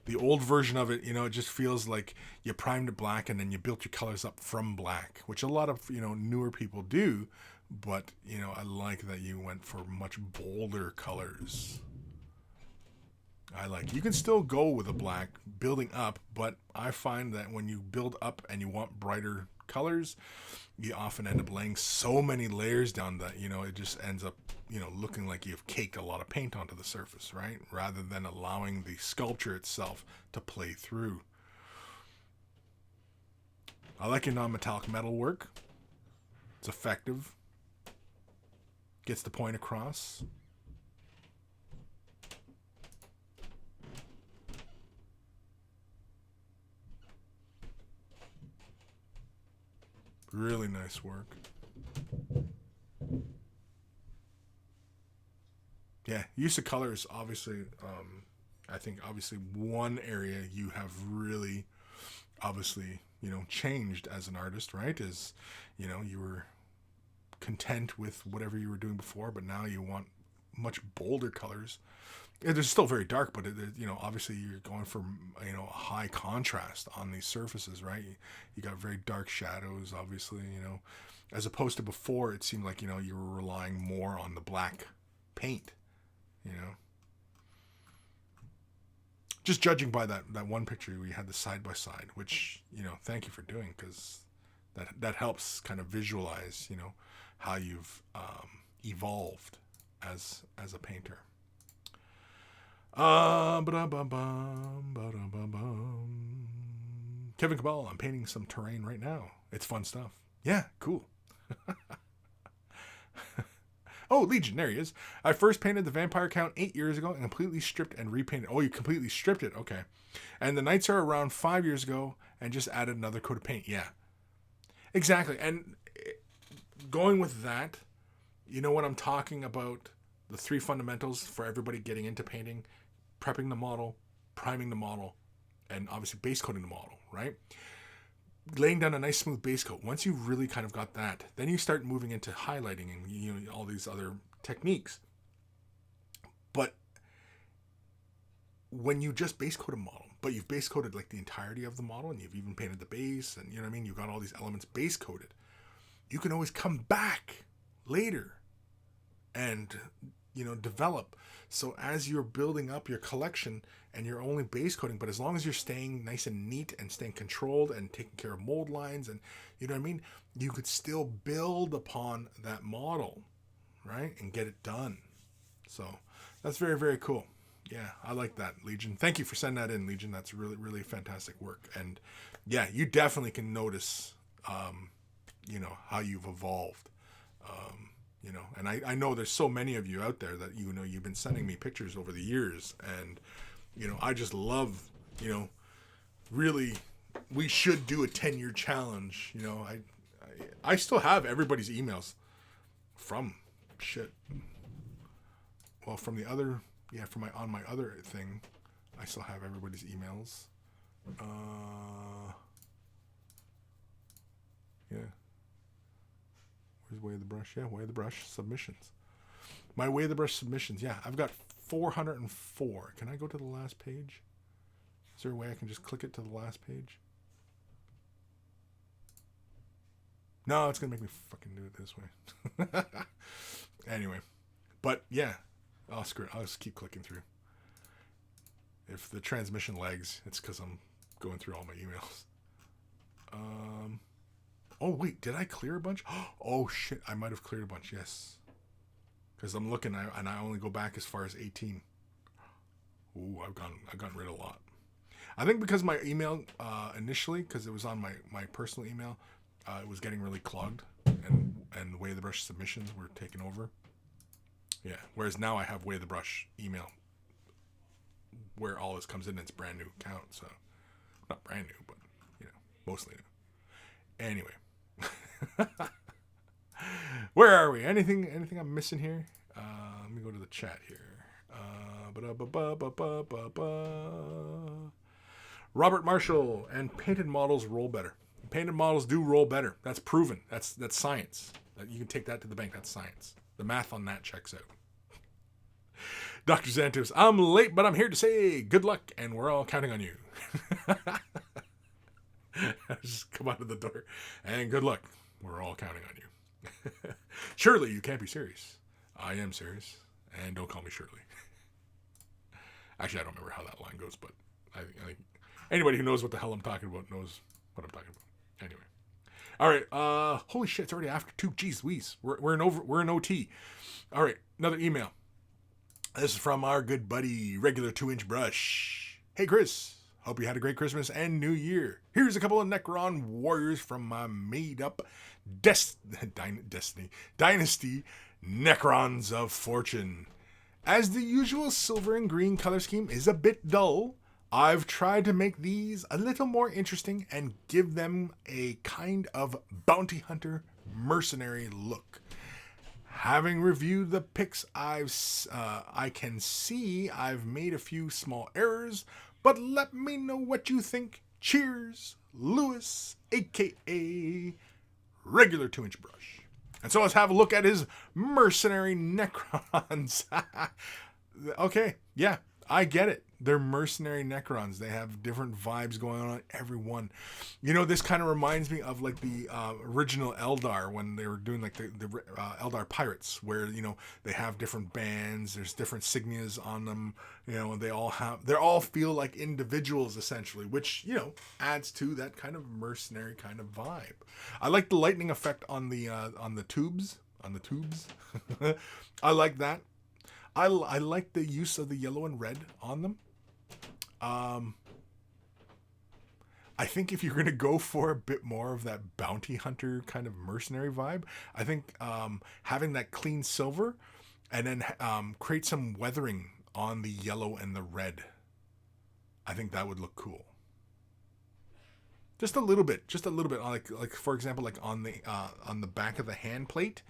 The old version of it, it just feels like you primed it black and then you built your colors up from black, which a lot of, newer people do. But, I like that you went for much bolder colors. You can still go with a black building up, but I find that when you build up and you want brighter colors, you often end up laying so many layers down that, it just ends up, looking like you've caked a lot of paint onto the surface, right? Rather than allowing the sculpture itself to play through. I like your non-metallic metal work. It's effective. Gets the point across. Really nice work. Yeah, use of colors, obviously, I think obviously one area you have really obviously, changed as an artist, right? Is, you were content with whatever you were doing before, but now you want much bolder colors. They're still very dark, but obviously you're going for a high contrast on these surfaces, right? You got very dark shadows, obviously, as opposed to before. It seemed like you were relying more on the black paint, Just judging by that one picture where you had the side by side, which thank you for doing, because that helps kind of visualize how you've evolved as a painter. Kevin Cabal, I'm painting some terrain right now. It's fun stuff. Yeah, cool. Oh, Legion, there he is. I first painted the Vampire Count 8 years ago and completely stripped and repainted. Oh, you completely stripped it? Okay. And the Knights are around 5 years ago and just added another coat of paint. Yeah. Exactly. And going with that, you know what I'm talking about? The 3 fundamentals for everybody getting into painting: prepping the model, priming the model, and obviously base coating the model, right? Laying down a nice smooth base coat. Once you really kind of got that, then you start moving into highlighting and all these other techniques. But when you just base coat a model, but you've base coated like the entirety of the model, and you've even painted the base, and you've got all these elements base coated, you can always come back later and develop. So as you're building up your collection and you're only base coating, but as long as you're staying nice and neat and staying controlled and taking care of mold lines, and you could still build upon that model, right, and get it done. So that's very, very cool. Yeah, I like that, Legion. Thank you for sending that in, Legion. That's really, really fantastic work. And yeah, you definitely can notice how you've evolved. And I know there's so many of you out there that you've been sending me pictures over the years, and I just love, really, we should do a 10-year challenge. I still have everybody's emails from from the other, on my other thing, I still have everybody's emails. Yeah. Where's Way of the Brush? Yeah, Way of the Brush submissions. My Way of the Brush submissions. Yeah, I've got 404. Can I go to the last page? Is there a way I can just click it to the last page? No, it's going to make me fucking do it this way. Anyway. But, yeah. Oh, screw it. I'll just keep clicking through. If the transmission lags, it's because I'm going through all my emails. Oh, wait, did I clear a bunch? Oh, shit, I might have cleared a bunch, yes. Because I'm looking, and I only go back as far as 18. Ooh, I've gotten rid of a lot. I think because my email, initially, because it was on my personal email, it was getting really clogged, and the Way of the Brush submissions were taken over. Yeah, whereas now I have Way of the Brush email, where all this comes in, it's brand new account, so, not brand new, but, mostly new. Anyway. Where are we? Anything I'm missing here? Let me go to the chat here. Robert Marshall, and painted models roll better. Painted models do roll better. That's proven. That's science. You can take that to the bank. That's science. The math on that checks out. Dr. Xantos, I'm late, but I'm here to say good luck, and we're all counting on you. Just come out of the door, and good luck. We're all counting on you. Surely you can't be serious. I am serious, and don't call me Shirley. Actually, I don't remember how that line goes, but I think anybody who knows what the hell I'm talking about knows what I'm talking about. Anyway. All right. Holy shit! It's already after 2. Jeez, Louise. We're in OT. All right. Another email. This is from our good buddy, regular 2-inch brush. Hey, Kris. Hope you had a great Christmas and New Year. Here's a couple of Necron warriors from my made-up Dynasty Necrons of Fortune. As the usual silver and green color scheme is a bit dull, I've tried to make these a little more interesting and give them a kind of bounty hunter mercenary look. Having reviewed the pics, I can see I've made a few small errors, but let me know what you think. Cheers, Lewis, aka regular 2-inch brush. And so let's have a look at his mercenary Necrons. Okay, yeah, I get it. They're mercenary Necrons. They have different vibes going on every one. You know, this kind of reminds me of like the original Eldar when they were doing like the Eldar pirates, where, you know, they have different bands. There's different signias on them. You know, they all feel like individuals essentially, which, you know, adds to that kind of mercenary kind of vibe. I like the lightning effect on the tubes. I like that. I like the use of the yellow and red on them. I think if you're going to go for a bit more of that bounty hunter kind of mercenary vibe, I think having that clean silver and then create some weathering on the yellow and the red, I think that would look cool. Just a little bit, like for example, like on the back of the hand plate,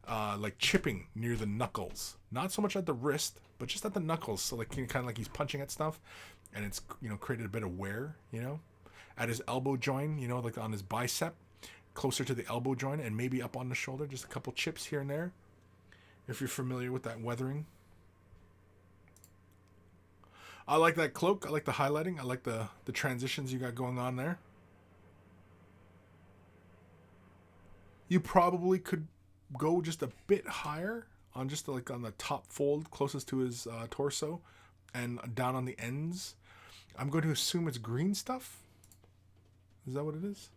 like chipping near the knuckles. Not so much at the wrist, but just at the knuckles. So like kind of like he's punching at stuff, and it's, you know, created a bit of wear. You know, at his elbow joint, you know, like on his bicep, closer to the elbow joint, and maybe up on the shoulder, just a couple chips here and there. If you're familiar with that weathering. I like that cloak. I like the highlighting. I like the transitions you got going on there. You probably could go just a bit higher on just like on the top fold closest to his torso and down on the ends. I'm going to assume it's green stuff. Is that what it is?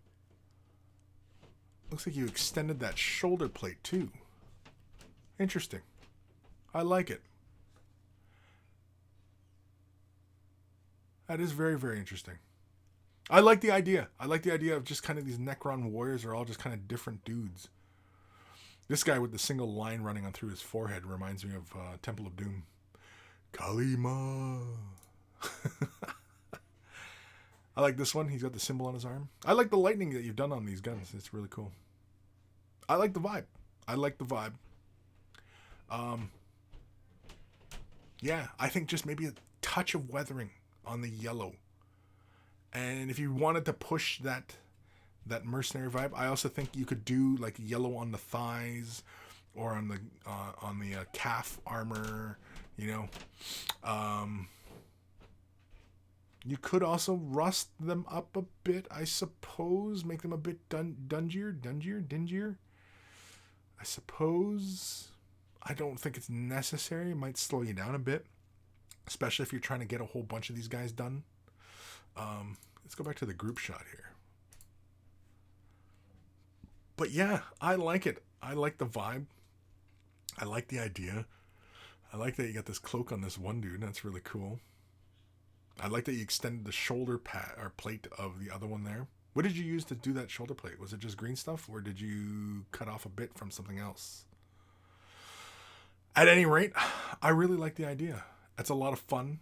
Looks like you extended that shoulder plate too. Interesting. I like it. That is very, very interesting. I like the idea. I like the idea of just kind of these Necron warriors are all just kind of different dudes. This guy with the single line running on through his forehead reminds me of Temple of Doom. Kalima. I like this one. He's got the symbol on his arm. I like the lightning that you've done on these guns. It's really cool. I like the vibe. Yeah, I think just maybe a touch of weathering on the yellow. And if you wanted to push that mercenary vibe, I also think you could do like yellow on the thighs or on the calf armor. You know, you could also rust them up a bit, I suppose. Make them a bit dingier. I suppose. I don't think it's necessary. It might slow you down a bit, especially if you're trying to get a whole bunch of these guys done. Let's go back to the group shot here. But yeah, I like it. I like the vibe. I like the idea. I like that you got this cloak on this one dude. That's really cool. I like that you extended the shoulder pad or plate of the other one there. What did you use to do that shoulder plate? Was it just green stuff, or did you cut off a bit from something else? At any rate, I really like the idea. It's a lot of fun.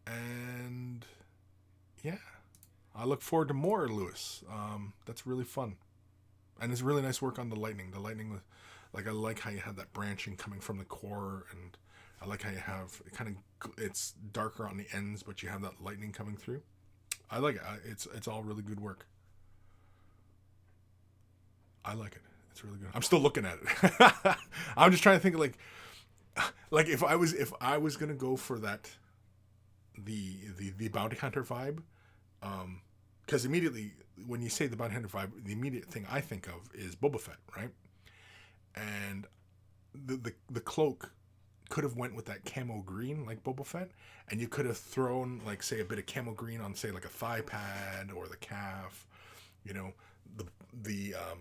And yeah, I look forward to more, Lewis. That's really fun. And it's really nice work on the lightning. The lightning, like, I like how you have that branching coming from the core, and I like how you have it's darker on the ends, but you have that lightning coming through. I like it. It's all really good work. I like it. It's really good. I'm still looking at it. I'm just trying to think of like if I was gonna go for that the bounty hunter vibe, because immediately when you say the bounty hunter vibe, the immediate thing I think of is Boba Fett, right? And the cloak could have went with that camo green like Boba Fett, and you could have thrown like say a bit of camo green on say like a thigh pad or the calf, you know, the the um,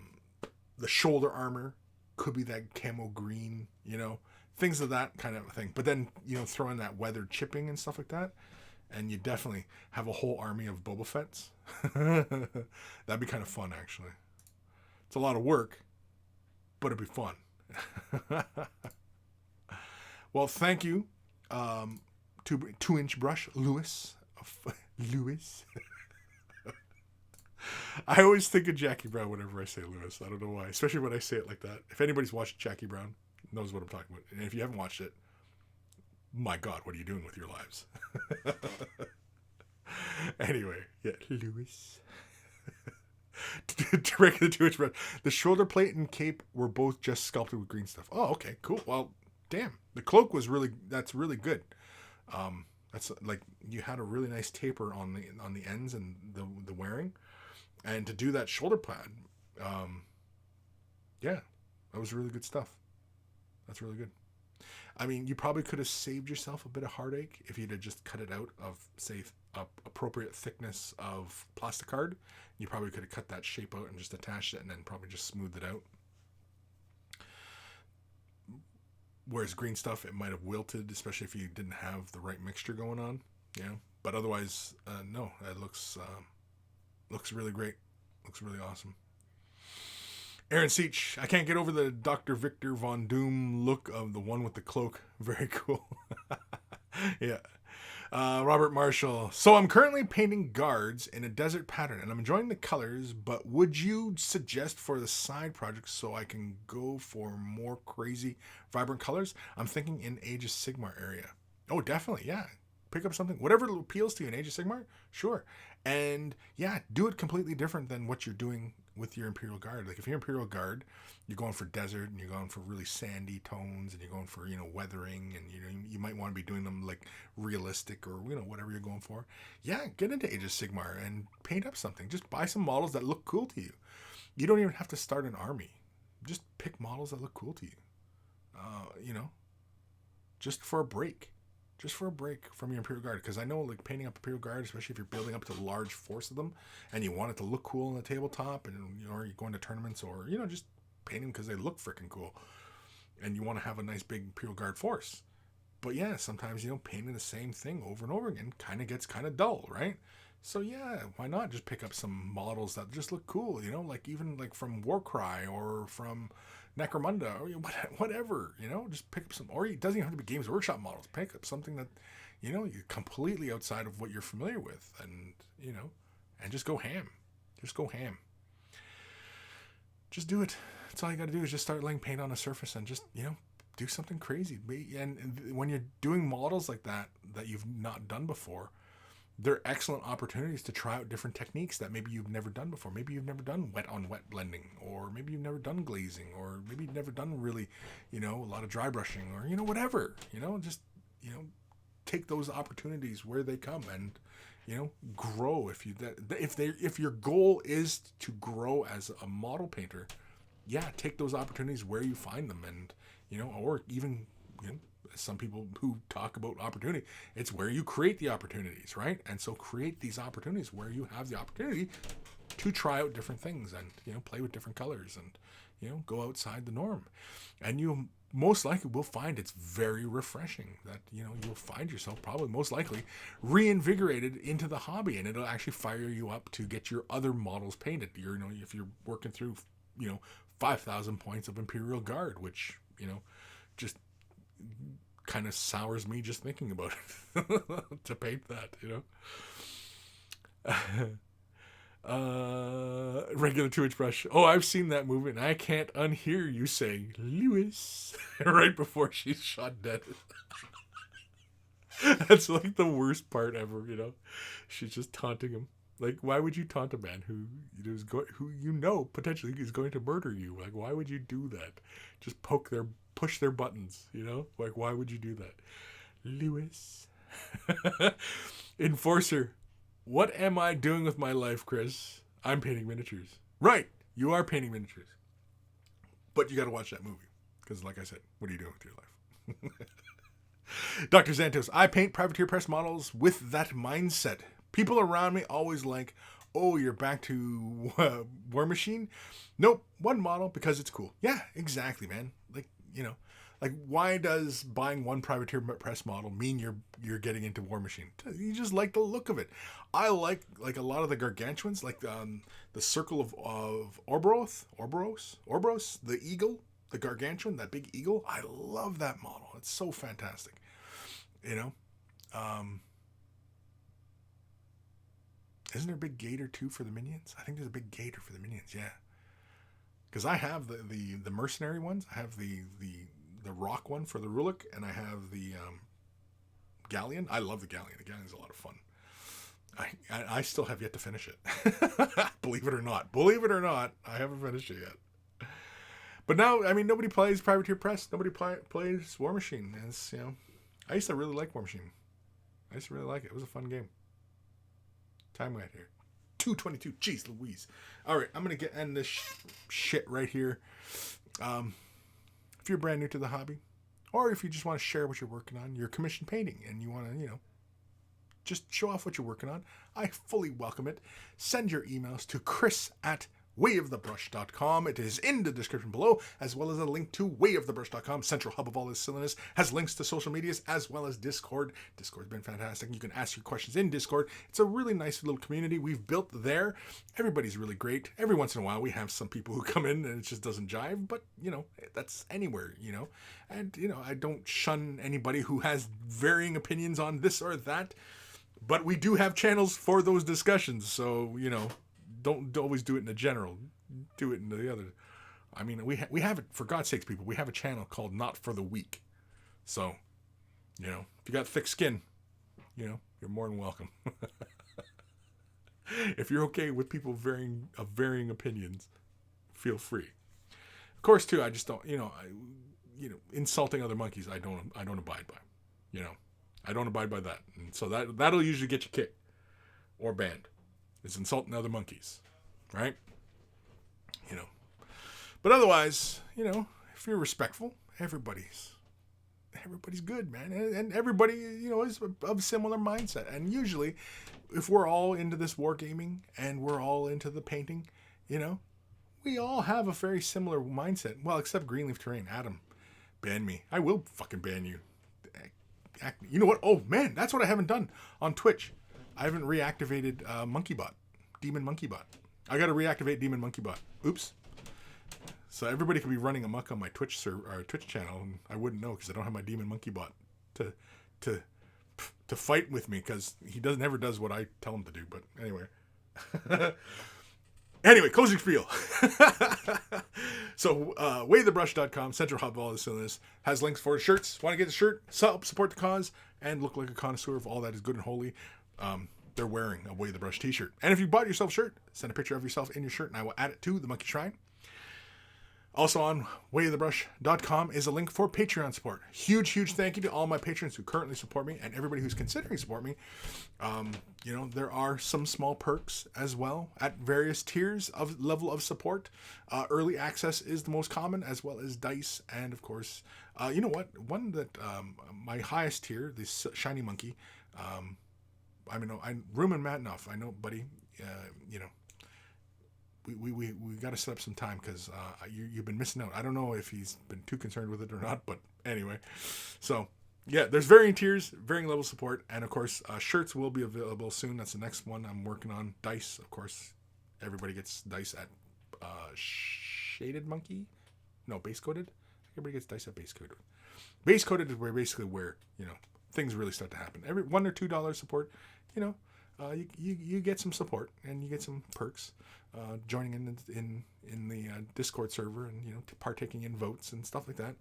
the shoulder armor could be that camo green, you know, things of that kind of thing. But then, you know, throw in that weathered chipping and stuff like that, and you definitely have a whole army of Boba Fett's. That'd be kind of fun, actually. It's a lot of work, but it'd be fun. Well, thank you, 2-inch brush, Lewis. Lewis. I always think of Jackie Brown whenever I say Lewis. I don't know why, especially when I say it like that. If anybody's watched Jackie Brown, knows what I'm talking about. And if you haven't watched it, my God, what are you doing with your lives? Anyway, yeah, Lewis. Regular 2-inch brush. The shoulder plate and cape were both just sculpted with green stuff. Oh, okay, cool. Well, damn, the cloak was that's really good. That's like you had a really nice taper on the ends and the wearing, and to do that shoulder pad, yeah, that was really good stuff. That's really good. I mean, you probably could have saved yourself a bit of heartache if you'd have just cut it out of, say, appropriate thickness of plastic card. You probably could have cut that shape out and just attached it and then probably just smoothed it out. Whereas green stuff, it might have wilted, especially if you didn't have the right mixture going on. Yeah, but otherwise, no, it looks really great. Looks really awesome. Aaron Seach, I can't get over the Dr. Victor Von Doom look of the one with the cloak. Very cool. Yeah. Robert Marshall. So I'm currently painting guards in a desert pattern and I'm enjoying the colors, but would you suggest for the side projects so I can go for more crazy, vibrant colors? I'm thinking in Age of Sigmar area. Oh, definitely. Yeah. Pick up something, whatever appeals to you in Age of Sigmar. Sure. And yeah, do it completely different than what you're doing with your Imperial Guard. Like if you're Imperial Guard, you're going for desert and you're going for really sandy tones and you're going for, you know, weathering, and you might want to be doing them like realistic or, you know, whatever you're going for. Yeah, get into Age of Sigmar and paint up something. Just buy some models that look cool to you. You don't even have to start an army. Just pick models that look cool to you. You know, just for a break. Just for a break from your Imperial Guard. Because I know, like, painting up Imperial Guard, especially if you're building up to a large force of them and you want it to look cool on the tabletop, and, you know, or you're going to tournaments, or, you know, just paint them because they look freaking cool and you want to have a nice big Imperial Guard force. But yeah, sometimes, you know, painting the same thing over and over again kind of gets kind of dull, right? So yeah, why not just pick up some models that just look cool, you know, like even like from Warcry or from Necromunda or whatever, you know, just pick up some, or it doesn't even have to be Games Workshop models. Pick up something that, you know, you're completely outside of what you're familiar with, and, you know, and just go ham. Just go ham. Just do it. That's all you got to do is just start laying paint on a surface and just, you know, do something crazy. And when you're doing models like that you've not done before, they're excellent opportunities to try out different techniques that maybe you've never done before. Maybe you've never done wet on wet blending, or maybe you've never done glazing, or maybe you've never done really, you know, a lot of dry brushing, or, you know, whatever, you know, just, you know, take those opportunities where they come and, you know, grow. If your goal is to grow as a model painter, yeah, take those opportunities where you find them, and, you know, or even, you know, some people who talk about opportunity, it's where you create the opportunities, right? And so create these opportunities where you have the opportunity to try out different things and, you know, play with different colors and, you know, go outside the norm. And you most likely will find it's very refreshing, that, you know, you'll find yourself probably most likely reinvigorated into the hobby, and it'll actually fire you up to get your other models painted. You know, if you're working through, you know, 5,000 points of Imperial Guard, which, you know, just kind of sours me just thinking about it to paint that, you know. Regular 2-inch brush. Oh, I've seen that movie and I can't unhear you saying Lewis right before she's shot dead. That's like the worst part ever, you know. She's just taunting him. Like, why would you taunt a man who you know potentially is going to murder you? Like, why would you do that? Just push their buttons, you know? Like, why would you do that? Lewis. Enforcer. What am I doing with my life, Kris? I'm painting miniatures. Right, you are painting miniatures. But you got to watch that movie. Because, like I said, what are you doing with your life? Dr. Xantos. I paint privateer press models with that mindset. People around me always like, oh, you're back to War Machine? Nope, one model because it's cool. Yeah, exactly, man. Like, like why does buying one Privateer Press model mean you're getting into War Machine? You just like the look of it. I like a lot of the gargantuans, like the Circle of Orboros, the eagle, the gargantuan, that big eagle. I love that model. It's so fantastic. Isn't there a big gator too for the minions? I think there's a big gator for the minions. Yeah, because I have the mercenary ones. I have the rock one for the Rulik, and I have the galleon. I love the galleon. The galleon's a lot of fun. I still have yet to finish it. Believe it or not, I haven't finished it yet. But now, I mean, nobody plays Privateer Press. Nobody plays War Machine. It's, I used to really like War Machine. I used to really like it. It was a fun game. Time we at here. 2:22. Jeez Louise. All right, I'm going to end this shit right here. If you're brand new to the hobby, or if you just want to share what you're working on, you're commission painting, and you want to, just show off what you're working on, I fully welcome it. Send your emails to Kris@wayofthebrush.com. It is in the description below, as well as a link to wayofthebrush.com, central hub of all this silliness. Has links to social medias as well as Discord. Discord's been fantastic. You can ask your questions in Discord. It's a really nice little community we've built there. Everybody's really great. Every once in a while we have some people who come in and it just doesn't jive, but that's anywhere, and I don't shun anybody who has varying opinions on this or that, but we do have channels for those discussions, so don't always do it in the general. Do it in the other. I mean, we have it, for God's sakes, people. We have a channel called Not for the Weak. So, if you got thick skin, you're more than welcome. If you're okay with people varying opinions, feel free. Of course, too, I just don't. Insulting other monkeys, I don't abide by. I don't abide by that, and so that'll usually get you kicked or banned. Is insulting other monkeys, right? But otherwise, if you're respectful, everybody's good, man, and everybody, is of similar mindset. And usually, if we're all into this wargaming and we're all into the painting, we all have a very similar mindset. Well, except Greenleaf Terrain. Adam, ban me. I will fucking ban you. You know what? Oh man, that's what I haven't done on Twitch. I haven't reactivated Demon Monkeybot. I got to reactivate Demon Monkeybot. Oops. So everybody could be running amok on my Twitch channel, and I wouldn't know because I don't have my Demon Monkeybot to fight with me, because he never does what I tell him to do. But anyway. Anyway, closing spiel. So, waythebrush.com, central hub of all this illness, has links for shirts. Want to get a shirt, help support the cause, and look like a connoisseur of all that is good and holy. They're wearing a Way the Brush t-shirt. And if you bought yourself a shirt, send a picture of yourself in your shirt, and I will add it to the Monkey Shrine. Also on wayofthebrush.com is a link for Patreon support. Huge thank you to all my patrons who currently support me, and everybody who's considering support me. There are some small perks as well at various tiers of level of support. Early access is the most common, as well as dice, and of course, one that my highest tier, the Shiny Monkey. Room and Matt enough. I know, buddy. We got to set up some time, because you've been missing out. I don't know if he's been too concerned with it or not, but anyway. So yeah, there's varying tiers, varying level of support, and of course, shirts will be available soon. That's the next one I'm working on. Dice, of course, everybody gets dice at Shaded Monkey. No, Base Coated. Everybody gets dice at Base Coated. Base Coated is where things really start to happen. Every $1 or $2 support, you get some support, and you get some perks. Joining in the Discord server, and partaking in votes and stuff like that,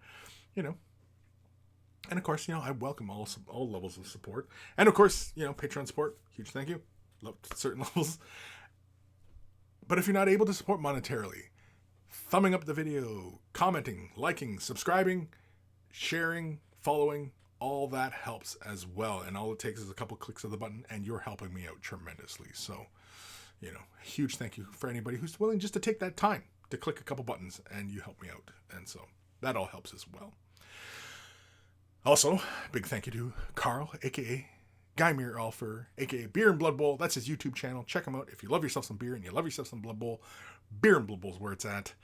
and of course, I welcome all levels of support, and of course, Patreon support. Huge thank you. Love certain levels. But if you're not able to support monetarily, thumbing up the video, commenting, liking, subscribing, sharing, following, all that helps as well. And all it takes is a couple clicks of the button, and you're helping me out tremendously. So, huge thank you for anybody who's willing just to take that time to click a couple buttons, and you help me out. And so that all helps as well. Also, big thank you to Carl, aka Guy Alfer, aka Beer and Blood Bowl. That's his YouTube channel. Check him out if you love yourself some beer and you love yourself some Blood Bowl. Beer and Blood Bowl is where it's at.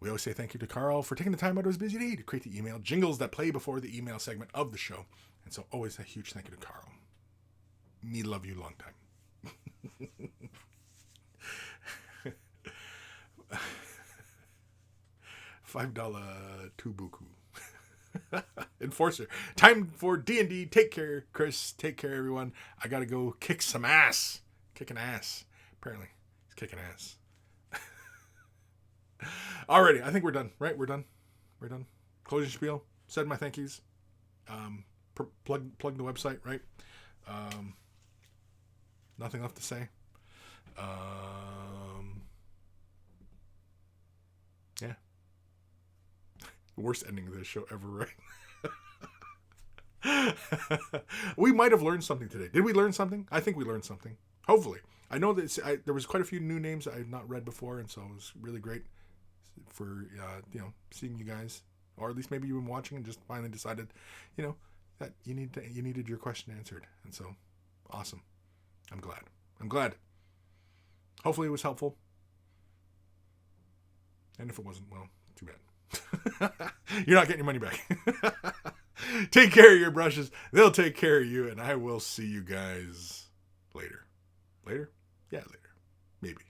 We always say thank you to Carl for taking the time out of his busy day to create the email jingles that play before the email segment of the show. And so always a huge thank you to Carl. Me love you long time. $5 tubuku. Enforcer. Time for D&D. Take care, Kris. Take care, everyone. I gotta go kick some ass. Kicking ass. Apparently, he's kicking ass. Alrighty, I think we're done, right? We're done. Closing spiel. Said my thank yous. Plug the website, right? Nothing left to say. Yeah. Worst ending of this show ever, right? We might have learned something today. Did we learn something? I think we learned something. Hopefully. I know that there was quite a few new names I had not read before, and so it was really great for seeing you guys, or at least maybe you've been watching and just finally decided, that you needed your question answered, and so awesome. I'm glad. Hopefully it was helpful, and if it wasn't, well, too bad. You're not getting your money back. Take care of your brushes. They'll take care of you, and I will see you guys later. Later? Yeah, later. Maybe.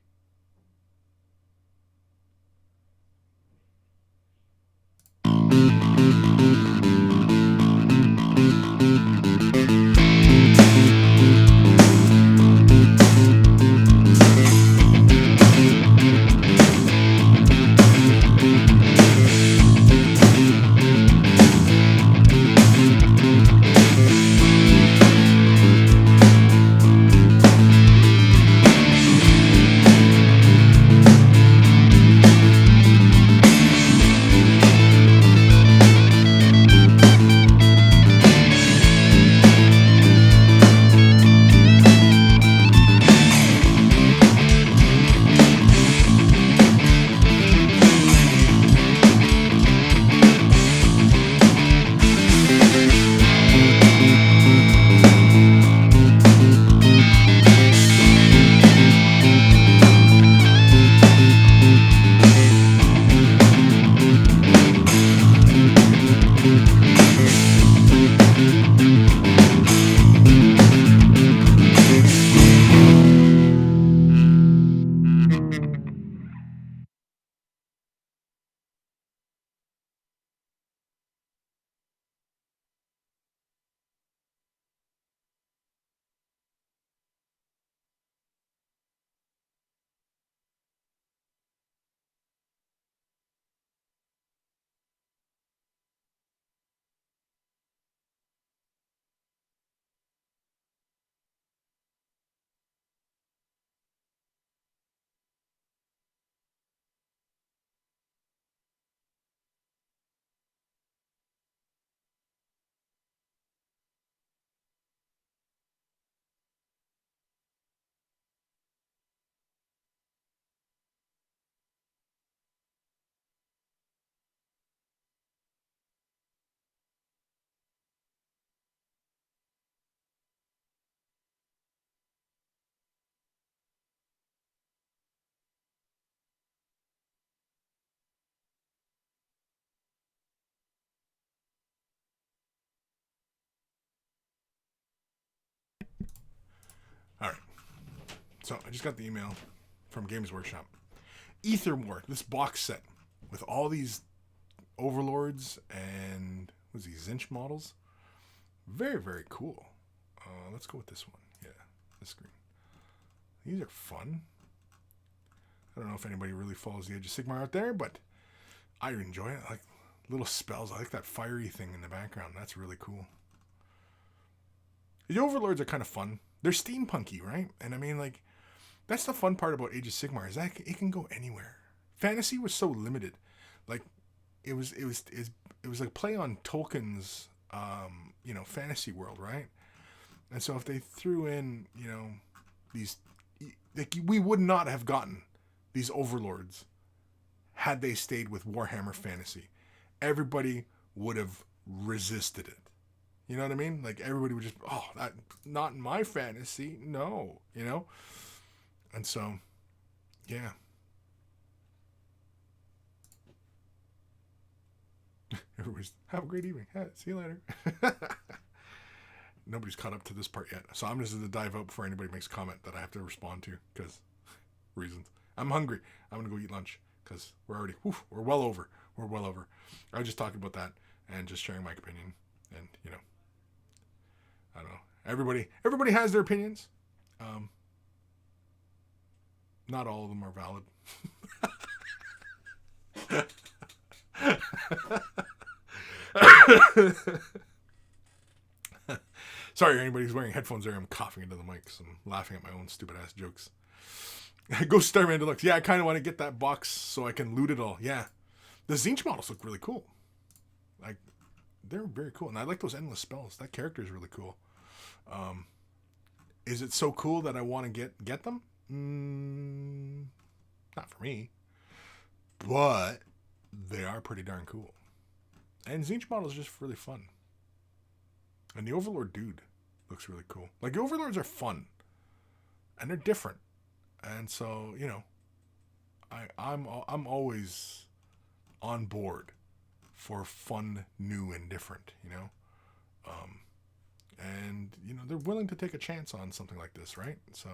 All right. So I just got the email from Games Workshop. Ether War, this box set with all these overlords and what's these Zinch models. Very, very cool. Let's go with this one. Yeah, this screen. These are fun. I don't know if anybody really follows the Age of Sigmar out there, but I enjoy it. I like little spells. I like that fiery thing in the background. That's really cool. The overlords are kind of fun. They're steampunky, right? And I mean, like, that's the fun part about Age of Sigmar is that it can go anywhere. Fantasy was so limited. Like, it was like play on Tolkien's fantasy world, right? And so if they threw in, these, like, we would not have gotten these overlords had they stayed with Warhammer Fantasy. Everybody would have resisted it. You know what I mean? Like everybody would just, oh, that not in my fantasy. No, you know? And so, yeah. Everybody's, have a great evening. Yeah, see you later. Nobody's caught up to this part yet. So I'm just going to dive out before anybody makes a comment that I have to respond to because reasons. I'm hungry. I'm going to go eat lunch because we're already, we're well over. We're well over. I was just talking about that and just sharing my opinion. And, you know, I don't know. Everybody has their opinions. Not all of them are valid. Sorry, anybody who's wearing headphones there. I'm coughing into the mic because I'm laughing at my own stupid ass jokes. Ghost Starman Deluxe. Yeah, I kind of want to get that box so I can loot it all. Yeah. The Zinch models look really cool. Like, they're very cool. And I like those endless spells. That character is really cool. Is it so cool that I want to get them? Not for me. But they are pretty darn cool. And Zinch model is just really fun. And the Overlord dude looks really cool. Like, the Overlords are fun. And they're different. And so, you know, I'm always on board for fun, new, and different, you know? And, you know, they're willing to take a chance on something like this, right? So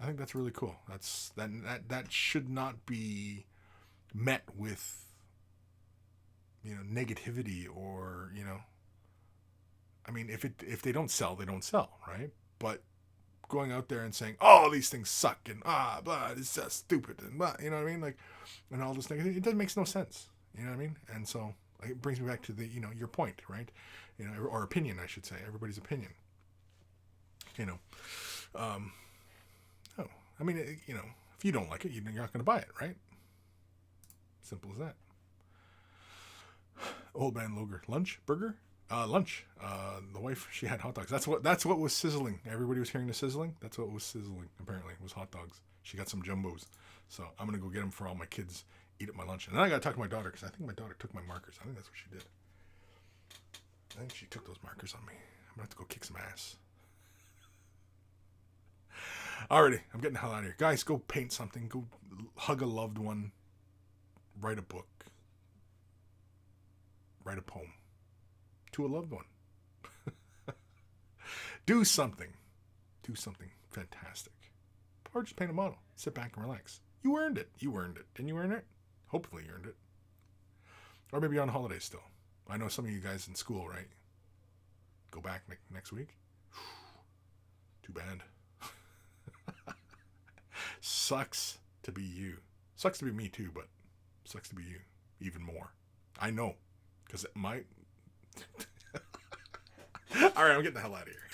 I think that's really cool. That should not be met with, you know, negativity or, you know, I mean, if they don't sell, they don't sell, right? But going out there and saying, oh, these things suck and blah, it's just stupid and blah, you know what I mean? Like, and all this negativity, it makes no sense. You know what I mean? And so it brings me back to the, you know, your point, right? You know, or opinion, I should say, everybody's opinion. You know, no, I mean, you know, if you don't like it, you're not going to buy it, right? Simple as that. Old man Loger, lunch, burger. Lunch. The wife, she had hot dogs. That's what was sizzling. Everybody was hearing the sizzling. That's what was sizzling. Apparently, was hot dogs. She got some jumbos. So I'm gonna go get them for all my kids. Eat at my lunch, and then I gotta talk to my daughter because I think my daughter took my markers. I think that's what she did. I think she took those markers on me. I'm gonna have to go kick some ass. Alrighty, I'm getting the hell out of here, guys. Go paint something. Go hug a loved one. Write a book. Write a poem. To a loved one. Do something. Do something fantastic. Or just paint a model. Sit back and relax. You earned it. You earned it. Didn't you earn it? Hopefully you earned it. Or maybe on holiday still. I know some of you guys in school, right? Go back next week. Too bad. Sucks to be you. Sucks to be me too, but sucks to be you even more. I know. Because my... All right, I'm getting the hell out of here.